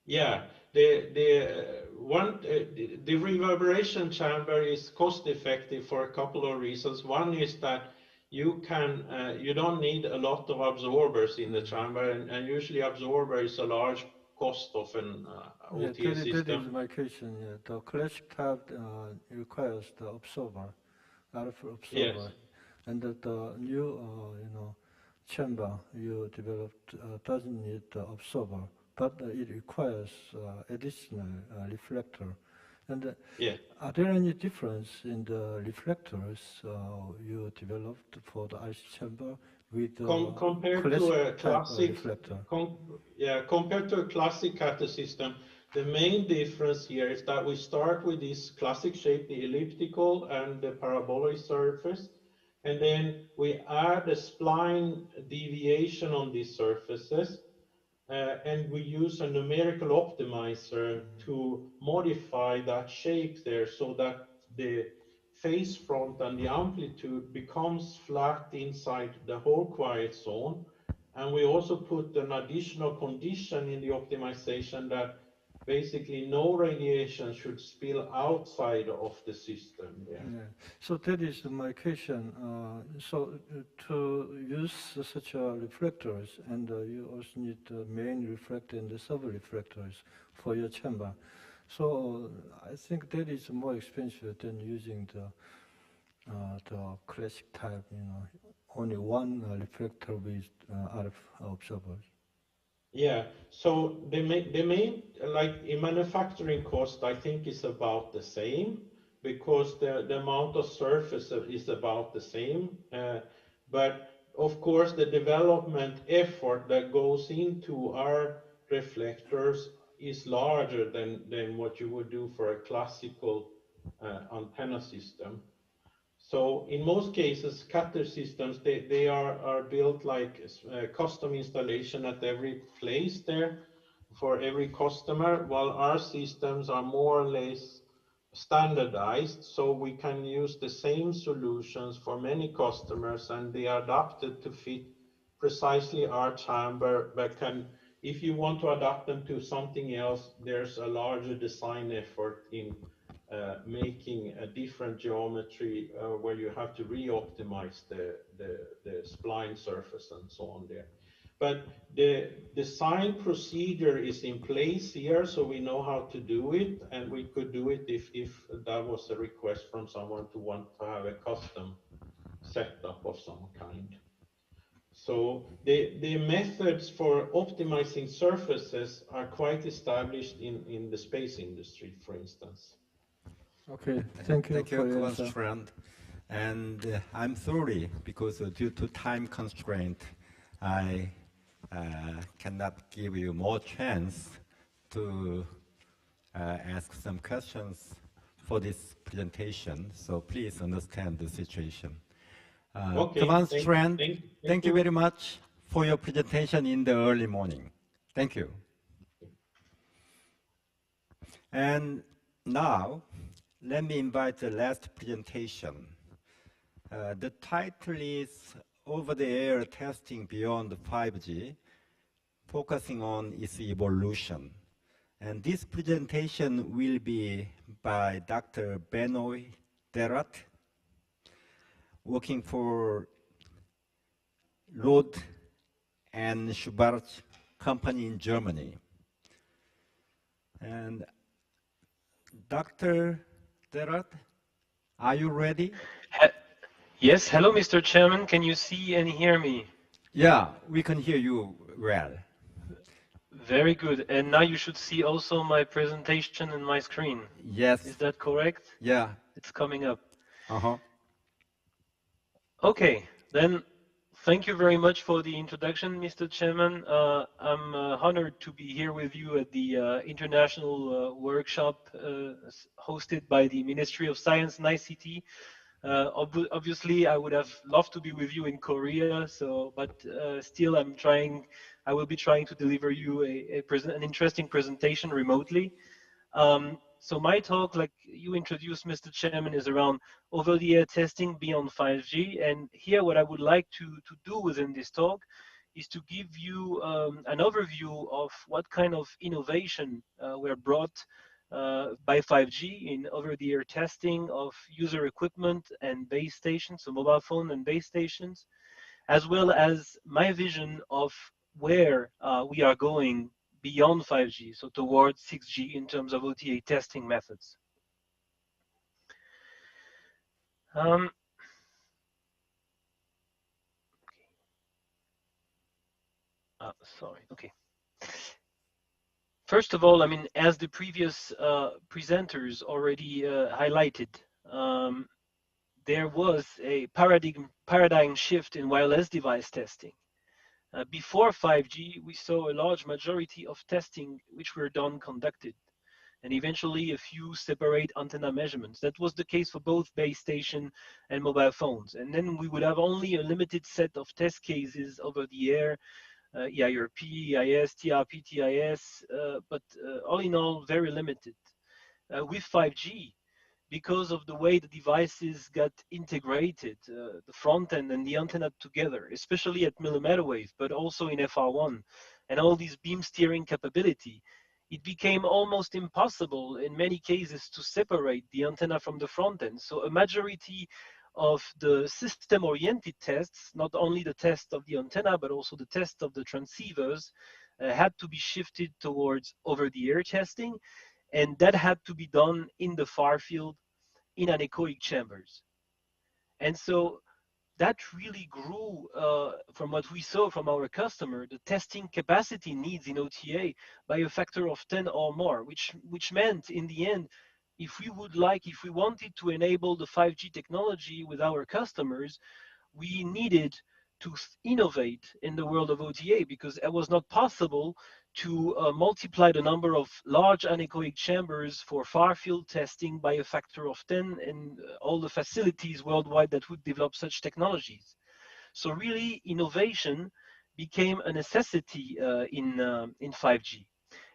Yeah, the reverberation chamber is cost effective for a couple of reasons. One is that you don't need a lot of absorbers in the chamber, and usually absorber is a large cost of an OTA system. That is my question. Yeah. The classic type requires the absorber, RF absorber. Yes. And the new, chamber you developed doesn't need the absorber, but it requires additional reflector. And are there any difference in the reflectors you developed for the IC chamber with compared to a classic reflector? Compared to a classic cathode system, the main difference here is that we start with this classic shape, the elliptical and the parabolic surface. And then we add a spline deviation on these surfaces, and we use a numerical optimizer to modify that shape there so that the phase front and the amplitude becomes flat inside the whole quiet zone. And we also put an additional condition in the optimization that basically no radiation should spill outside of the system. Yeah. So that is my question. So to use such reflectors, and you also need the main reflector and the sub-reflectors for your chamber. So I think that is more expensive than using the classic type, only one reflector with RF observers. Yeah, so the main, like in manufacturing cost, I think is about the same because the amount of surface is about the same. But of course, the development effort that goes into our reflectors is larger than what you would do for a classical antenna system. So in most cases, cathode systems, they are built like custom installation at every place there for every customer, while our systems are more or less standardized, so we can use the same solutions for many customers, and they are adapted to fit precisely our chamber, but if you want to adapt them to something else, there's a larger design effort in making a different geometry where you have to re-optimize the spline surface and so on there. But the design procedure is in place here, so we know how to do it, and we could do it if that was a request from someone to want to have a custom setup of some kind. So the methods for optimizing surfaces are quite established in the space industry, for instance. Okay, thank you. Thank you, Kvanstrand. And I'm sorry, because due to time constraint, I cannot give you more chance to ask some questions for this presentation. So please understand the situation. Okay, Thank you very much for your presentation in the early morning. Thank you. And now, let me invite the last presentation. The title is Over-the-Air Testing Beyond 5G, focusing on its evolution. And this presentation will be by Dr. Benoit Derat, working for Roth and Schwarz company in Germany. And Dr. Derat, are you ready? Yes, hello, Mr. Chairman. Can you see and hear me? Yeah, we can hear you well. Very good. And now you should see also my presentation in my screen. Yes. Is that correct? Yeah. It's coming up. Uh-huh. Okay, then thank you very much for the introduction, Mr. Chairman. I'm honored to be here with you at the international workshop hosted by the Ministry of Science and ICT. Obviously, I would have loved to be with you in Korea, but still I will be trying to deliver you an interesting presentation remotely. So my talk, like you introduced, Mr. Chairman, is around over-the-air testing beyond 5G. And here what I would like to do within this talk is to give you an overview of what kind of innovation were brought by 5G in over-the-air testing of user equipment and base stations, so mobile phone and base stations, as well as my vision of where we are going beyond 5G, so towards 6G in terms of OTA testing methods. Sorry, okay. First of all, I mean, as the previous presenters already highlighted, there was a paradigm shift in wireless device testing. Before 5G, we saw a large majority of testing which were conducted, and eventually a few separate antenna measurements. That was the case for both base station and mobile phones. And then we would have only a limited set of test cases over the air, EIRP, EIS, TRP, TIS, but all in all, very limited. With 5G, because of the way the devices got integrated, the front end and the antenna together, especially at millimeter wave, but also in FR1, and all these beam steering capability, it became almost impossible in many cases to separate the antenna from the front end. So a majority of the system-oriented tests, not only the test of the antenna, but also the test of the transceivers, had to be shifted towards over-the-air testing, and that had to be done in the far field in anechoic chambers. And so that really grew from what we saw from our customer, the testing capacity needs in OTA by a factor of 10 or more, which meant in the end, if we wanted to enable the 5G technology with our customers, we needed to innovate in the world of OTA, because it was not possible to multiply the number of large anechoic chambers for far field testing by a factor of 10 and all the facilities worldwide that would develop such technologies. So really, innovation became a necessity in 5G.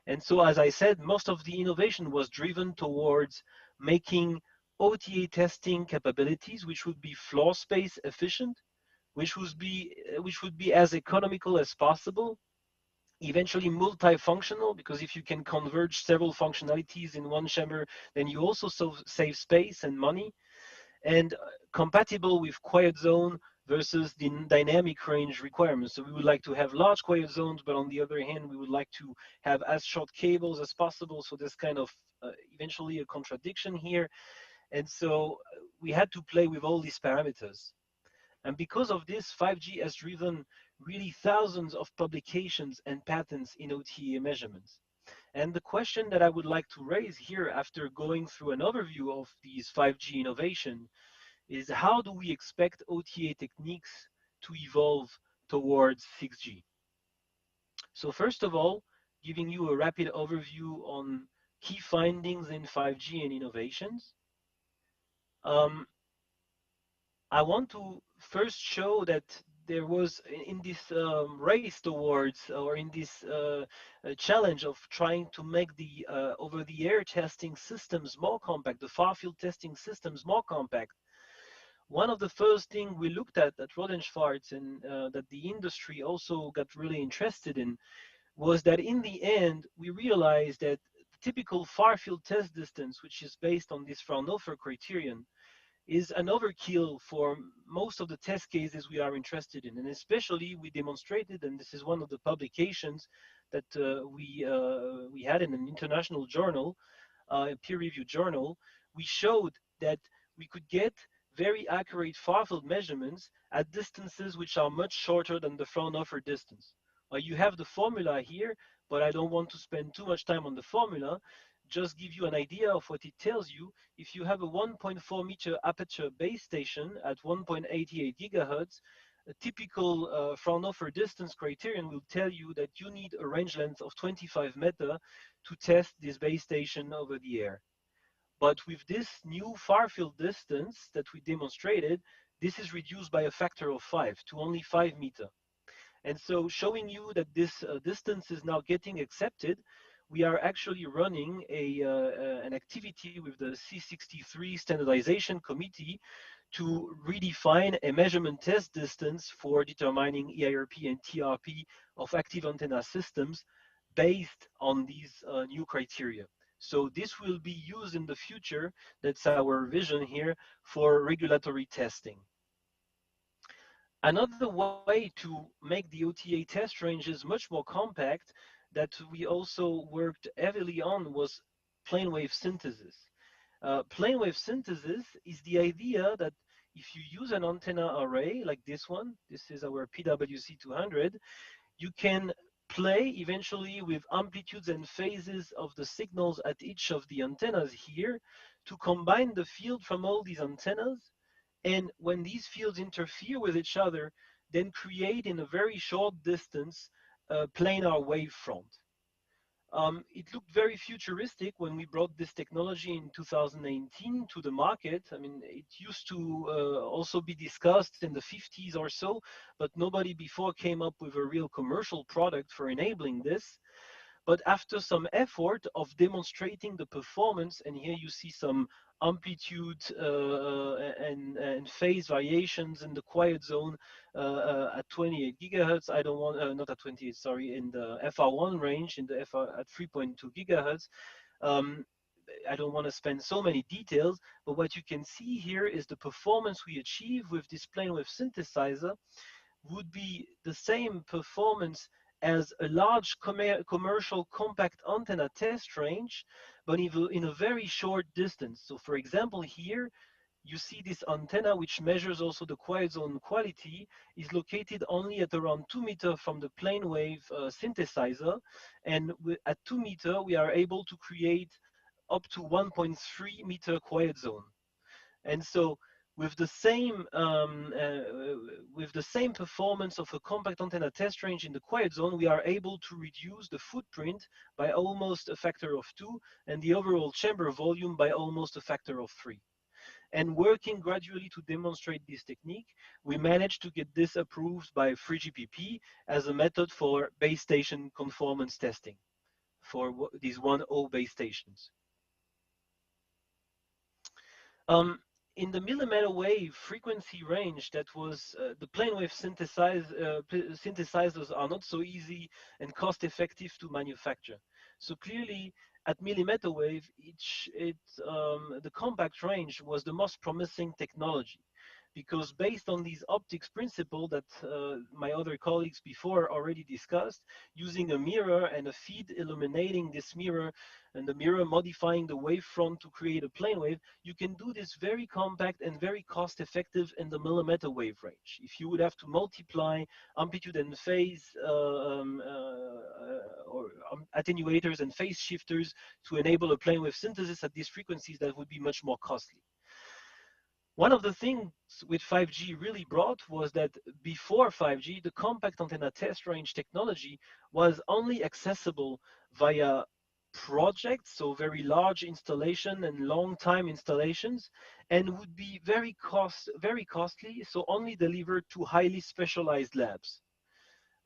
And so, as I said, most of the innovation was driven towards making OTA testing capabilities, which would be floor space efficient, which would be as economical as possible, eventually multifunctional, because if you can converge several functionalities in one chamber, then you also save space and money, and compatible with quiet zone versus the dynamic range requirements. So we would like to have large quiet zones, but on the other hand, we would like to have as short cables as possible. So there's kind of eventually a contradiction here. And so we had to play with all these parameters. And because of this, 5G has driven really thousands of publications and patents in OTA measurements. And the question that I would like to raise here after going through an overview of these 5G innovation is, how do we expect OTA techniques to evolve towards 6G? So first of all, giving you a rapid overview on key findings in 5G and innovations. I want to first show that there was in this race towards, or in this challenge of trying to make the over-the-air testing systems more compact, the far-field testing systems more compact. One of the first things we looked at Rodenschwarz, and that the industry also got really interested in, was that in the end, we realized that the typical far-field test distance, which is based on this Fraunhofer criterion, is an overkill for most of the test cases we are interested in. And especially we demonstrated, and this is one of the publications that we had in an international journal, a peer-reviewed journal, we showed that we could get very accurate far-field measurements at distances which are much shorter than the Fraunhofer distance. You have the formula here, but I don't want to spend too much time on the formula. Just give you an idea of what it tells you. If you have a 1.4 meter aperture base station at 1.88 gigahertz, a typical Fraunhofer distance criterion will tell you that you need a range length of 25 meters to test this base station over the air. But with this new far-field distance that we demonstrated, this is reduced by a factor of 5 to only 5 meters. And so showing you that this distance is now getting accepted, we are actually running an activity with the C63 Standardization Committee to redefine a measurement test distance for determining EIRP and TRP of active antenna systems based on these new criteria. So this will be used in the future. That's our vision here for regulatory testing. Another way to make the OTA test ranges much more compact that we also worked heavily on was plane wave synthesis. Plane wave synthesis is the idea that if you use an antenna array like this one, this is our PWC200, you can play eventually with amplitudes and phases of the signals at each of the antennas here to combine the field from all these antennas. And when these fields interfere with each other, then create in a very short distance a planar wavefront. It looked very futuristic when we brought this technology in 2019 to the market. I mean, it used to also be discussed in the 50s or so, but nobody before came up with a real commercial product for enabling this. But after some effort of demonstrating the performance, and here you see some amplitude and phase variations in the quiet zone at 28 gigahertz. I don't want, not at 28, sorry, in the FR1 range, in the FR at 3.2 gigahertz. I don't want to spend so many details, but what you can see here is the performance we achieve with this plane wave synthesizer would be the same performance as a large commercial compact antenna test range, but in a very short distance. So for example, here you see this antenna, which measures also the quiet zone quality, is located only at around 2 meters from the plane wave synthesizer. And at 2 meters, we are able to create up to 1.3 meter quiet zone. And so with the same performance of a compact antenna test range in the quiet zone, we are able to reduce the footprint by almost a factor of 2 and the overall chamber volume by almost a factor of 3. And working gradually to demonstrate this technique, we managed to get this approved by 3GPP as a method for base station conformance testing for these 1.0 base stations. In the millimeter wave frequency range, that was the plane wave synthesizers are not so easy and cost effective to manufacture. So clearly at millimeter wave, the compact range was the most promising technology, because based on these optics principle that my other colleagues before already discussed, using a mirror and a feed illuminating this mirror and the mirror modifying the wavefront to create a plane wave, you can do this very compact and very cost effective in the millimeter wave range. If you would have to multiply amplitude and phase or attenuators and phase shifters to enable a plane wave synthesis at these frequencies, that would be much more costly. One of the things with 5G really brought was that before 5G, the compact antenna test range technology was only accessible via projects, so very large installation and long time installations, and would be very costly, so only delivered to highly specialized labs.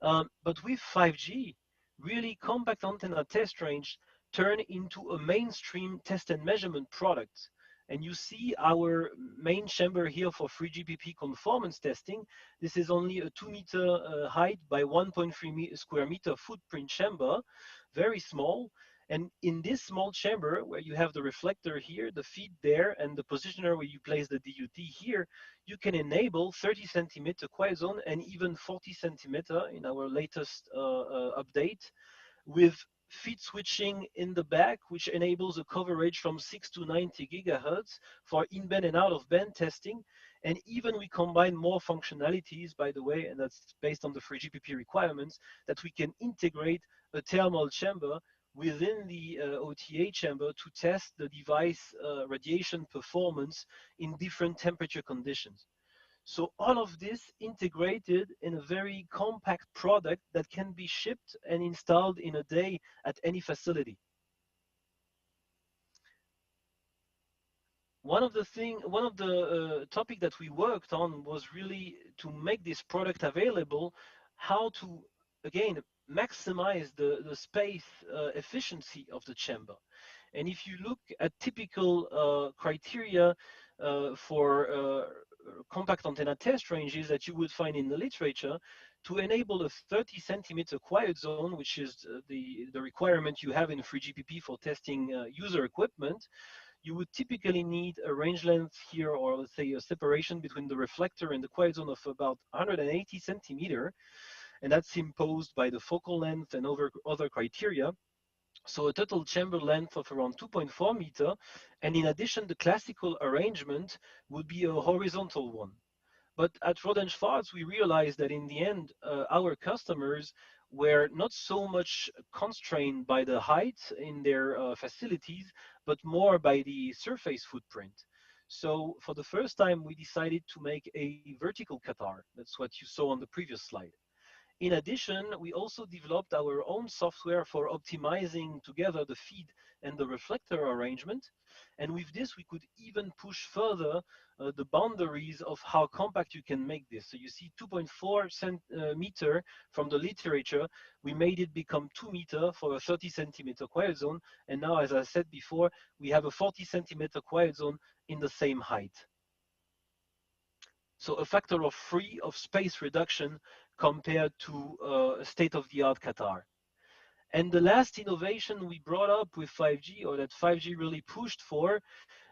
But with 5G, really compact antenna test range turn into a mainstream test and measurement product. And you see our main chamber here for 3GPP conformance testing. This is only a 2-meter height by 1.3 square meter footprint chamber, very small. And in this small chamber, where you have the reflector here, the feed there, and the positioner where you place the DUT here, you can enable 30 centimeter quiet zone and even 40 centimeter in our latest update, with feed switching in the back, which enables a coverage from 6 to 90 gigahertz for in-band and out-of-band testing. And even we combine more functionalities, by the way, and that's based on the 3GPP requirements, that we can integrate a thermal chamber within the OTA chamber to test the device radiation performance in different temperature conditions. So all of this integrated in a very compact product that can be shipped and installed in a day at any facility. One of the topic that we worked on was really to make this product available, how to, again, maximize the space efficiency of the chamber. And if you look at typical criteria for compact antenna test ranges that you would find in the literature, to enable a 30 centimeter quiet zone, which is the requirement you have in 3GPP for testing user equipment, you would typically need a range length here, or let's say a separation between the reflector and the quiet zone of about 180 centimeter, and that's imposed by the focal length and other criteria. So a total chamber length of around 2.4 meter, and in addition, the classical arrangement would be a horizontal one. But at Rohde & Schwarz, we realized that in the end, our customers were not so much constrained by the height in their facilities, but more by the surface footprint. So for the first time, we decided to make a vertical Qatar. That's what you saw on the previous slide. In addition, we also developed our own software for optimizing together the feed and the reflector arrangement. And with this, we could even push further the boundaries of how compact you can make this. So you see 2.4 meter from the literature, we made it become 2 meter for a 30 centimeter quiet zone. And now, as I said before, we have a 40 centimeter quiet zone in the same height. So a factor of 3 of space reduction compared to a state-of-the-art Qatar. And the last innovation we brought up with 5G, or that 5G really pushed for,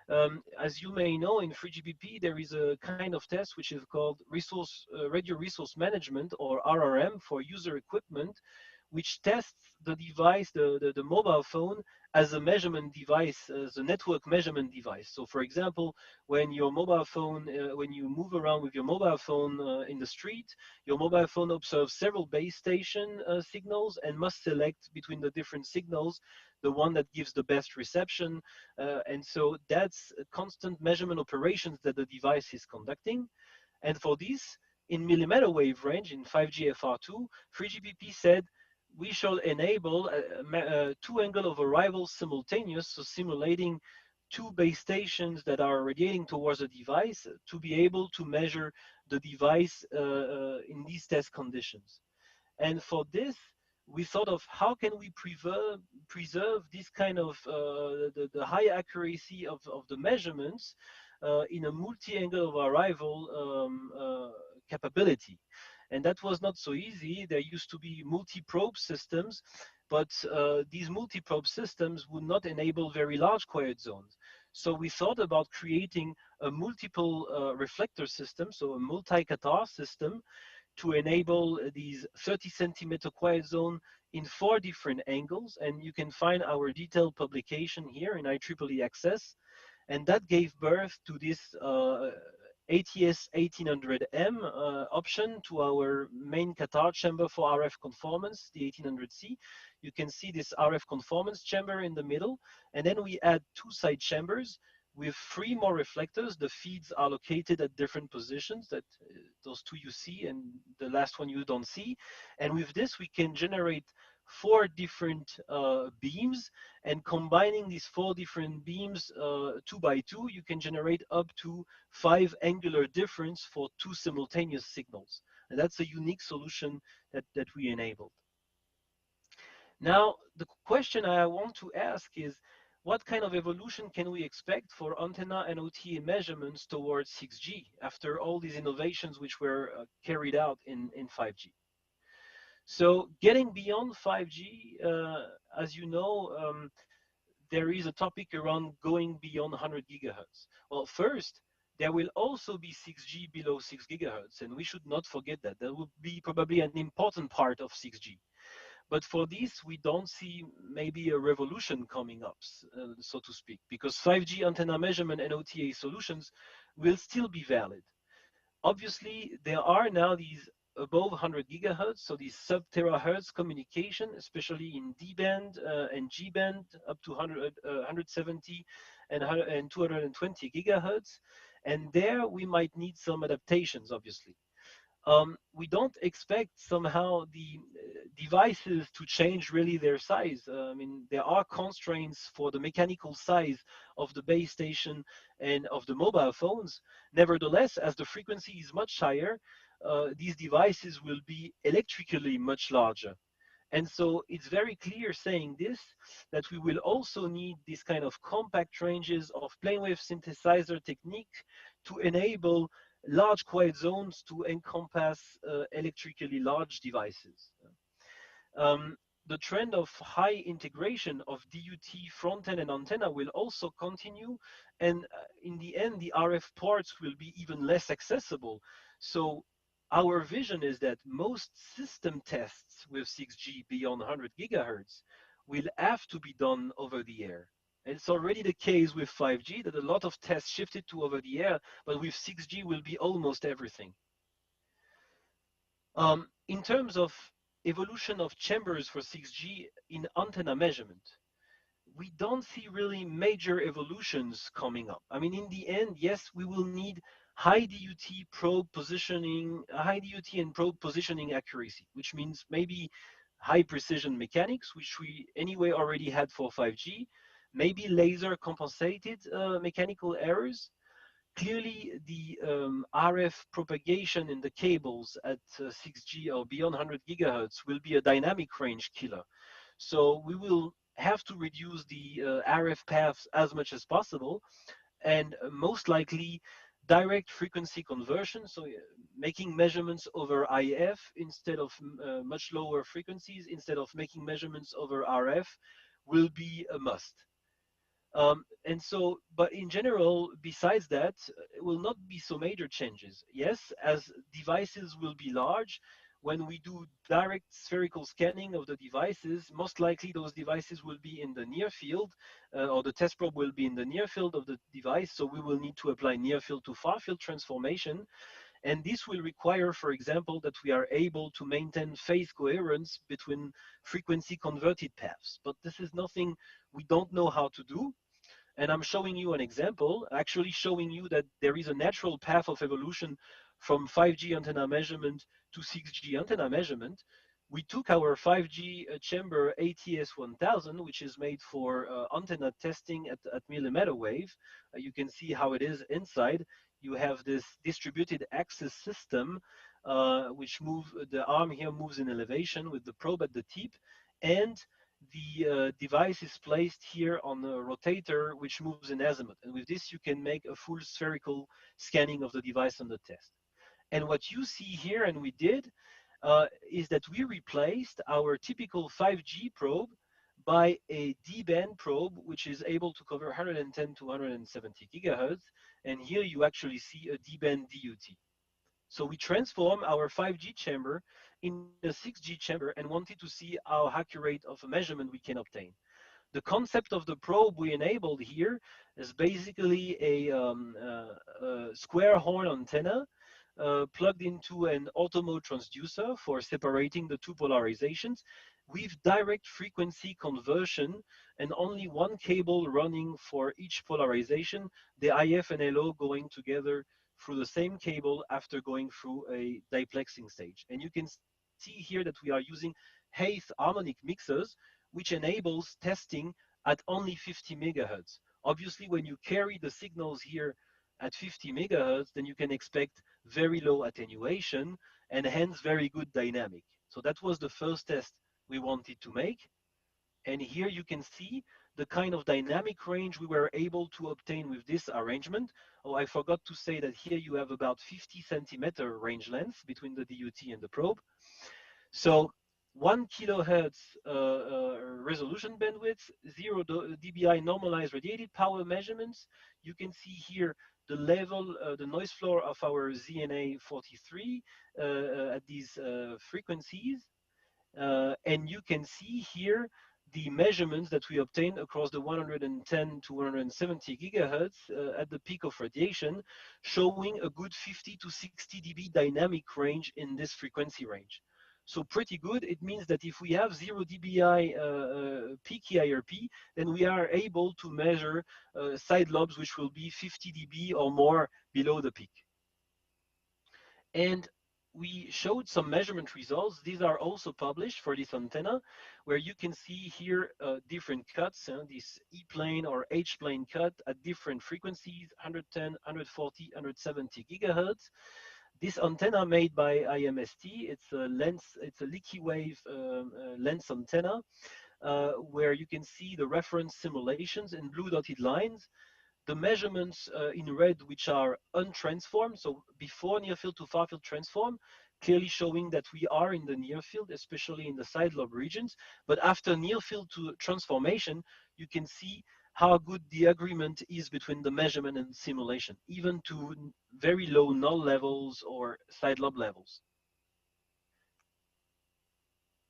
as you may know, in 3GPP, there is a kind of test which is called radio resource management, or RRM, for user equipment, which tests the device, the mobile phone, as a measurement device, as a network measurement device. So for example, when your mobile phone, when you move around with your mobile phone in the street, your mobile phone observes several base station signals and must select between the different signals the one that gives the best reception. And so that's constant measurement operations that the device is conducting. And for this, in millimeter wave range, in 5G FR2, 3GPP said, we shall enable two angle of arrival simultaneous, so simulating two base stations that are radiating towards the device to be able to measure the device in these test conditions. And for this, we thought of how can we preserve this kind of the high accuracy of the measurements in a multi-angle of arrival capability. And that was not so easy. There used to be multi-probe systems, but these multi-probe systems would not enable very large quiet zones. So we thought about creating a multiple reflector system, so a multi-Qatar system, to enable these 30 centimeter quiet zone in 4 different angles. And you can find our detailed publication here in IEEE Access. And that gave birth to this ATS 1800M option to our main Qatar chamber for RF conformance, the 1800C. You can see this RF conformance chamber in the middle, and then we add 2 side chambers With 3 more reflectors, the feeds are located at different positions, that those 2 you see and the last one you don't see. And with this, we can generate 4 different beams, and combining these 4 different beams 2 by 2, you can generate up to 5 angular difference for 2 simultaneous signals. And that's a unique solution that we enabled. Now, the question I want to ask is, what kind of evolution can we expect for antenna and OTA measurements towards 6G after all these innovations which were carried out in 5G? So getting beyond 5G, as you know, there is a topic around going beyond 100 gigahertz. Well, first, there will also be 6G below 6 gigahertz, and we should not forget that. That will be probably an important part of 6G. But for this, we don't see maybe a revolution coming up, so to speak, because 5G antenna measurement and OTA solutions will still be valid. Obviously, there are now these above 100 gigahertz, so these sub-terahertz communication, especially in D-band and G-band, up to 170 and 220 gigahertz. And there we might need some adaptations, obviously. We don't expect somehow the devices to change really their size. I mean, there are constraints for the mechanical size of the base station and of the mobile phones. Nevertheless, as the frequency is much higher, these devices will be electrically much larger. And so it's very clear saying this, that we will also need this kind of compact ranges of plane wave synthesizer technique to enable large quiet zones to encompass electrically large devices. The trend of high integration of DUT front-end and antenna will also continue, and in the end, the RF ports will be even less accessible. So our vision is that most system tests with 6G beyond 100 gigahertz will have to be done over the air. It's already the case with 5G that a lot of tests shifted to over the air, but with 6G will be almost everything. In terms of evolution of chambers for 6G in antenna measurement, we don't see really major evolutions coming up. I mean, in the end, yes, we will need high DUT probe positioning, high DUT and probe positioning accuracy, which means maybe high precision mechanics, which we anyway already had for 5G, maybe laser compensated mechanical errors. Clearly, the RF propagation in the cables at 6G or beyond 100 gigahertz will be a dynamic range killer. So we will have to reduce the RF paths as much as possible, and most likely direct frequency conversion, so making measurements over IF instead of much lower frequencies, instead of making measurements over RF, will be a must. And so, but in general, besides that, it will not be so major changes. Yes, as devices will be large, when we do direct spherical scanning of the devices, most likely those devices will be in the near field, or the test probe will be in the near field of the device, so we will need to apply near field to far field transformation. And this will require, for example, that we are able to maintain phase coherence between frequency converted paths. But this is nothing we don't know how to do. And I'm showing you an example, actually showing you that there is a natural path of evolution from 5G antenna measurement to 6G antenna measurement. We took our 5G chamber ATS1000, which is made for antenna testing at millimeter wave. You can see how it is inside. You have this distributed axis system, which the arm here moves in elevation with the probe at the tip, and the device is placed here on a rotator which moves in azimuth. And with this, you can make a full spherical scanning of the device on the test. And what you see here, and we did, is that we replaced our typical 5G probe by a D-band probe, which is able to cover 110 to 170 gigahertz. And here you actually see a D-band DUT. So we transform our 5G chamber in a 6G chamber and wanted to see how accurate of a measurement we can obtain. The concept of the probe we enabled here is basically a square horn antenna plugged into an auto mode transducer for separating the two polarizations, with direct frequency conversion and only one cable running for each polarization, the IF and LO going together through the same cable after going through a diplexing stage. And you can see here that we are using Hayes harmonic mixers, which enables testing at only 50 megahertz. Obviously, when you carry the signals here at 50 megahertz, then you can expect very low attenuation and hence very good dynamic. So that was the first test we wanted to make. And here you can see the kind of dynamic range we were able to obtain with this arrangement. Oh, I forgot to say that here you have about 50 centimeter range length between the DUT and the probe. So 1 kilohertz resolution bandwidth, 0 dBi normalized radiated power measurements. You can see here the level, the noise floor of our ZNA 43 at these frequencies. And you can see here the measurements that we obtained across the 110 to 170 gigahertz at the peak of radiation, showing a good 50 to 60 dB dynamic range in this frequency range. So pretty good. It means that if we have 0 dBi peak EIRP, then we are able to measure side lobes which will be 50 dB or more below the peak. And we showed some measurement results. These are also published for this antenna, where you can see here different cuts, this E-plane or H-plane cut at different frequencies, 110, 140, 170 gigahertz. This antenna made by IMST, it's a lens, it's a leaky wave lens antenna, where you can see the reference simulations in blue dotted lines. The measurements in red, which are untransformed, so before near field to far field transform, clearly showing that we are in the near field, especially in the side lobe regions. But after near field to transformation, you can see how good the agreement is between the measurement and simulation, even to very low null levels or side lobe levels.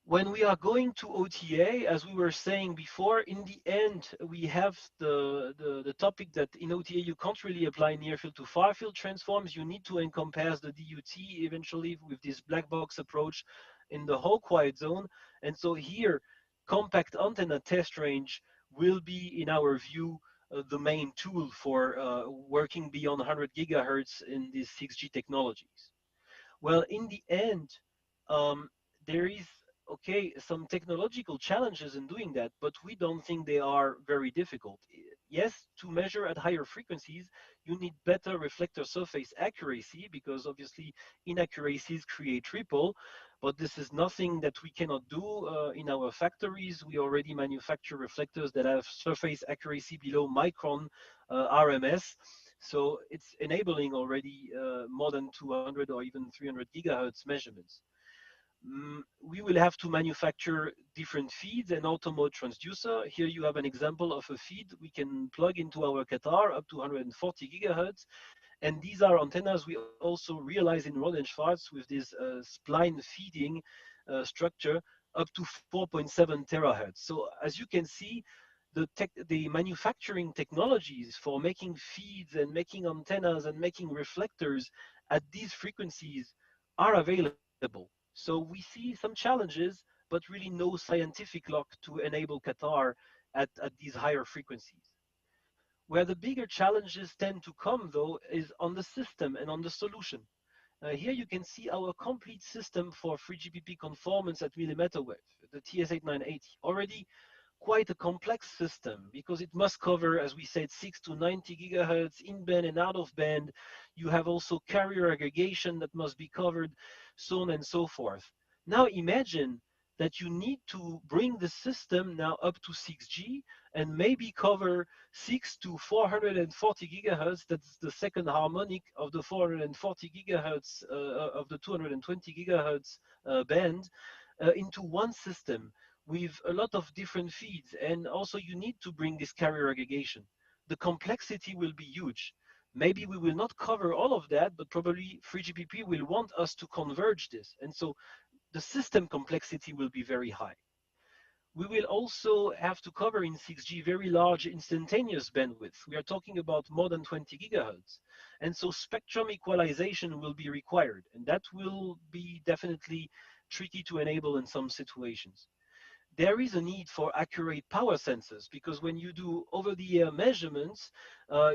When we are going to OTA, as we were saying before, in the end, we have the topic that in OTA, you can't really apply near field to far field transforms. You need to encompass the DUT eventually with this black box approach in the whole quiet zone. And so here, compact antenna test range will be, in our view, the main tool for working beyond 100 gigahertz in these 6G technologies. Well, in the end, there is some technological challenges in doing that, but we don't think they are very difficult. Yes, to measure at higher frequencies, you need better reflector surface accuracy because obviously inaccuracies create ripple, but this is nothing that we cannot do in our factories. We already manufacture reflectors that have surface accuracy below micron RMS. So it's enabling already more than 200 or even 300 gigahertz measurements. We will have to manufacture different feeds and auto mode transducer. Here you have an example of a feed we can plug into our Qatar up to 140 gigahertz. And these are antennas we also realize in Rodenschwarz with this spline feeding structure up to 4.7 terahertz. So as you can see, the manufacturing technologies for making feeds and making antennas and making reflectors at these frequencies are available. So we see some challenges, but really no scientific lock to enable Qatar at these higher frequencies. Where the bigger challenges tend to come, though, is on the system and on the solution. Here you can see our complete system for 3GPP conformance at millimeter wave, the TS8980. Already quite a complex system because it must cover, as we said, 6 to 90 gigahertz in band and out of band. You have also carrier aggregation that must be covered, so on and so forth. Now imagine that you need to bring the system now up to 6G and maybe cover 6 to 440 gigahertz. That's the second harmonic of the 440 gigahertz of the 220 gigahertz band into one system with a lot of different feeds. And also you need to bring this carrier aggregation. The complexity will be huge. Maybe we will not cover all of that, but probably 3GPP will want us to converge this. And so the system complexity will be very high. We will also have to cover in 6G very large instantaneous bandwidth. We are talking about more than 20 gigahertz. And so spectrum equalization will be required. And that will be definitely tricky to enable in some situations. there is a need for accurate power sensors, because when you do over-the-air measurements,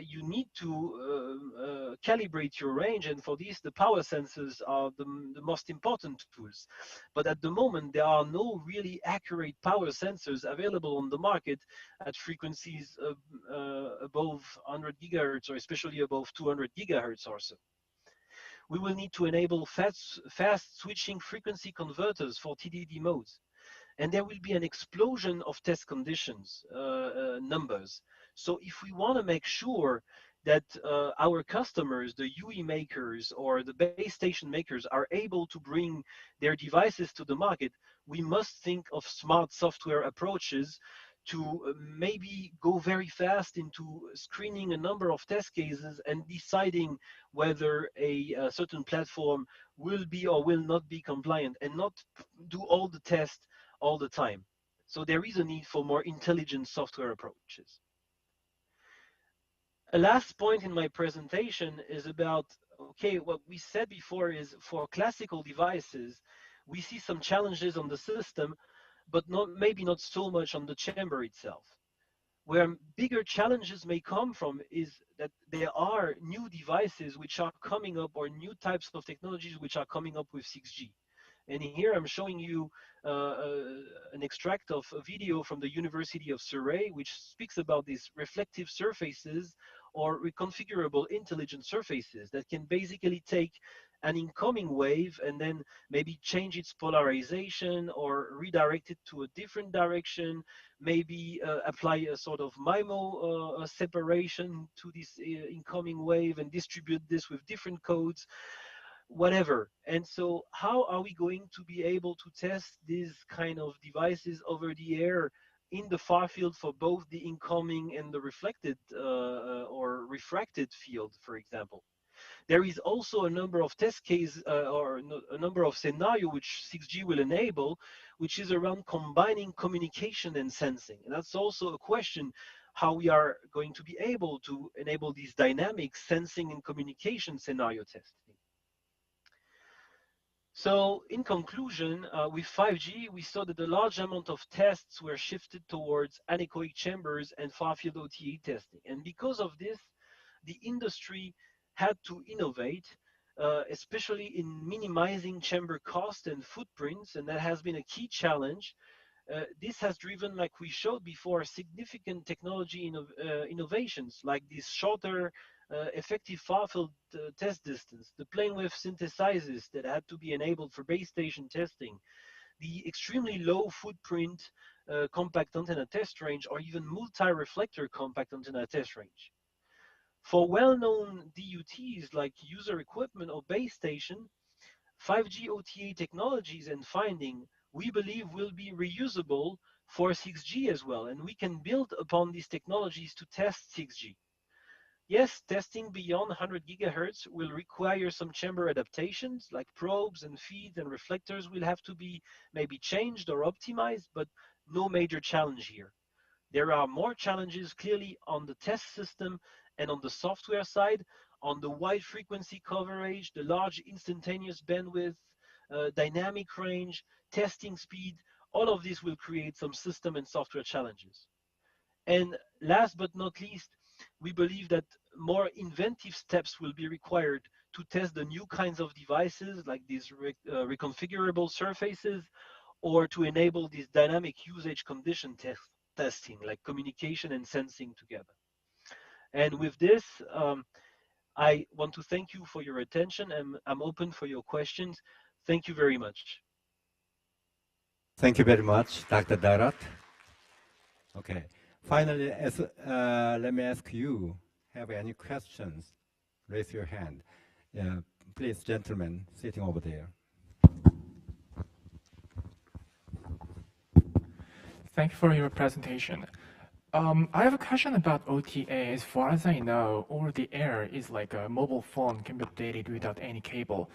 you need to calibrate your range, and for this, the power sensors are the most important tools. But at the moment, there are no really accurate power sensors available on the market at frequencies above 100 gigahertz, or especially above 200 gigahertz or so. We will need to enable fast switching frequency converters for TDD modes. And there will be an explosion of test conditions numbers. So if we want to make sure that our customers, the UE makers or the base station makers, are able to bring their devices to the market, we must think of smart software approaches to maybe go very fast into screening a number of test cases and deciding whether a certain platform will be or will not be compliant, and not do all the tests all the time. So there is a need for more intelligent software approaches. A last point in my presentation is about, okay, what we said before is for classical devices, we see some challenges on the system, but maybe not so much on the chamber itself. Where bigger challenges may come from is that there are new devices which are coming up, or new types of technologies which are coming up with 6G. And here I'm showing you an extract of a video from the University of Surrey, which speaks about these reflective surfaces or reconfigurable intelligent surfaces that can basically take an incoming wave and then maybe change its polarization or redirect it to a different direction, maybe apply a sort of MIMO separation to this incoming wave and distribute this with different codes, whatever. And so how are we going to be able to test these kind of devices over the air in the far field for both the incoming and the reflected or refracted field, for example? There is also a number of test cases or a number of scenarios which 6G will enable, which is around combining communication and sensing. And that's also a question, how we are going to be able to enable these dynamic sensing and communication scenario testing. So in conclusion, with 5G, we saw that a large amount of tests were shifted towards anechoic chambers and far-field OTA testing. And because of this, the industry had to innovate, especially in minimizing chamber cost and footprints, and that has been a key challenge. This has driven, like we showed before, significant technology innovations, like these shorter effective far-field test distance, the plane wave synthesizers that had to be enabled for base station testing, the extremely low footprint compact antenna test range, or even multi-reflector compact antenna test range. For well-known DUTs like user equipment or base station, 5G OTA technologies and finding, we believe, will be reusable for 6G as well, and we can build upon these technologies to test 6G. Yes, testing beyond 100 gigahertz will require some chamber adaptations, like probes and feeds and reflectors will have to be maybe changed or optimized, but no major challenge here. There are more challenges clearly on the test system and on the software side, on the wide frequency coverage, the large instantaneous bandwidth, dynamic range, testing speed. All of this will create some system and software challenges. And last but not least, we believe that more inventive steps will be required to test the new kinds of devices, like these reconfigurable surfaces, or to enable this dynamic usage condition testing, like communication and sensing together. And with this, I want to thank you for your attention, and I'm open for your questions. Thank you very much. Thank you very much, Dr. Darat. Okay. Finally, let me ask you, have any questions? Raise your hand. Please, gentlemen, sitting over there. Thank you for your presentation. I have a question about OTA. As far as I know, over the air is like a mobile phone can be updated without any cable.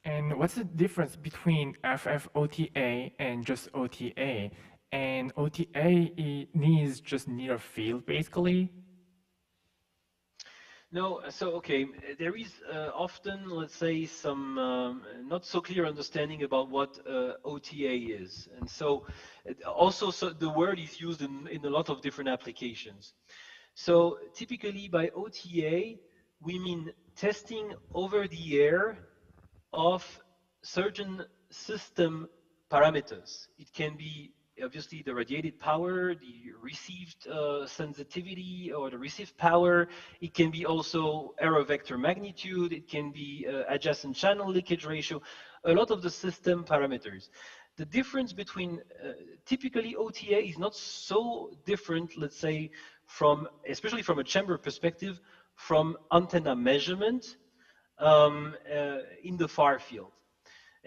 And what's the difference between FF OTA and just OTA? And OTA needs just near field, basically? No, so okay, there is often, let's say, some not so clear understanding about what OTA is, and so also so the word is used in a lot of different applications. So typically by OTA we mean testing over the air of certain system parameters. It can be obviously the radiated power, the received sensitivity or the received power. It can be also error vector magnitude. It can be adjacent channel leakage ratio, a lot of the system parameters. The difference between typically OTA is not so different, let's say, from, especially from a chamber perspective, from antenna measurement in the far field.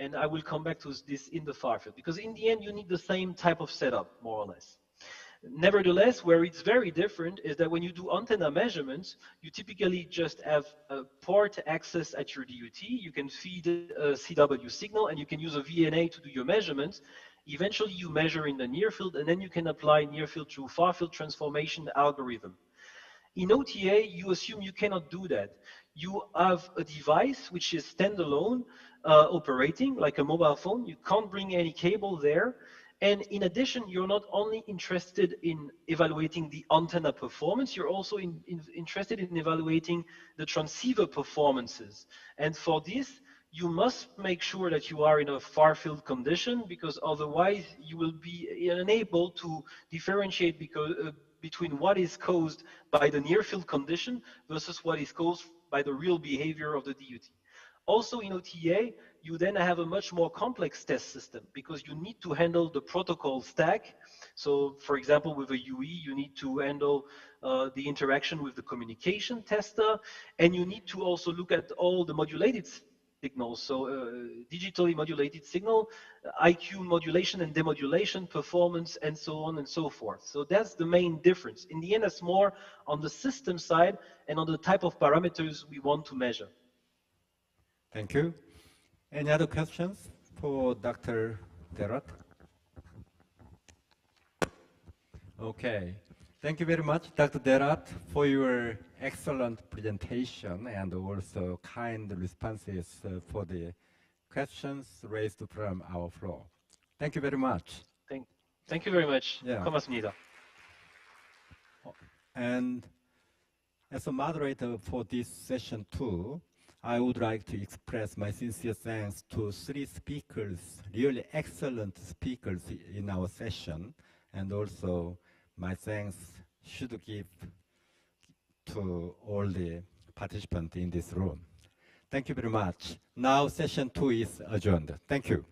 And I will come back to this in the far field, because in the end you need the same type of setup, more or less. Nevertheless, where it's very different is that when you do antenna measurements, you typically just have a port access at your DUT. You can feed a CW signal and you can use a VNA to do your measurements. Eventually you measure in the near field, and then you can apply near field to far field transformation algorithm. In OTA, you assume you cannot do that. You have a device which is standalone, operating like a mobile phone. You can't bring any cable there. And in addition, you're not only interested in evaluating the antenna performance, you're also interested in evaluating the transceiver performances. And for this, you must make sure that you are in a far field condition, because otherwise you will be unable to differentiate between what is caused by the near field condition versus what is caused by the real behavior of the DUT. Also in OTA, you then have a much more complex test system, because you need to handle the protocol stack. So for example, with a UE, you need to handle the interaction with the communication tester, and you need to also look at all the modulated signals, so digitally modulated signal, IQ modulation and demodulation, performance, and so on and so forth. So that's the main difference. In the end, it's more on the system side and on the type of parameters we want to measure. Thank you. Any other questions for Dr. Derat? Okay. Thank you very much, Dr. Derat, for your excellent presentation and also kind responses for the questions raised from our floor. Thank you very much. Thank you very much. Yeah. 고맙습니다. And as a moderator for this session 2, I would like to express my sincere thanks to 3 speakers, really excellent speakers in our session, and also my thanks should give to all the participants in this room. Thank you very much. Now session 2 is adjourned. Thank you.